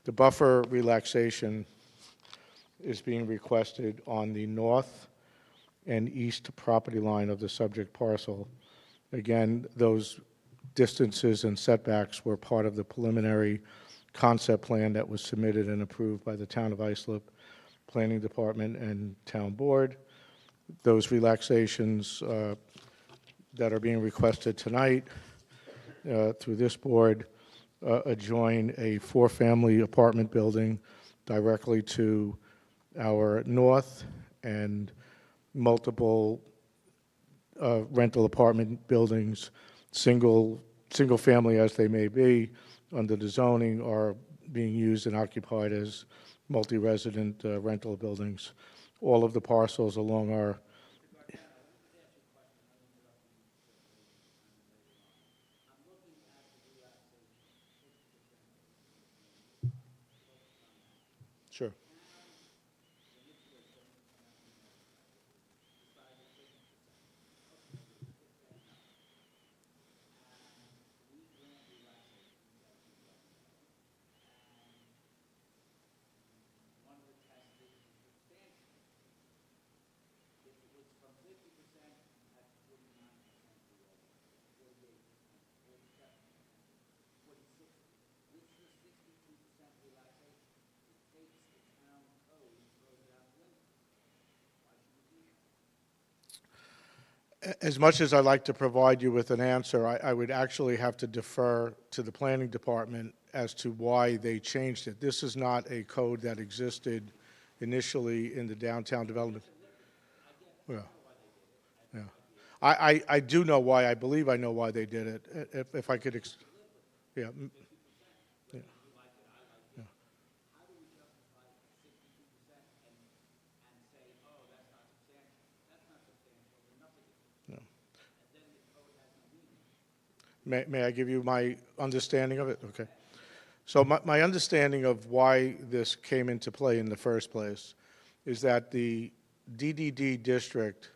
F: The buffer relaxation is being requested on the north and east property line of the subject parcel. Again, those distances and setbacks were part of the preliminary concept plan that was submitted and approved by the Town of Islip Planning Department and Town Board. Those relaxations that are being requested tonight through this board adjoin a 4-family apartment building directly to our north and multiple rental apartment buildings, single family as they may be, under the zoning are being used and occupied as multi-resident rental buildings. All of the parcels along our Sure. As much as I'd like to provide you with an answer, I would actually have to defer to the planning department as to why they changed it. This is not a code that existed initially in the downtown development. Yeah. Yeah. I do know why. I believe I know why they did it. If I could, yeah. Yeah. Yeah. May I give you my understanding of it? Okay. So my understanding of why this came into play in the first place is that the DDD district,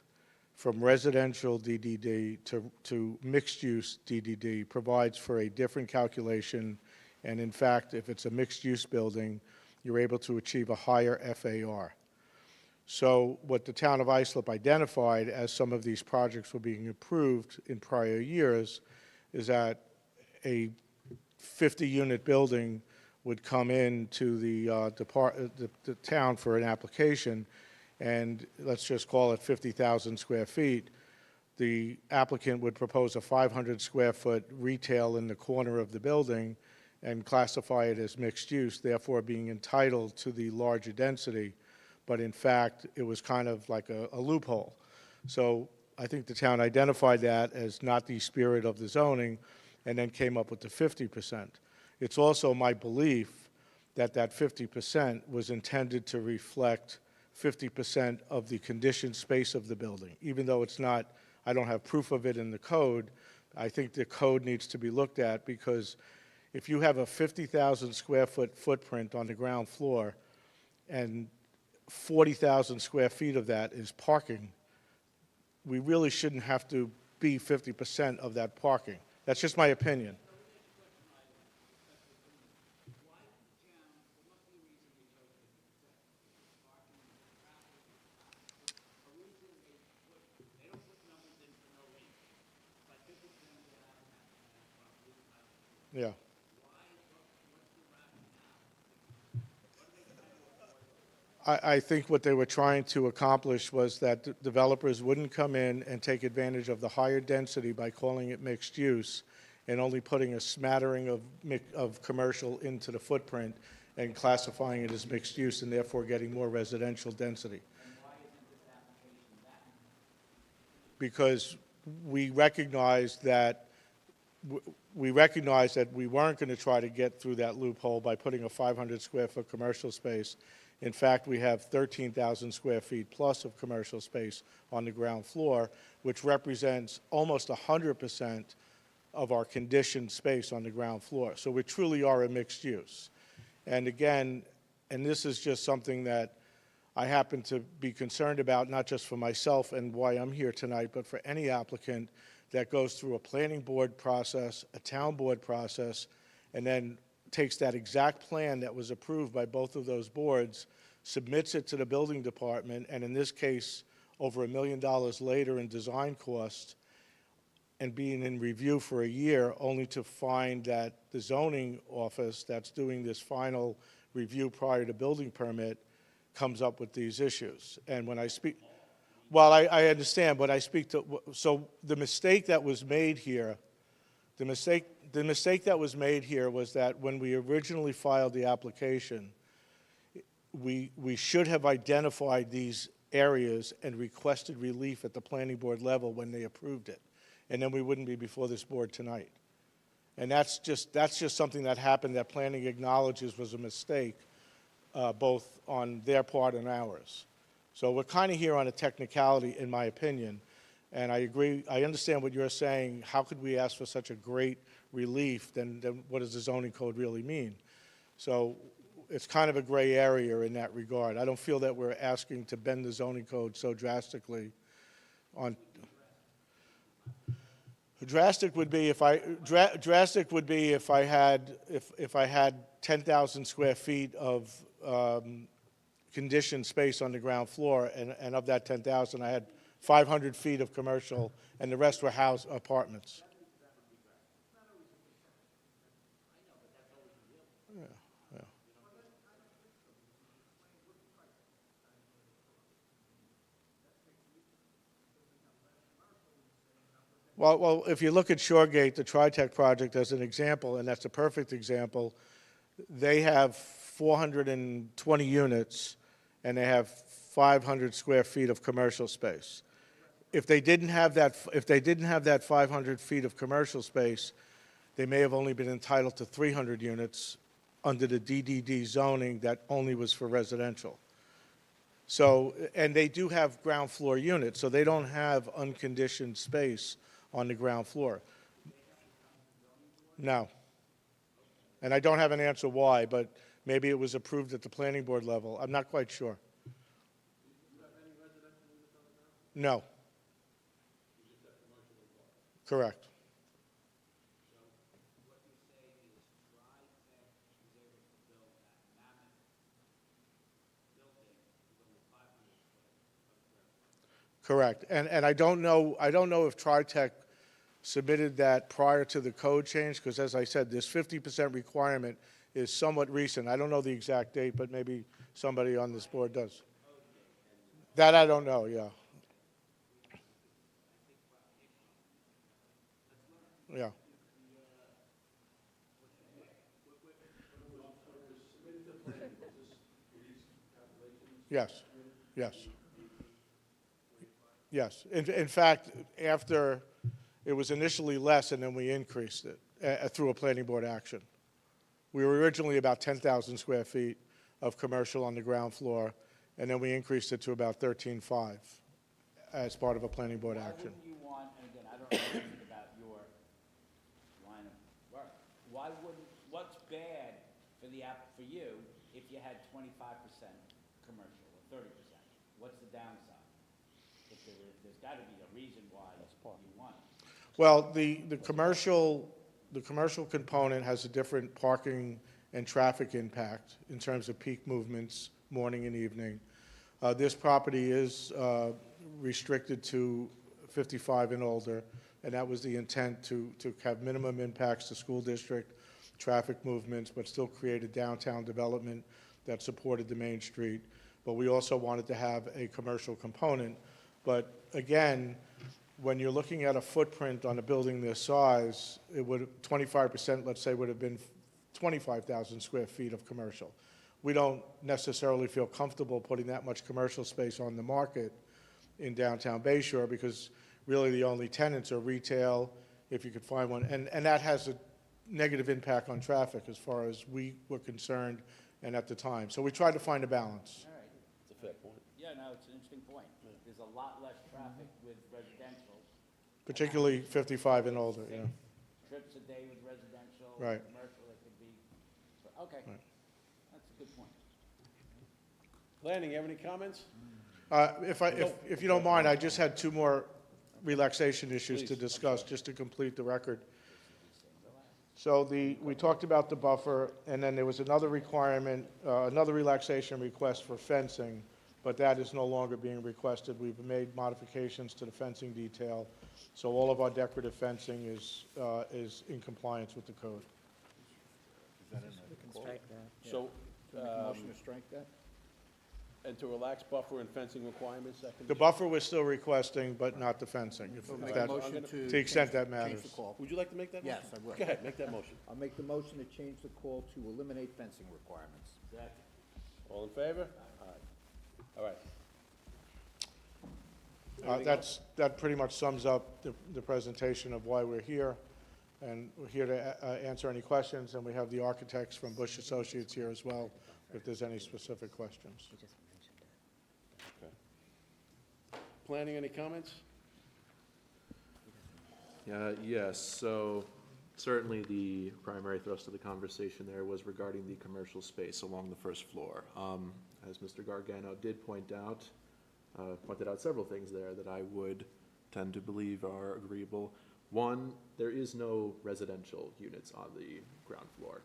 F: from residential DDD to mixed-use DDD, provides for a different calculation, and in fact, if it's a mixed-use building, you're able to achieve a higher FAR. So what the town of Islip identified as some of these projects were being approved in prior years is that a 50-unit building would come into the town for an application, and let's just call it 50,000 square feet. The applicant would propose a 500-square-foot retail in the corner of the building and classify it as mixed use, therefore being entitled to the larger density. But in fact, it was kind of like a loophole. So I think the town identified that as not the spirit of the zoning and then came up with the 50%. It's also my belief that that 50% was intended to reflect 50% of the conditioned space of the building. Even though it's not, I don't have proof of it in the code, I think the code needs to be looked at because if you have a 50,000 square foot footprint on the ground floor and 40,000 square feet of that is parking, we really shouldn't have to be 50% of that parking. That's just my opinion. Yeah. I think what they were trying to accomplish was that developers wouldn't come in and take advantage of the higher density by calling it mixed use and only putting a smattering of commercial into the footprint and classifying it as mixed use and therefore getting more residential density. Because we recognized that we weren't going to try to get through that loophole by putting a 500 square foot commercial space. In fact, we have 13,000 square feet plus of commercial space on the ground floor, which represents almost 100% of our conditioned space on the ground floor. So we truly are a mixed use. And again, and this is just something that I happen to be concerned about, not just for myself and why I'm here tonight, but for any applicant that goes through a planning board process, a town board process, and then takes that exact plan that was approved by both of those boards, submits it to the building department, and in this case, over $1 million later in design cost, and being in review for a year, only to find that the zoning office that's doing this final review prior to building permit comes up with these issues. And when I speak, well, I understand, but I speak to, so the mistake that was made here, the mistake that was made here was that when we originally filed the application, we should have identified these areas and requested relief at the planning board level when they approved it. And then we wouldn't be before this board tonight. And that's just something that happened that planning acknowledges was a mistake, both on their part and ours. So we're kind of here on a technicality, in my opinion. And I agree, I understand what you're saying. How could we ask for such a great relief? Then what does the zoning code really mean? So it's kind of a gray area in that regard. I don't feel that we're asking to bend the zoning code so drastically. Drastic would be if I had 10,000 square feet of conditioned space on the ground floor, and of that 10,000, I had 500 feet of commercial, and the rest were house apartments. Yeah, yeah. Well, if you look at Shoregate, the TriTech project, as an example, and that's a perfect example, they have 420 units, and they have 500 square feet of commercial space. If they didn't have that 500 feet of commercial space, they may have only been entitled to 300 units under the DDD zoning that only was for residential. So, and they do have ground floor units, so they don't have unconditioned space on the ground floor. No. And I don't have an answer why, but maybe it was approved at the planning board level. I'm not quite sure. No. Correct. Correct. And I don't know if TriTech submitted that prior to the code change, because as I said, this 50% requirement is somewhat recent. I don't know the exact date, but maybe somebody on this board does. That I don't know, yeah. Yeah. Yes, yes. Yes. In fact, after, it was initially less, and then we increased it through a planning board action. We were originally about 10,000 square feet of commercial on the ground floor, and then we increased it to about 13.5 as part of a planning board action.
G: Why wouldn't you want, and again, I don't know anything about your line of work, why wouldn't for you, if you had 25% commercial or 30%, what's the downside? There's gotta be a reason why you want it.
F: Well, the commercial component has a different parking and traffic impact in terms of peak movements, morning and evening. This property is restricted to 55 and older, and that was the intent to have minimum impacts to school district, traffic movements, but still create a downtown development that supported the main street. But we also wanted to have a commercial component. But again, when you're looking at a footprint on a building this size, it would, 25%, let's say, would have been 25,000 square feet of commercial. We don't necessarily feel comfortable putting that much commercial space on the market in downtown Bayshore, because really the only tenants are retail, if you could find one, and that has a negative impact on traffic as far as we were concerned and at the time. So we tried to find a balance.
G: All right.
C: It's a fair point.
G: Yeah, no, it's an interesting point. There's a lot less traffic with residential.
F: Particularly 55 and older, yeah.
G: Trips a day with residential.
F: Right.
G: Commercial, it could be, okay.
F: Right.
G: That's a good point.
C: Lanning, you have any comments?
F: If you don't mind, I just had two more relaxation issues to
C: Please.
F: discuss, just to complete the record. So we talked about the buffer, and then there was another requirement, another relaxation request for fencing, but that is no longer being requested. We've made modifications to the fencing detail, so all of our decorative fencing is in compliance with the code.
D: Is that in the quote?
C: So,
D: Make a motion to strike that?
C: and to relax buffer and fencing requirements, that can
F: The
C: be-
F: buffer we're still requesting, but not the fencing, if
D: So make a
F: that,
D: motion
F: to
D: to
F: the extent that
D: change
F: matters.
D: the call.
C: Would you like to make that motion?
D: Yes, I would.
C: Go ahead, make that motion.
D: I'll make the motion to change the call to eliminate fencing requirements.
G: Second.
C: All in favor? Aye. All right.
F: That pretty much sums up the presentation of why we're here, and we're here to answer any questions, and we have the architects from Bush Associates here as well, if there's any specific questions.
C: Planning, any comments?
L: Yes, so certainly the primary thrust of the conversation there was regarding the commercial space along the first floor. As Mr. Gargano did pointed out several things there that I would tend to believe are agreeable. One, there is no residential units on the ground floor.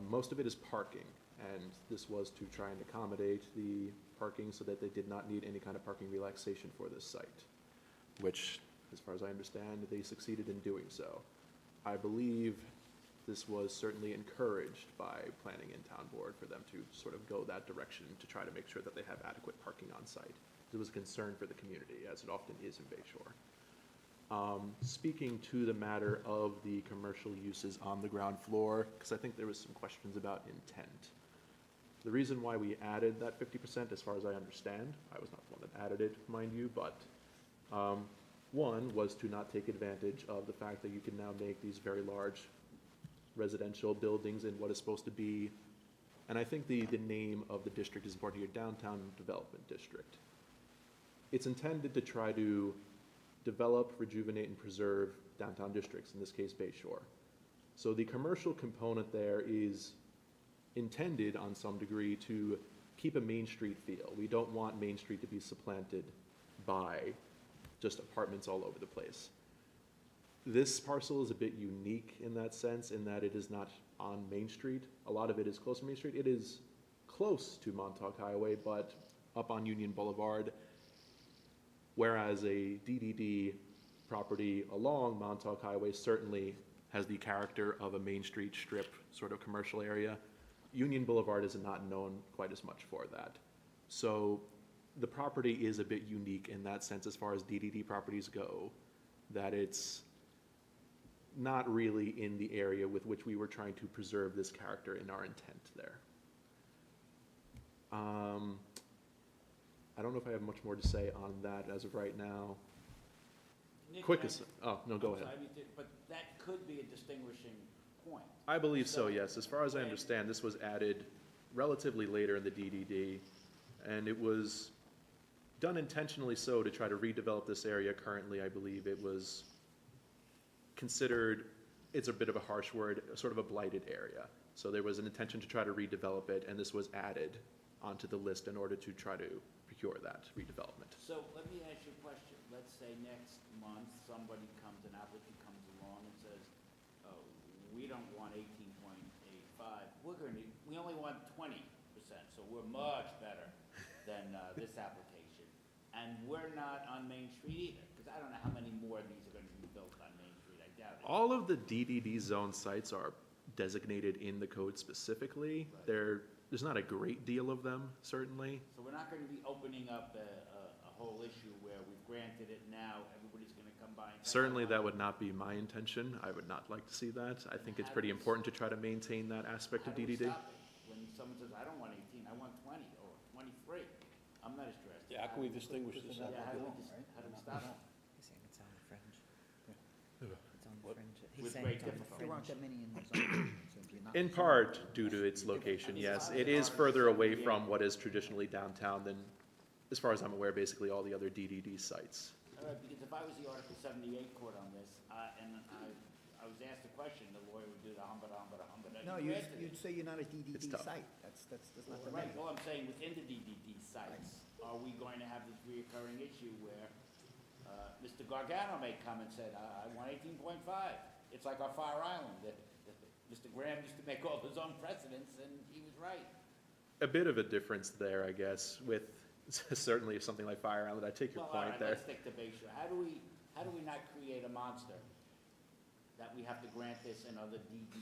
L: Most of it is parking, and this was to try and accommodate the parking so that they did not need any kind of parking relaxation for this site, which, as far as I understand, they succeeded in doing so. I believe this was certainly encouraged by planning and town board for them to sort of go that direction to try to make sure that they have adequate parking on site. It was a concern for the community, as it often is in Bayshore. Speaking to the matter of the commercial uses on the ground floor, because I think there was some questions about intent. The reason why we added that 50%, as far as I understand, I was not the one that added it, mind you, but one was to not take advantage of the fact that you can now make these very large residential buildings in what is supposed to be, and I think the name of the district is important here, Downtown Development District. It's intended to try to develop, rejuvenate, and preserve downtown districts, in this case Bayshore. So the commercial component there is intended on some degree to keep a Main Street feel. We don't want Main Street to be supplanted by just apartments all over the place. This parcel is a bit unique in that sense, in that it is not on Main Street. A lot of it is close to Main Street. It is close to Montauk Highway, but up on Union Boulevard, whereas a DDD property along Montauk Highway certainly has the character of a Main Street strip sort of commercial area. Union Boulevard is not known quite as much for that. So the property is a bit unique in that sense as far as DDD properties go, that it's not really in the area with which we were trying to preserve this character in our intent there. I don't know if I have much more to say on that as of right now.
G: Nick,
L: Oh, no, go ahead.
G: But that could be a distinguishing point.
L: I believe so, yes. As far as I understand, this was added relatively later in the DDD, and it was done intentionally so to try to redevelop this area. Currently, I believe it was considered, it's a bit of a harsh word, sort of a blighted area. So there was an intention to try to redevelop it, and this was added onto the list in order to try to procure that redevelopment.
G: So let me ask you a question. Let's say next month, somebody comes, an applicant comes along and says, oh, we don't want 18.85, we only want 20%, so we're much better than this application. And we're not on Main Street either, because I don't know how many more of these are going to be built on Main Street, I doubt it.
L: All of the DDD zone sites are designated in the code specifically. There's not a great deal of them, certainly.
G: So we're not going to be opening up a whole issue where we've granted it now, everybody's going to come by and say,
L: Certainly, that would not be my intention. I would not like to see that. I think it's pretty important to try to maintain that aspect of
G: how do we
L: DDD.
G: stop it? When someone says, I don't want 18, I want 20 or 23, I'm not interested.
C: Yeah, how can we distinguish this?
G: Yeah, how do we stop it?
A: He's saying it's on the fringe. It's on the fringe. He's
G: With
A: saying
G: great
A: it's on the
G: difficulty.
A: fringe.
G: There aren't that
A: many in the zone.
L: In part, due to its location, yes. It is further away from what is traditionally downtown than, as far as I'm aware, basically all the other DDD sites.
G: All right, because if I was the Article 78 court on this, and I was asked a question, the lawyer would do the humba.
D: No, you'd say you're not a DDD
L: It's tough.
D: site. That's not the
G: Right,
D: name.
G: all I'm saying, within the DDD sites, are we going to have this reoccurring issue where Mr. Gargano may come and said, I want 18.5. It's like our Fire Island, that Mr. Graham used to make all his own precedents, and he was right.
L: A bit of a difference there, I guess, with certainly something like Fire Island. I take your
G: Well, all
L: point
G: right,
L: there.
G: let's stick to Bayshore. How do we not create a monster that we have to grant this and other DD?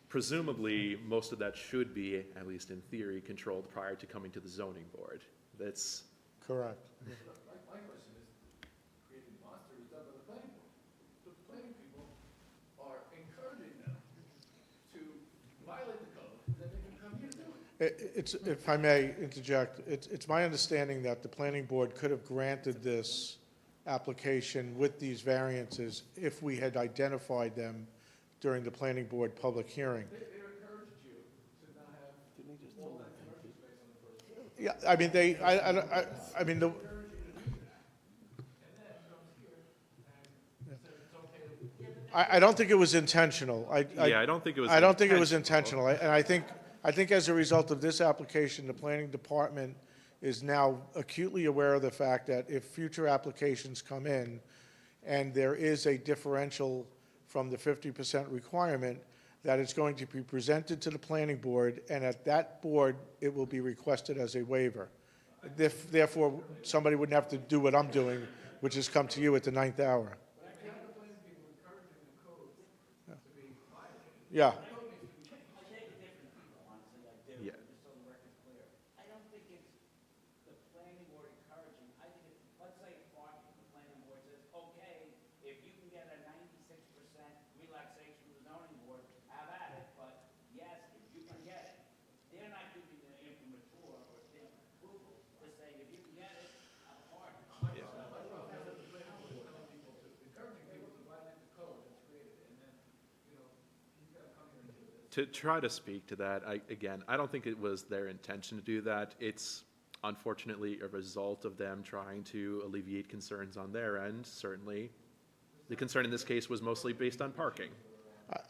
L: Presumably, most of that should be, at least in theory, controlled prior to coming to the zoning board. That's
F: Correct.
V: My question is, creating a monster is done by the planning board. The planning people are encouraging them to violate the code, then they can come here and do it.
F: It's, if I may interject, it's my understanding that the planning board could have granted this application with these variances if we had identified them during the planning board public hearing.
V: They encouraged you to not have all that commercial space on the first floor.
F: Yeah, I mean, I mean, the, I don't think it was intentional.
L: Yeah, I don't think it was
F: I don't think it was
L: intentional.
F: intentional. And I think as a result of this application, the planning department is now acutely aware of the fact that if future applications come in and there is a differential from the 50% requirement, that it's going to be presented to the planning board, and at that board, it will be requested as a waiver. Therefore, somebody wouldn't have to do what I'm doing, which is come to you at the 9th hour. Yeah.
L: Yeah.
G: Just so the record's clear, I don't think it's the planning board encouraging, I think it's, let's say it's parking, the planning board says, okay, if you can get a 96% relaxation from the zoning board, have at it, but yes, if you can get it. They're not giving the imprimatur or stamp of approval, they're saying, if you can get it, have a party.
L: To try to speak to that, again, I don't think it was their intention to do that. It's unfortunately a result of them trying to alleviate concerns on their end, certainly. The concern in this case was mostly based on parking.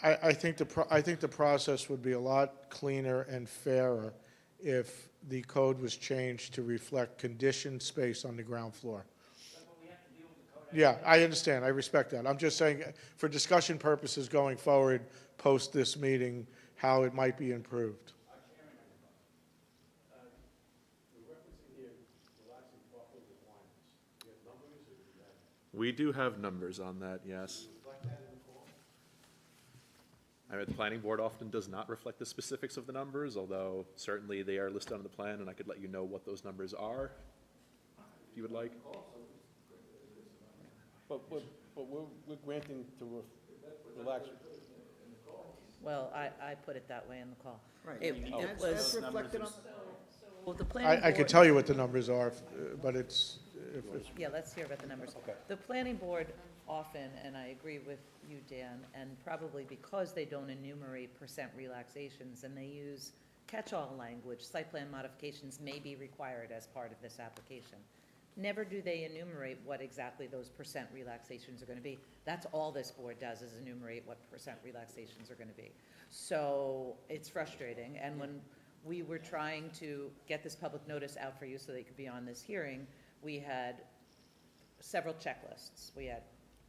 F: I think the process would be a lot cleaner and fairer if the code was changed to reflect conditioned space on the ground floor. Yeah, I understand, I respect that. I'm just saying, for discussion purposes going forward, post this meeting, how it might be improved.
L: We do have numbers on that, yes. I mean, the planning board often does not reflect the specifics of the numbers, although certainly they are listed on the plan, and I could let you know what those numbers are, if you would like.
C: But we're granting to relax.
A: Well, I put it that way in the call.
D: Right.
A: It
D: That's
A: was,
D: reflected on,
A: well, the planning
F: I could
A: board-
F: tell you what the numbers are, but it's,
A: Yeah, let's hear about the numbers. The planning board often, and I agree with you, Dan, and probably because they don't enumerate percent relaxations and they use catch-all language, site plan modifications may be required as part of this application. never do they enumerate what exactly those percent relaxations are going to be. That's all this board does, is enumerate what percent relaxations are going to be. So it's frustrating, and when we were trying to get this public notice out for you so that it could be on this hearing, we had several checklists. We had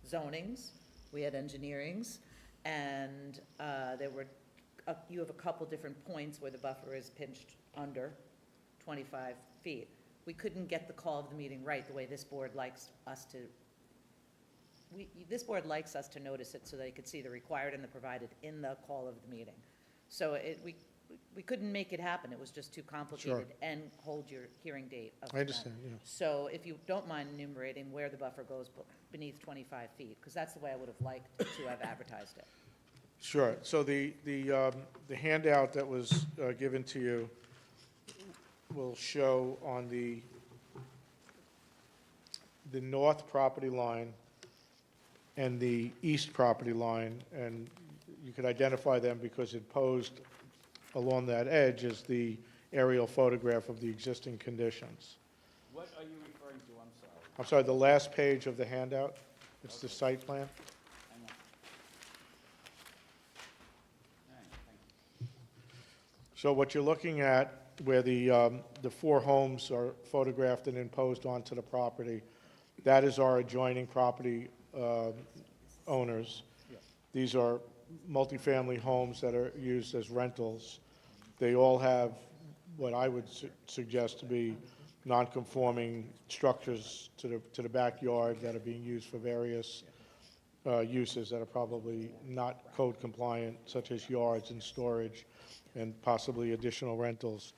A: zonings, we had engineerings, and there were, you have a couple different points where the buffer is pinched under 25 feet. We couldn't get the call of the meeting right the way this board likes us to. This board likes us to notice it so they could see the required and the provided in the call of the meeting. So we couldn't make it happen. It was just too complicated. And hold your hearing date of
F: I understand,
A: tonight.
F: yeah.
A: So if you don't mind enumerating where the buffer goes beneath 25 feet, because that's the way I would have liked to have advertised it.
F: Sure. So the handout that was given to you will show on the north property line and the east property line, and you could identify them because it posed along that edge as the aerial photograph of the existing conditions.
G: What are you referring to? I'm sorry.
F: I'm sorry, the last page of the handout, it's the site plan.
G: Hang on. All right, thank you.
F: So what you're looking at, where the 4 homes are photographed and imposed onto the property, that is our adjoining property owners. These are multifamily homes that are used as rentals. They all have what I would suggest to be non-conforming structures to the backyard that are being used for various uses that are probably not code compliant, such as yards and storage and possibly additional rentals.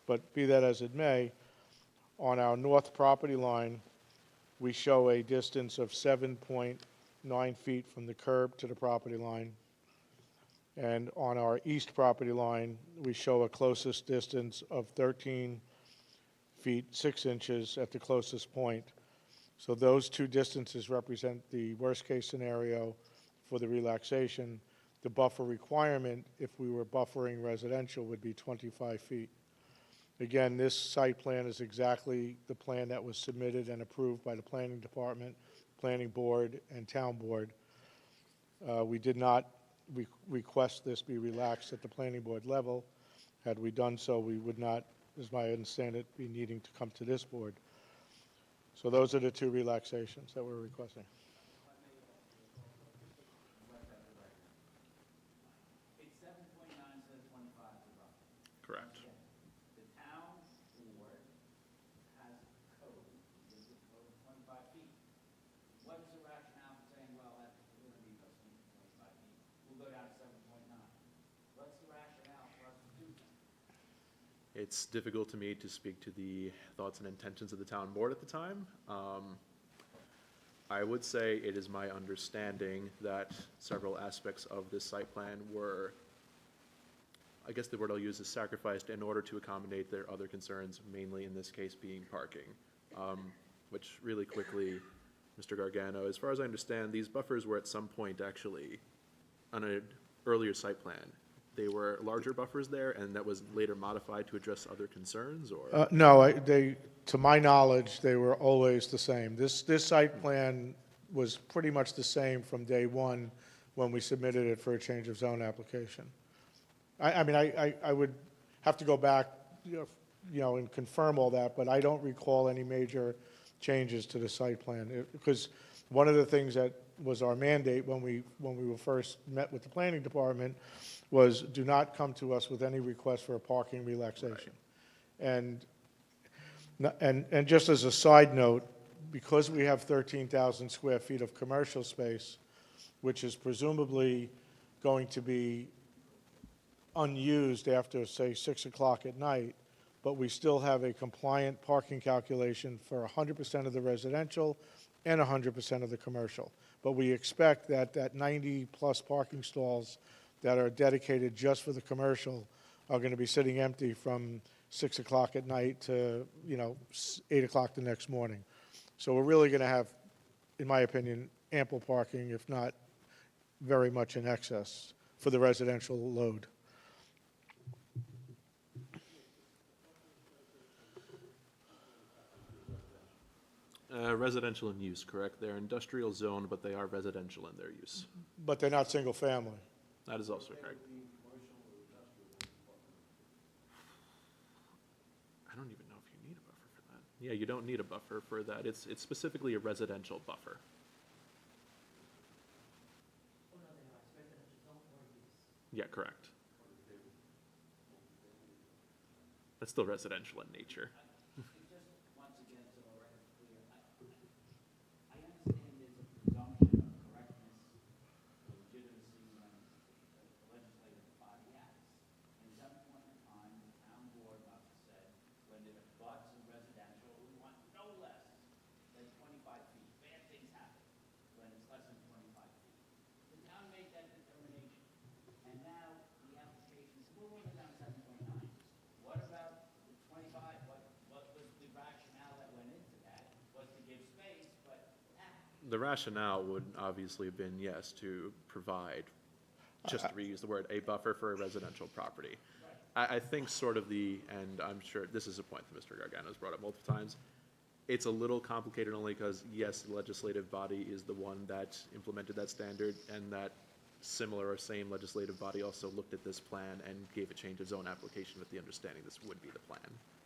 F: But be that as it may, on our north property line, we show a distance of 7.9 feet from the curb to the property line. And on our east property line, we show a closest distance of 13 feet 6 inches at the closest point. So those two distances represent the worst-case scenario for the relaxation. The buffer requirement, if we were buffering residential, would be 25 feet. Again, this site plan is exactly the plan that was submitted and approved by the Planning Department, Planning Board, and Town Board. We did not request this be relaxed at the Planning Board level. Had we done so, we would not, as I understand it, be needing to come to this board. So those are the 2 relaxations that we're requesting.
G: It's 7.9 says 25 is wrong.
L: Correct.
G: The town board has code, this is code 25 feet. What is the rationale for saying, well, that's going to be less than 25 feet? We'll go down to 7.9. What's the rationale for us to do that?
L: It's difficult to me to speak to the thoughts and intentions of the town board at the time. I would say it is my understanding that several aspects of this site plan were, I guess the word I'll use is sacrificed in order to accommodate their other concerns, mainly in this case being parking. Which really quickly, Mr. Gargano, as far as I understand, these buffers were at some point actually on an earlier site plan. They were larger buffers there, and that was later modified to address other concerns, or?
F: No, to my knowledge, they were always the same. This site plan was pretty much the same from day one when we submitted it for a change of zone application. I mean, I would have to go back, and confirm all that, but I don't recall any major changes to the site plan. Because one of the things that was our mandate when we were first met with the Planning Department was do not come to us with any request for a parking relaxation. And just as a side note, because we have 13,000 square feet of commercial space, which is presumably going to be unused after, say, 6 o'clock at night, but we still have a compliant parking calculation for 100% of the residential and 100% of the commercial. But we expect that 90-plus parking stalls that are dedicated just for the commercial are going to be sitting empty from 6 o'clock at night to, 8 o'clock the next morning. So we're really going to have, in my opinion, ample parking, if not very much in excess, for the residential load.
L: Residential in use, correct? They're industrial zone, but they are residential in their use.
F: But they're not single-family.
L: That is also correct. I don't even know if you need a buffer for that. Yeah, you don't need a buffer for that. It's specifically a residential buffer. Yeah, correct. That's still residential in nature.
G: Once again, so the record's clear, I understand there's a presumption of correctness, legitimacy when the legislative body acts. And at some point in time, the town board must have said, when it abuts in residential, we want no less than 25 feet. Bad things happen when it's less than 25 feet. The town made that determination, and now the application's moving down 7.9. What about the 25? What was the rationale that went into that? Was to give space, but
L: The rationale would obviously have been, yes, to provide, just to reuse the word, a buffer for a residential property. I think sort of and I'm sure this is a point that Mr. Gargano has brought up multiple times, it's a little complicated only because, yes, the legislative body is the one that implemented that standard, and that similar or same legislative body also looked at this plan and gave a change of zone application with the understanding this would be the plan.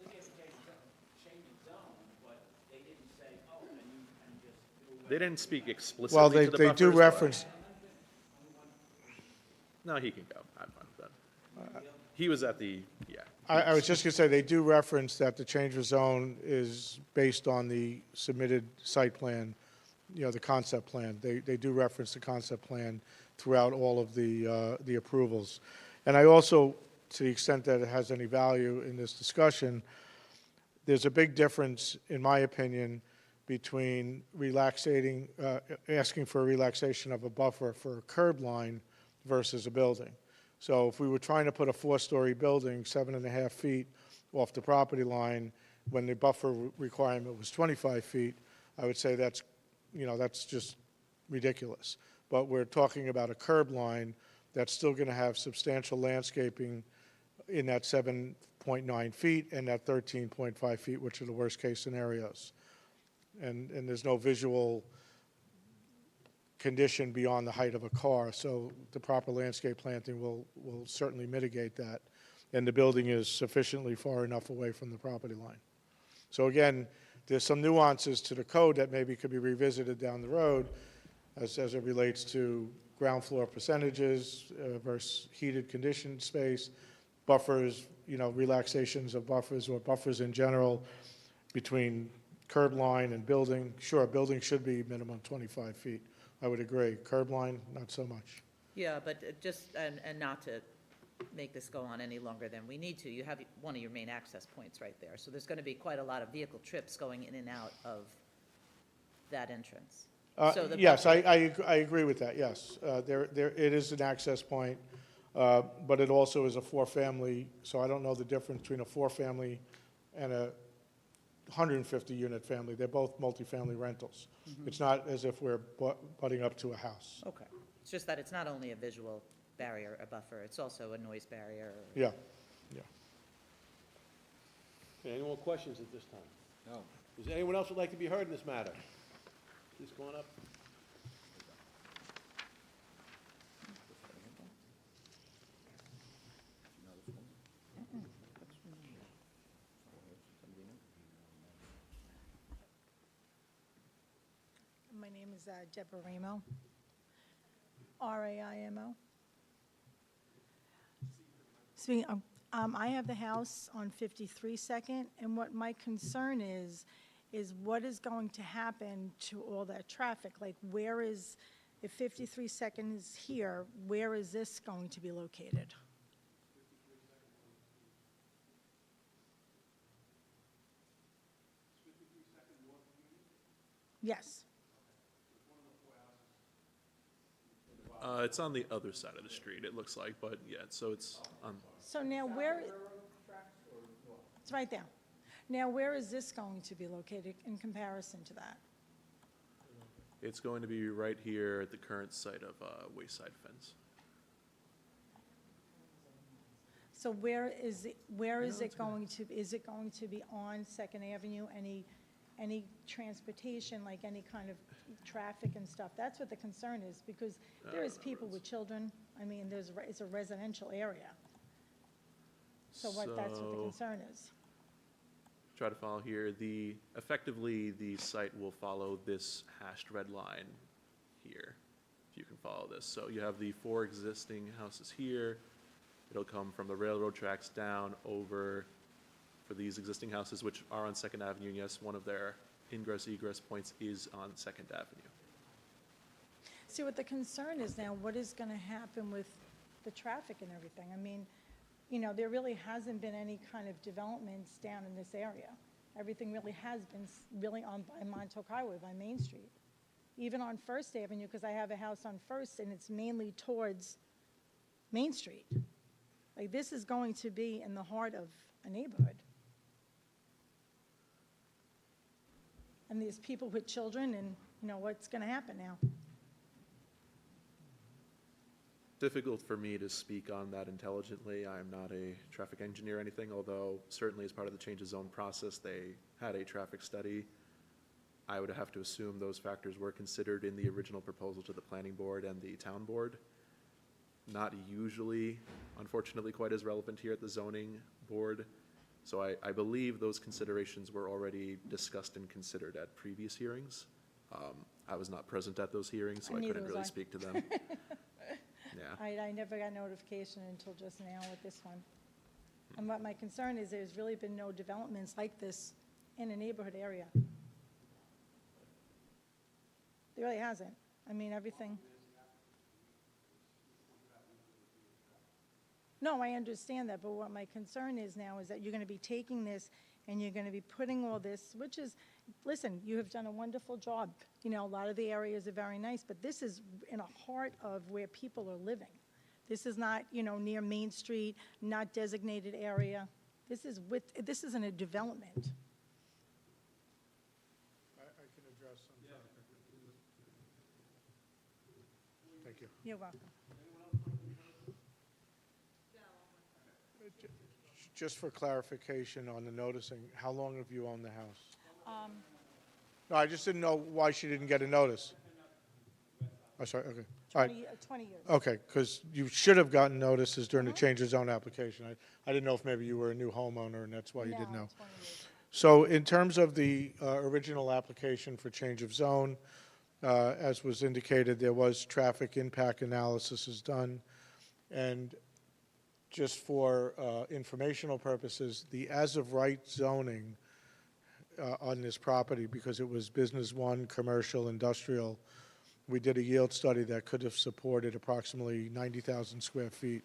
G: they gave a change of zone, but they didn't say, oh, and you can just do away.
L: They didn't speak explicitly
F: Well,
L: to the
F: they do
L: buffers, but-
F: reference,
L: No, he can go. I'm fine with that. He was at the, yeah.
F: I was just going to say, they do reference that the change of zone is based on the submitted site plan, the concept plan. They do reference the concept plan throughout all of the approvals. And I also, to the extent that it has any value in this discussion, there's a big difference, in my opinion, between asking for a relaxation of a buffer for a curb line versus a building. So if we were trying to put a 4-story building 7.5 feet off the property line, when the buffer requirement was 25 feet, I would say that's just ridiculous. But we're talking about a curb line that's still going to have substantial landscaping in that 7.9 feet and that 13.5 feet, which are the worst-case scenarios. And there's no visual condition beyond the height of a car, so the proper landscape planting will certainly mitigate that, and the building is sufficiently far enough away from the property line. So again, there's some nuances to the code that maybe could be revisited down the road as it relates to ground floor percentages versus heated conditioned space, buffers, relaxations of buffers or buffers in general between curb line and building. Sure, building should be minimum 25 feet. I would agree. Curb line, not so much.
A: Yeah, but and not to make this go on any longer than we need to, you have one of your main access points right there. So there's going to be quite a lot of vehicle trips going in and out of that entrance. So the
F: Yes,
A: buffer-
F: I agree with that, yes. It is an access point, but it also is a 4-family, so I don't know the difference between a 4-family and a 150-unit family. They're both multifamily rentals.
A: Mhm.
F: It's not as if we're butting up to a house.
A: Okay. It's just that it's not only a visual barrier, a buffer, it's also a noise barrier.
F: Yeah.
C: Okay, any more questions at this time?
D: No.
C: Is there anyone else who'd like to be heard in this matter? Please come on up.
B: My name is Deborah Raimo, R-A-I-M-O. I have the house on 53 Second, and what my concern is what is going to happen to all that traffic? Like, if 53 Second is here, where is this going to be located? Yes.
L: It's on the other side of the street, it looks like, but yeah, so it's on,
B: So now it's right there. Now, where is this going to be located in comparison to that?
L: it's going to be right here at the current site of Wayside Fence.
B: So where is it going to, is it going to be on Second Avenue, any transportation, like any kind of traffic and stuff. That's what the concern is, because there is people with children. I mean, it's a residential area. So that's what the
L: So-
B: concern is.
L: Try to follow here. Effectively, the site will follow this hashed red line here, if you can follow this. So you have the 4 existing houses here. It'll come from the railroad tracks down over for these existing houses, which are on Second Avenue. And yes, one of their ingress egress points is on Second Avenue.
B: See, what the concern is now, what is going to happen with the traffic and everything? I mean, you know, there really hasn't been any kind of developments down in this area. Everything really has been really on by Montauk Highway, by Main Street. Even on First Avenue, because I have a house on First, and it's mainly towards Main Street. Like, this is going to be in the heart of a neighborhood. And there's people with children, and, you know, what's going to happen now?
L: Difficult for me to speak on that intelligently. I'm not a traffic engineer or anything, although certainly as part of the change of zone process, they had a traffic study. I would have to assume those factors were considered in the original proposal to the planning board and the town board. Not usually, unfortunately, quite as relevant here at the zoning board. So I believe those considerations were already discussed and considered at previous hearings. I was not present at those hearings, so I
B: Neither
L: couldn't
B: was
L: really
B: I.
L: speak to them. Yeah.
B: I never got notification until just now with this one. And what my concern is, there's really been no developments like this in a neighborhood area. There really hasn't. I mean, everything. No, I understand that, but what my concern is now is that you're going to be taking this and you're going to be putting all this, which is, listen, you have done a wonderful job. You know, a lot of the areas are very nice, but this is in the heart of where people are living. This is not, you know, near Main Street, not designated area. This is in a development.
F: I can address some. Thank you.
B: You're welcome.
F: Just for clarification on the noticing, how long have you owned the house? No, I just didn't know why she didn't get a notice. Oh, sorry, okay. All right.
B: 20 years.
F: Okay, because you should have gotten notices during the change of zone application. I didn't know if maybe you were a new homeowner and that's why you didn't know.
B: 20 years.
F: So in terms of the original application for change of zone, as was indicated, there was traffic impact analysis is done. And just for informational purposes, the as-of-right zoning on this property, because it was business one, commercial, industrial, we did a yield study that could have supported approximately 90,000 square feet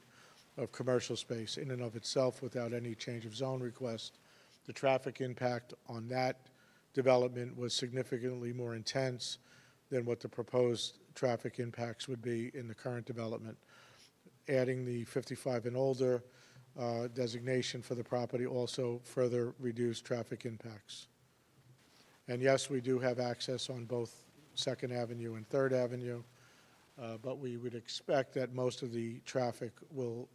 F: of commercial space in and of itself without any change of zone request. The traffic impact on that development was significantly more intense than what the proposed traffic impacts would be in the current development. Adding the 55 and older designation for the property also further reduced traffic impacts. And yes, we do have access on both Second Avenue and Third Avenue, but we would expect that most of the traffic will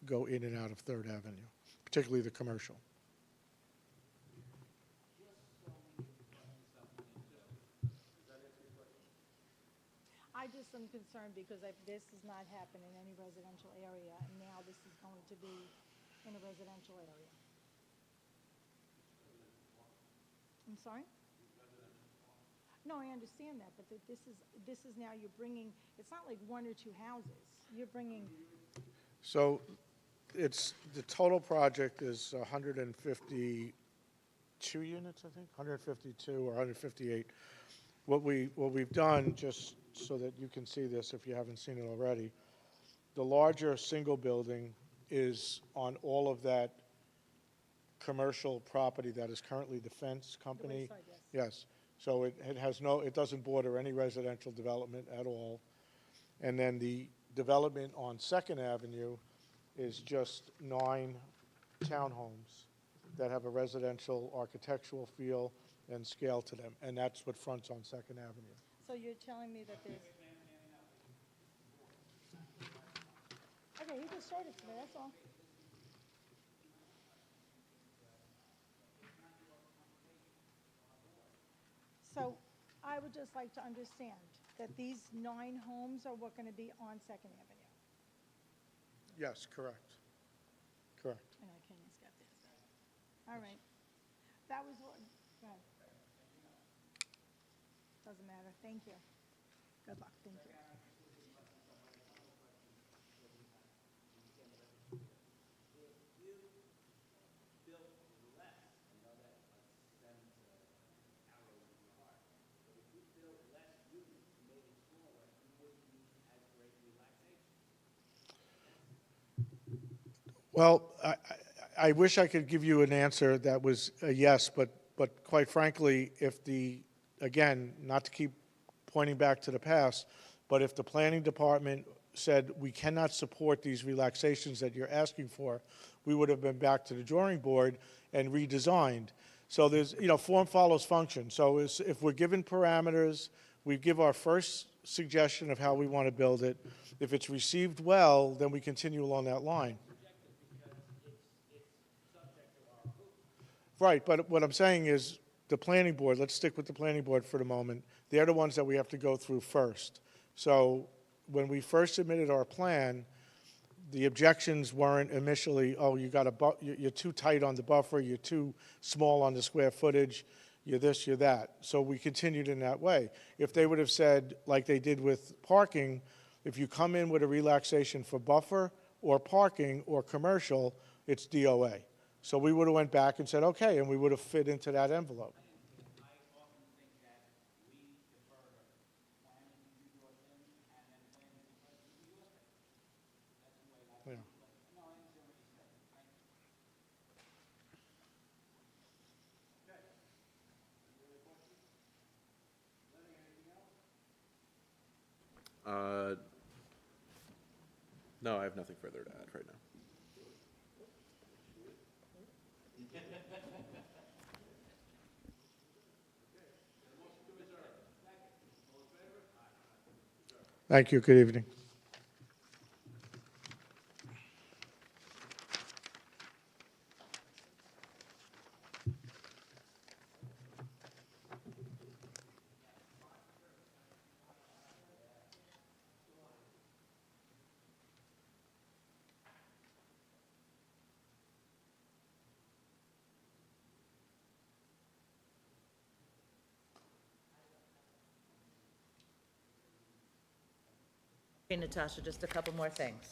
F: go in and out of Third Avenue, particularly the commercial.
B: I just am concerned because this does not happen in any residential area, and now this is going to be in a residential area. I'm sorry? No, I understand that, but this is now you're bringing, it's not like one or two houses. You're bringing,
F: So it's, the total project is 152 units, I think, 152 or 158. What we've done, just so that you can see this if you haven't seen it already, the larger single building is on all of that commercial property that is currently the fence company.
B: side, yes.
F: Yes. So it has no, it doesn't border any residential development at all. And then the development on Second Avenue is just 9 townhomes that have a residential architectural feel and scale to them. And that's what fronts on Second Avenue.
B: so you're telling me that there's. Okay, he just showed it to me, that's all. So I would just like to understand that these 9 homes are what going to be on Second Avenue.
F: Yes, correct. Correct.
B: And I can't even get this. All right. That was what, go ahead. Doesn't matter. Thank you. Good luck. Thank you.
F: Well, I wish I could give you an answer that was a yes, but quite frankly, if the, again, not to keep pointing back to the past, but if the planning department said we cannot support these relaxations that you're asking for, we would have been back to the drawing board and redesigned. So there's, form follows function. So if we're given parameters, we give our first suggestion of how we want to build it. If it's received well, then we continue along that line. Right, but what I'm saying is the planning board, let's stick with the planning board for the moment. They're the ones that we have to go through first. So when we first submitted our plan, the objections weren't initially, oh, you're too tight on the buffer, you're too small on the square footage, you're this, you're that. So we continued in that way. If they would have said, like they did with parking, if you come in with a relaxation for buffer or parking or commercial, it's DOA. So we would have went back and said, okay, and we would have fit into that envelope. Yeah.
L: No, I have nothing further to add right now.
F: Thank you, good evening.
A: Okay, Natasha, just a couple more things.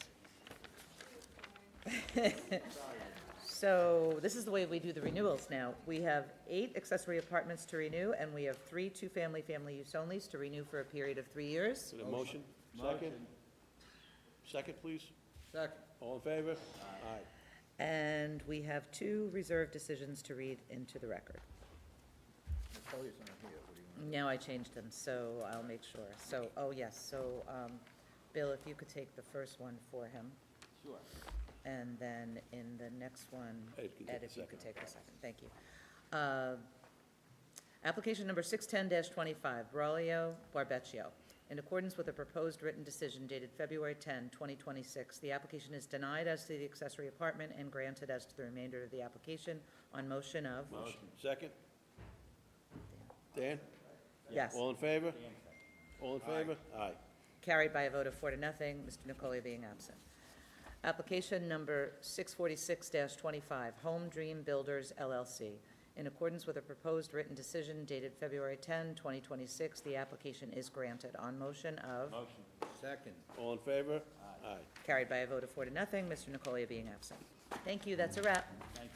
A: So this is the way we do the renewals now. We have 8 accessory apartments to renew, and we have 3 two-family, family use onlys to renew for a period of 3 years.
C: Is it a motion? Second? Second, please? Second. All in favor? Aye.
A: And we have 2 reserve decisions to read into the record. Now I changed them, so I'll make sure. So, oh, yes, so, Bill, if you could take the first one for him.
G: Sure.
A: And then in the next one,
C: Ed can take
A: Ed,
C: the
A: if you could
C: second.
A: take the second. Thank you. Application number 610-25, Braulio Barbecchio. In accordance with a proposed written decision dated February 10, 2026, the application is denied as to the accessory apartment and granted as to the remainder of the application on motion of.
C: Motion. Second? Dan?
A: Yes.
C: All in favor? All in favor? Aye.
A: Carried by a vote of 4 to nothing, Mr. Nicoli being absent. Application number 646-25, Home Dream Builders LLC. In accordance with a proposed written decision dated February 10, 2026, the application is granted on motion of.
G: Motion.
C: Second. All in favor? Aye.
A: Carried by a vote of 4 to nothing, Mr. Nicoli being absent. Thank you, that's a wrap.
G: Thank